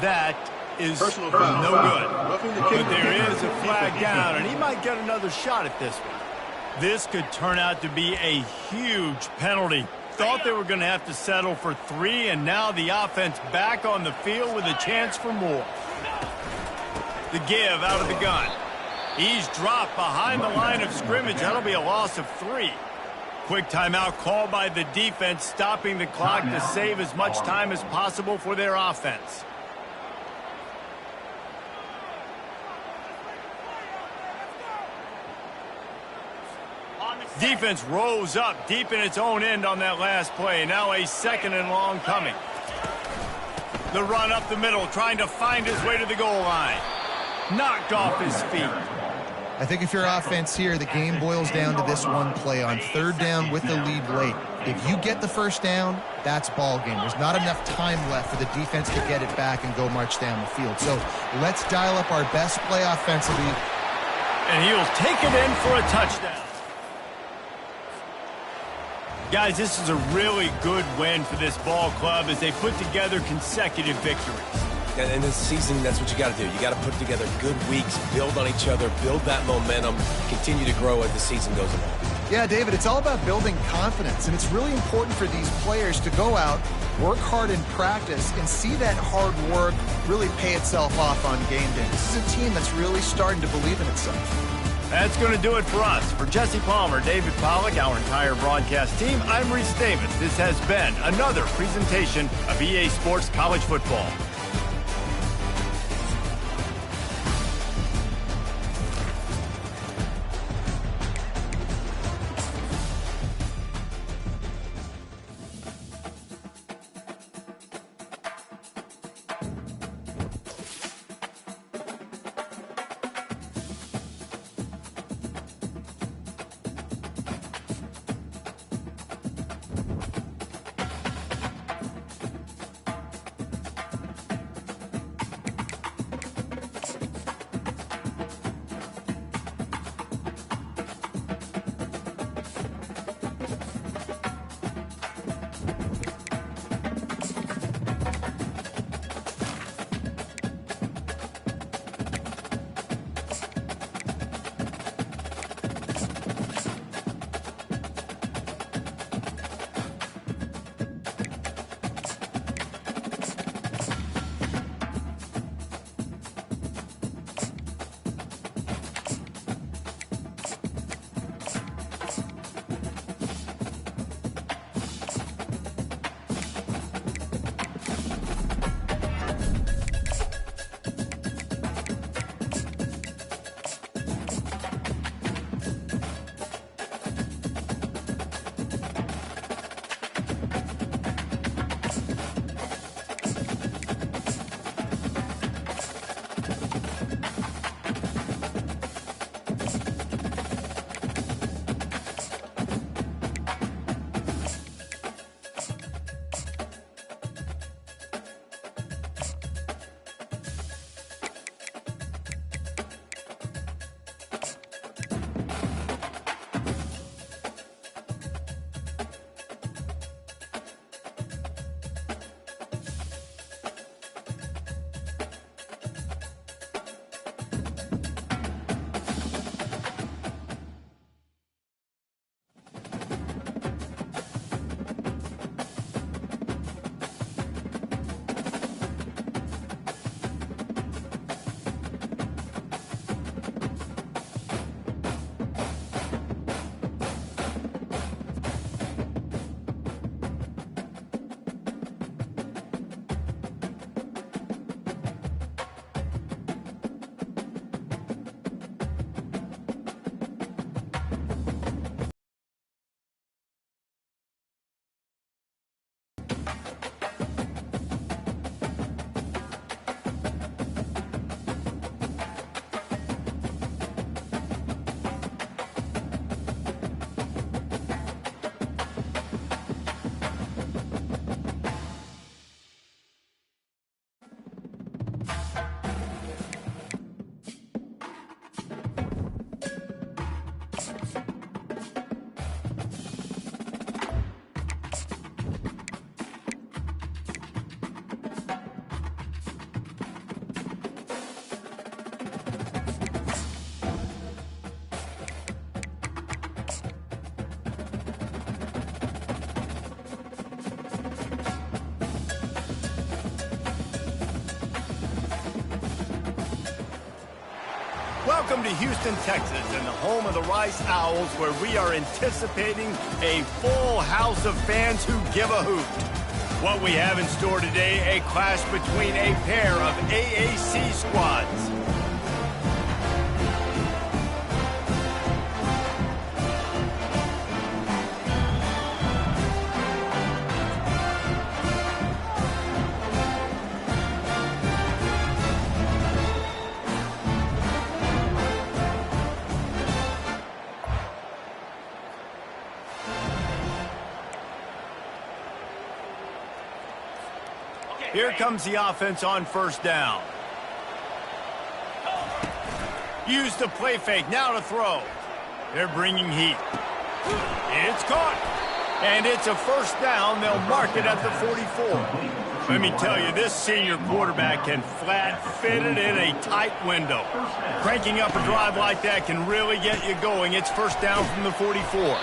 That is no good. But there is a flag down, and he might get another shot at this one. This could turn out to be a huge penalty. Thought they were going to have to settle for 3, and now the offense back on the field with a chance for more. The give out of the gun. He's dropped behind the line of scrimmage. That'll be a loss of 3. Quick timeout called by the defense, stopping the clock to save as much time as possible for their offense. Defense rose up deep in its own end on that last play. Now a 2nd and long coming. The run up the middle, trying to find his way to the goal line. Knocked off his feet. I think if you're offense here, the game boils down to this one play on 3rd down with the lead late. If you get the 1st down, that's ball game. There's not enough time left for the defense to get it back and go march down the field. So let's dial up our best play offensively. And he'll take it in for a touchdown. Guys, this is a really good win for this ball club as they put together consecutive victories. And this season, that's what you got to do. You got to put together good weeks, build on each other, build that momentum, continue to grow as the season goes along. Yeah, David, it's all about building confidence, and it's really important for these players to go out, work hard in practice, and see that hard work really pay itself off on game day. This is a team that's really starting to believe in itself. That's going to do it for us. For Jesse Palmer, David Pollack, our entire broadcast team, I'm Reese Davis. This has been another presentation of EA Sports College Football. Welcome to Houston, Texas, and the home of the Rice Owls, where we are anticipating a full house of fans who give a hoot. What we have in store today, a clash between a pair of AAC squads. Here comes the offense on first down. Use the play fake, now to throw. They're bringing heat. It's caught. And it's a first down. They'll mark it at the 44. Let me tell you, this senior quarterback can flat fit it in a tight window. Cranking up a drive like that can really get you going. It's first down from the 44.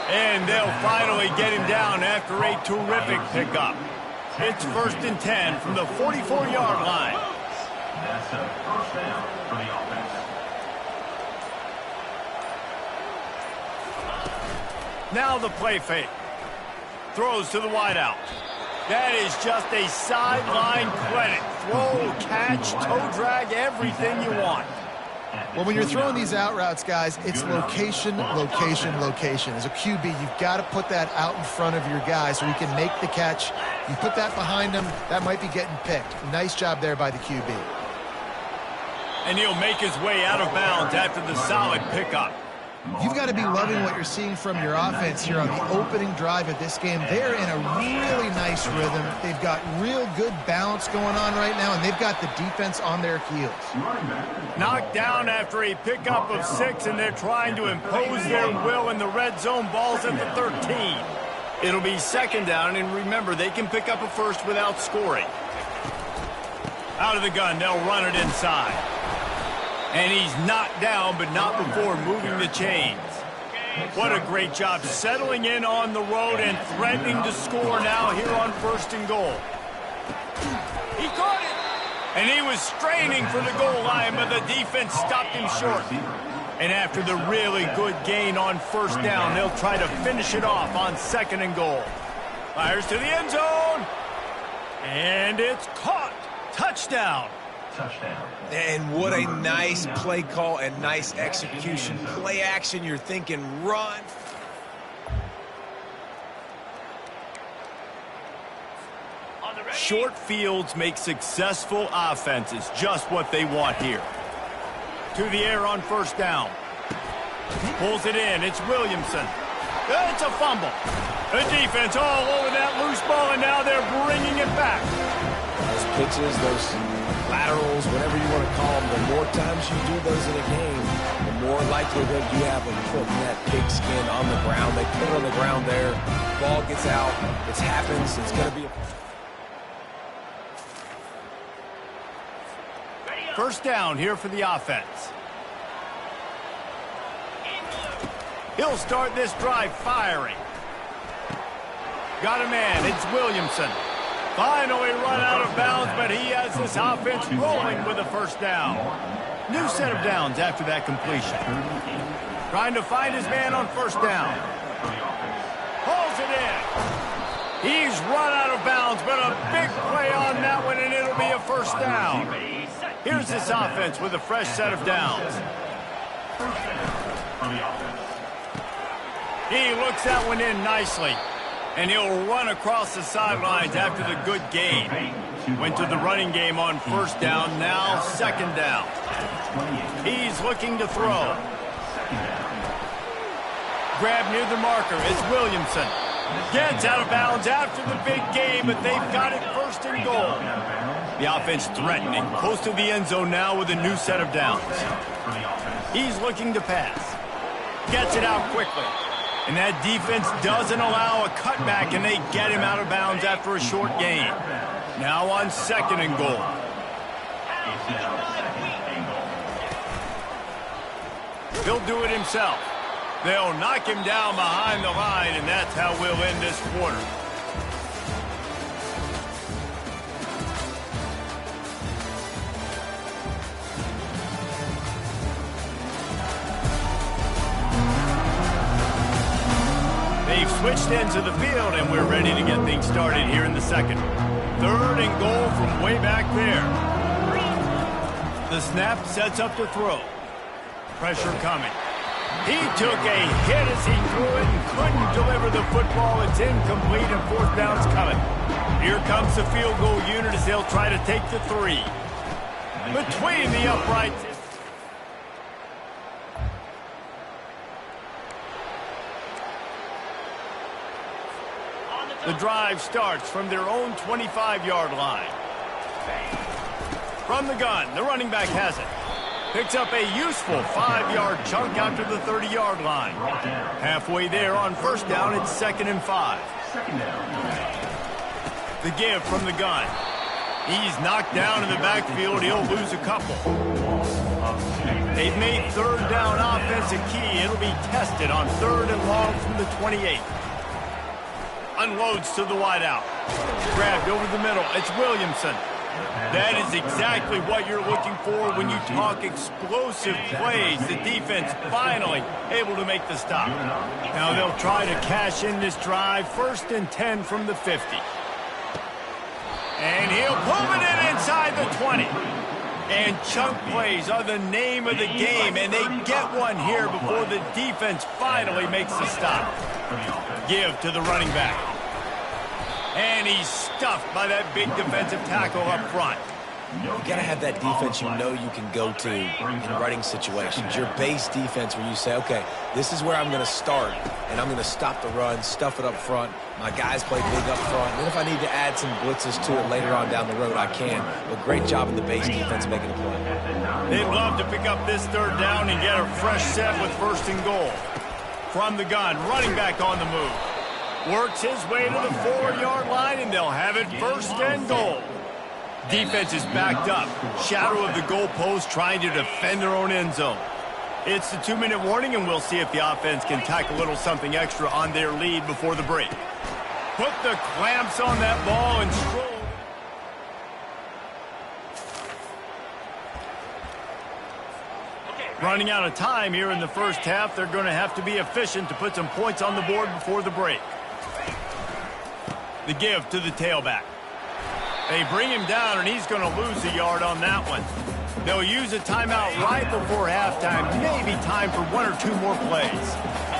And they'll finally get him down after a terrific pickup. It's first and 10 from the 44-yard line. That's a first down for the offense. Now the play fake. Throws to the wideout. That is just a sideline credit. Throw, catch, toe drag, everything you want. Well, when you're throwing these out routes, guys, it's location, location, location. As a QB, you've got to put that out in front of your guy so he can make the catch. You put that behind him, that might be getting picked. Nice job there by the QB. And he'll make his way out of bounds after the solid pickup. You've got to be loving what you're seeing from your offense here on the opening drive of this game. They're in a really nice rhythm. They've got real good balance going on right now, and they've got the defense on their heels. Knocked down after a pickup of 6, and they're trying to impose their will in the red zone. Ball's at the 13. It'll be second down, and remember, they can pick up a first without scoring. Out of the gun, they'll run it inside. And he's knocked down, but not before moving the chains. What a great job settling in on the road and threatening to score now here on first and goal. He caught it! And he was straining for the goal line, but the defense stopped him short. And after the really good gain on first down, they'll try to finish it off on second and goal. Fires to the end zone. And it's caught. Touchdown. Touchdown. And what a nice play call and nice execution. Play action, you're thinking run. Short fields make successful offenses just what they want here. To the air on first down. Pulls it in. It's Williamson. It's a fumble. The defense all over that loose ball, and now they're bringing it back. Those pitches, those laterals, whatever you want to call them, the more times you do those in a game, the more likelihood you have of putting that pigskin on the ground. They put it on the ground there. Ball gets out. It happens. It's going to be a... First down here for the offense. He'll start this drive firing. Got a man. It's Williamson. Finally run out of bounds, but he has this offense rolling with a first down. New set of downs after that completion. Trying to find his man on first down. Pulls it in. He's run out of bounds, but a big play on that one, and it'll be a first down. Here's this offense with a fresh set of downs. He looks that one in nicely. And he'll run across the sidelines after the good gain. Went to the running game on first down, now second down. He's looking to throw. Grab near the marker is Williamson. Gets out of bounds after the big gain, but they've got it first and goal. The offense threatening, close to the end zone now with a new set of downs. He's looking to pass. Gets it out quickly. And that defense doesn't allow a cutback, and they get him out of bounds after a short gain. Now on second and goal. He'll do it himself. They'll knock him down behind the line, and that's how we'll end this quarter. They've switched ends of the field, and we're ready to get things started here in the second. 3rd and goal from way back there. The snap sets up to throw. Pressure coming. He took a hit as he threw it and couldn't deliver the football. It's incomplete and 4th down's coming. Here comes the field goal unit as they'll try to take the 3. Between the uprights. The drive starts from their own 25-yard line. From the gun, the running back has it. Picks up a useful 5-yard chunk after the 30-yard line. Halfway there on 1st down, it's 2nd and 5. The give from the gun. He's knocked down in the backfield. He'll lose a couple. They've made 3rd down offense a key. It'll be tested on 3rd and long from the 28. Unloads to the wideout. Grabbed over the middle. It's Williamson. That is exactly what you're looking for when you talk explosive plays. The defense finally able to make the stop. Now they'll try to cash in this drive. 1st and 10 from the 50. And he'll pull it in inside the 20. And chunk plays are the name of the game, and they get one here before the defense finally makes the stop. Give to the running back. And he's stuffed by that big defensive tackle up front. You got to have that defense you know you can go to in running situations. Your base defense where you say, okay, this is where I'm going to start, and I'm going to stop the run, stuff it up front. My guys play big up front. And then if I need to add some blitzes to it later on down the road, I can. But great job in the base defense making a play. They'd love to pick up this 3rd down and get a fresh set with 1st and goal. From the gun, running back on the move. Works his way to the 4-yard line, and they'll have it 1st and goal. Defense is backed up. Shadow of the goalpost trying to defend their own end zone. It's the 2-minute warning, and we'll see if the offense can tack a little something extra on their lead before the break. Put the clamps on that ball and stroll. Running out of time here in the 1st half. They're going to have to be efficient to put some points on the board before the break. The give to the tailback. They bring him down, and he's going to lose a yard on that one. They'll use a timeout right before halftime. Maybe time for 1 or 2 more plays.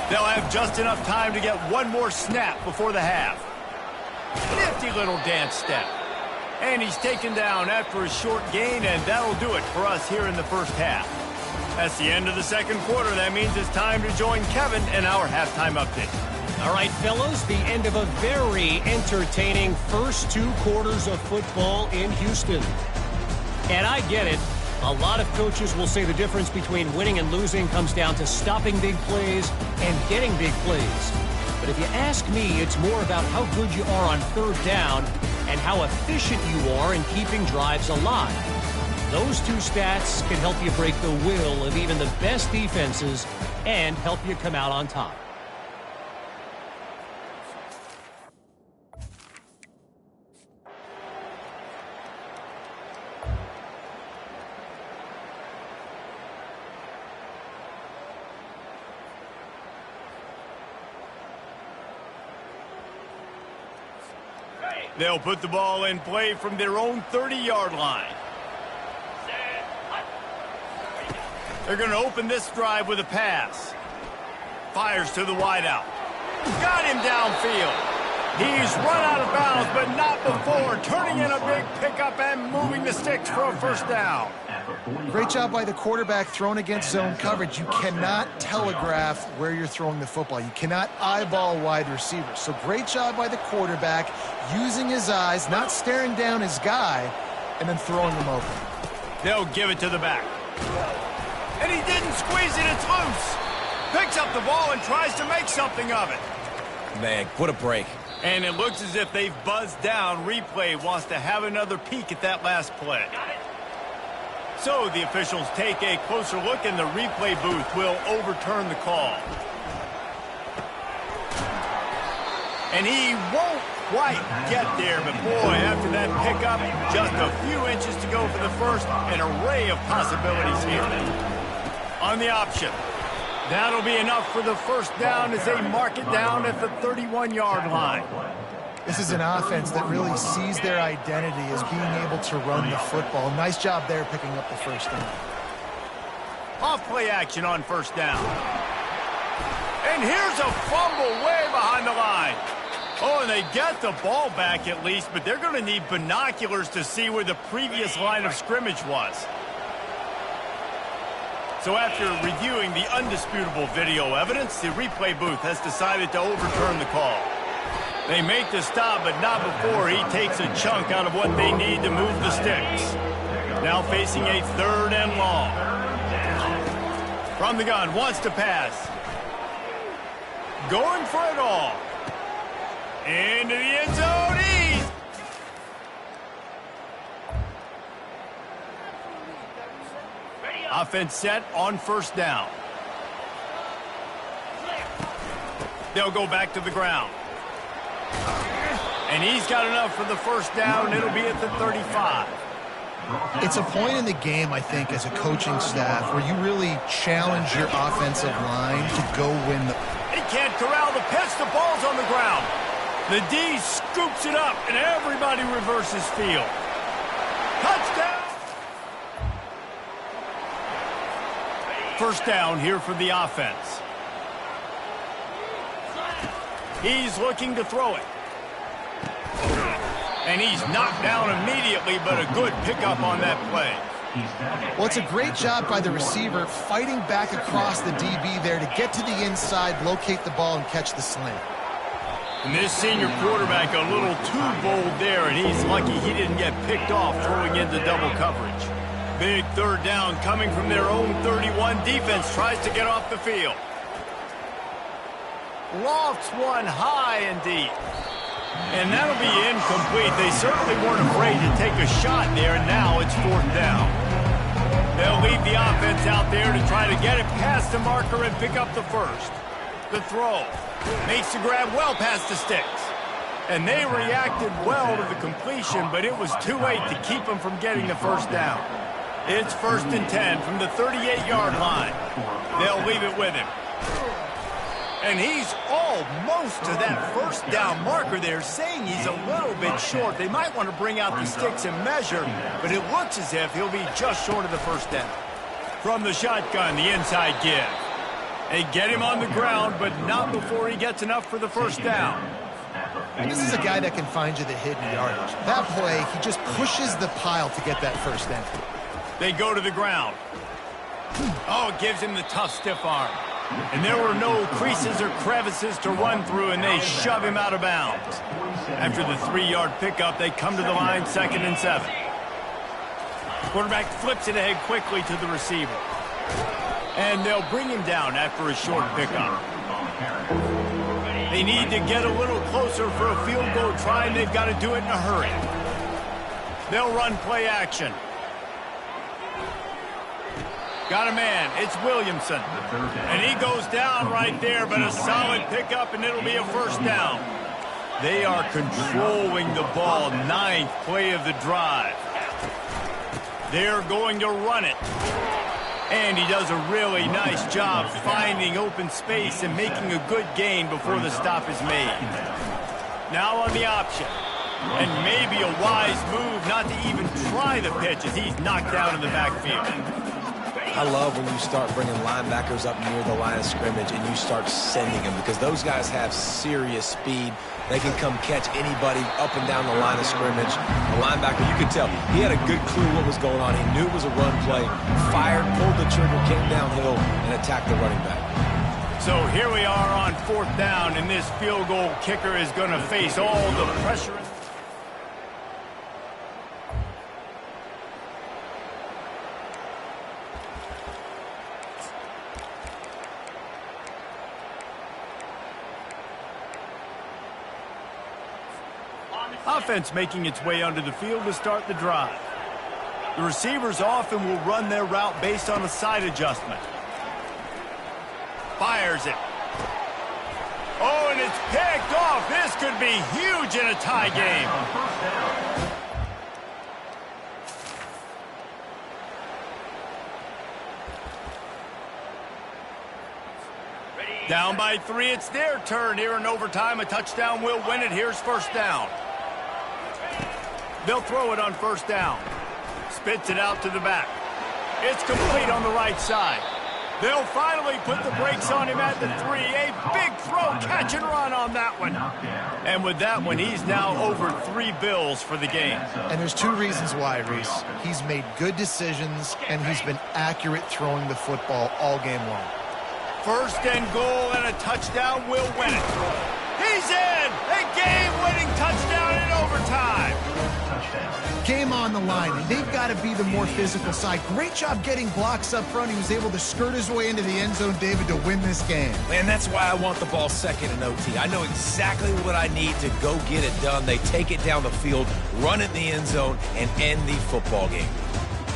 They'll have just enough time to get 1 more snap before the half. Nifty little dance step. And he's taken down after a short gain, and that'll do it for us here in the 1st half. That's the end of the 2nd quarter. That means it's time to join Kevin in our halftime update. All right, fellas, the end of a very entertaining first 2 quarters of football in Houston. And I get it. A lot of coaches will say the difference between winning and losing comes down to stopping big plays and getting big plays. But if you ask me, it's more about how good you are on 3rd down and how efficient you are in keeping drives alive. Those 2 stats can help you break the will of even the best defenses and help you come out on top. They'll put the ball in play from their own 30-yard line. They're going to open this drive with a pass. Fires to the wideout. Got him downfield. He's run out of bounds, but not before. Turning in a big pickup and moving the sticks for a 1st down. Great job by the quarterback throwing against zone coverage. You cannot telegraph where you're throwing the football. You cannot eyeball wide receivers. So great job by the quarterback using his eyes, not staring down his guy, and then throwing him open. They'll give it to the back. And he didn't squeeze it. It's loose. Picks up the ball and tries to make something of it. Man, what a break. And it looks as if they've buzzed down. Replay wants to have another peek at that last play. So the officials take a closer look, and the replay booth will overturn the call. And he won't quite get there, but boy, after that pickup, just a few inches to go for the 1st. An array of possibilities here. On the option, That'll be enough for the first down as they mark it down at the 31-yard line. This is an offense that really sees their identity as being able to run the football. Nice job there picking up the first down. Off play action on first down. And here's a fumble way behind the line. Oh, and they get the ball back at least, but they're going to need binoculars to see where the previous line of scrimmage was. So after reviewing the undisputable video evidence, the replay booth has decided to overturn the call. They make the stop, but not before he takes a chunk out of what they need to move the sticks. Now facing a 3rd and long. From the gun, wants to pass. Going for it all. Into the end zone. Offense set on first down. They'll go back to the ground. And he's got enough for the first down. It'll be at the 35. It's a point in the game, I think, as a coaching staff where you really challenge your offensive line to go win the... He can't corral the pitch. The ball's on the ground. The D scoops it up, and everybody reverses field. Touchdown! First down here for the offense. He's looking to throw it. And he's knocked down immediately, but a good pickup on that play. Well, it's a great job by the receiver fighting back across the DB there to get to the inside, locate the ball, and catch the slant. And this senior quarterback a little too bold there, and he's lucky he didn't get picked off throwing into double coverage. Big 3rd down coming from their own 31. Defense tries to get off the field. Lofts one high and deep. And that'll be incomplete. They certainly weren't afraid to take a shot there, and now it's 4th down. They'll leave the offense out there to try to get it past the marker and pick up the first. The throw. Makes the grab well past the sticks. And they reacted well to the completion, but it was too late to keep them from getting the first down. It's 1st and 10 from the 38-yard line. They'll leave it with him. And he's almost to that first down marker there, saying he's a little bit short. They might want to bring out the sticks and measure, but it looks as if he'll be just short of the first down. From the shotgun, the inside give. They get him on the ground, but not before he gets enough for the first down. And this is a guy that can find you the hidden yardage. That play, he just pushes the pile to get that first down. They go to the ground. Oh, it gives him the tough stiff arm. And there were no creases or crevices to run through, and they shove him out of bounds. After the 3-yard pickup, they come to the line 2nd and 7. Quarterback flips it ahead quickly to the receiver. And they'll bring him down after a short pickup. They need to get a little closer for a field goal try, and they've got to do it in a hurry. They'll run play action. Got a man. It's Williamson. And he goes down right there, but a solid pickup, and it'll be a first down. They are controlling the ball. 9th play of the drive. They're going to run it. And he does a really nice job finding open space and making a good gain before the stop is made. Now on the option. And maybe a wise move not to even try the pitch as he's knocked down in the backfield. I love when you start bringing linebackers up near the line of scrimmage and you start sending them, because those guys have serious speed. They can come catch anybody up and down the line of scrimmage. The linebacker, you could tell, he had a good clue what was going on. He knew it was a run play, fired, pulled the trigger, came downhill, and attacked the running back. So here we are on 4th down, and this field goal kicker is going to face all the pressure. Offense making its way onto the field to start the drive. The receivers often will run their route based on a side adjustment. Fires it. Oh, and it's picked off. This could be huge in a tie game. Down by 3, it's their turn here in overtime. A touchdown will win it. Here's first down. They'll throw it on first down. Spits it out to the back. It's complete on the right side. They'll finally put the brakes on him at the 3. A big throw, catch and run on that one. And with that one, he's now over 3 bills for the game. And there's 2 reasons why, Reese. He's made good decisions, and he's been accurate throwing the football all game long. First and goal, and a touchdown will win it. He's in! A game-winning touchdown in overtime. Game on the line, and they've got to be the more physical side. Great job getting blocks up front. He was able to skirt his way into the end zone, David, to win this game. Man, that's why I want the ball second in OT. I know exactly what I need to go get it done. They take it down the field, run it in the end zone, and end the football game.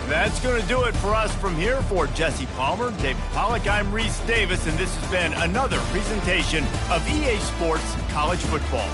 That's going to do it for us from here. For Jesse Palmer, David Pollack, I'm Reese Davis, and this has been another presentation of EA Sports College Football.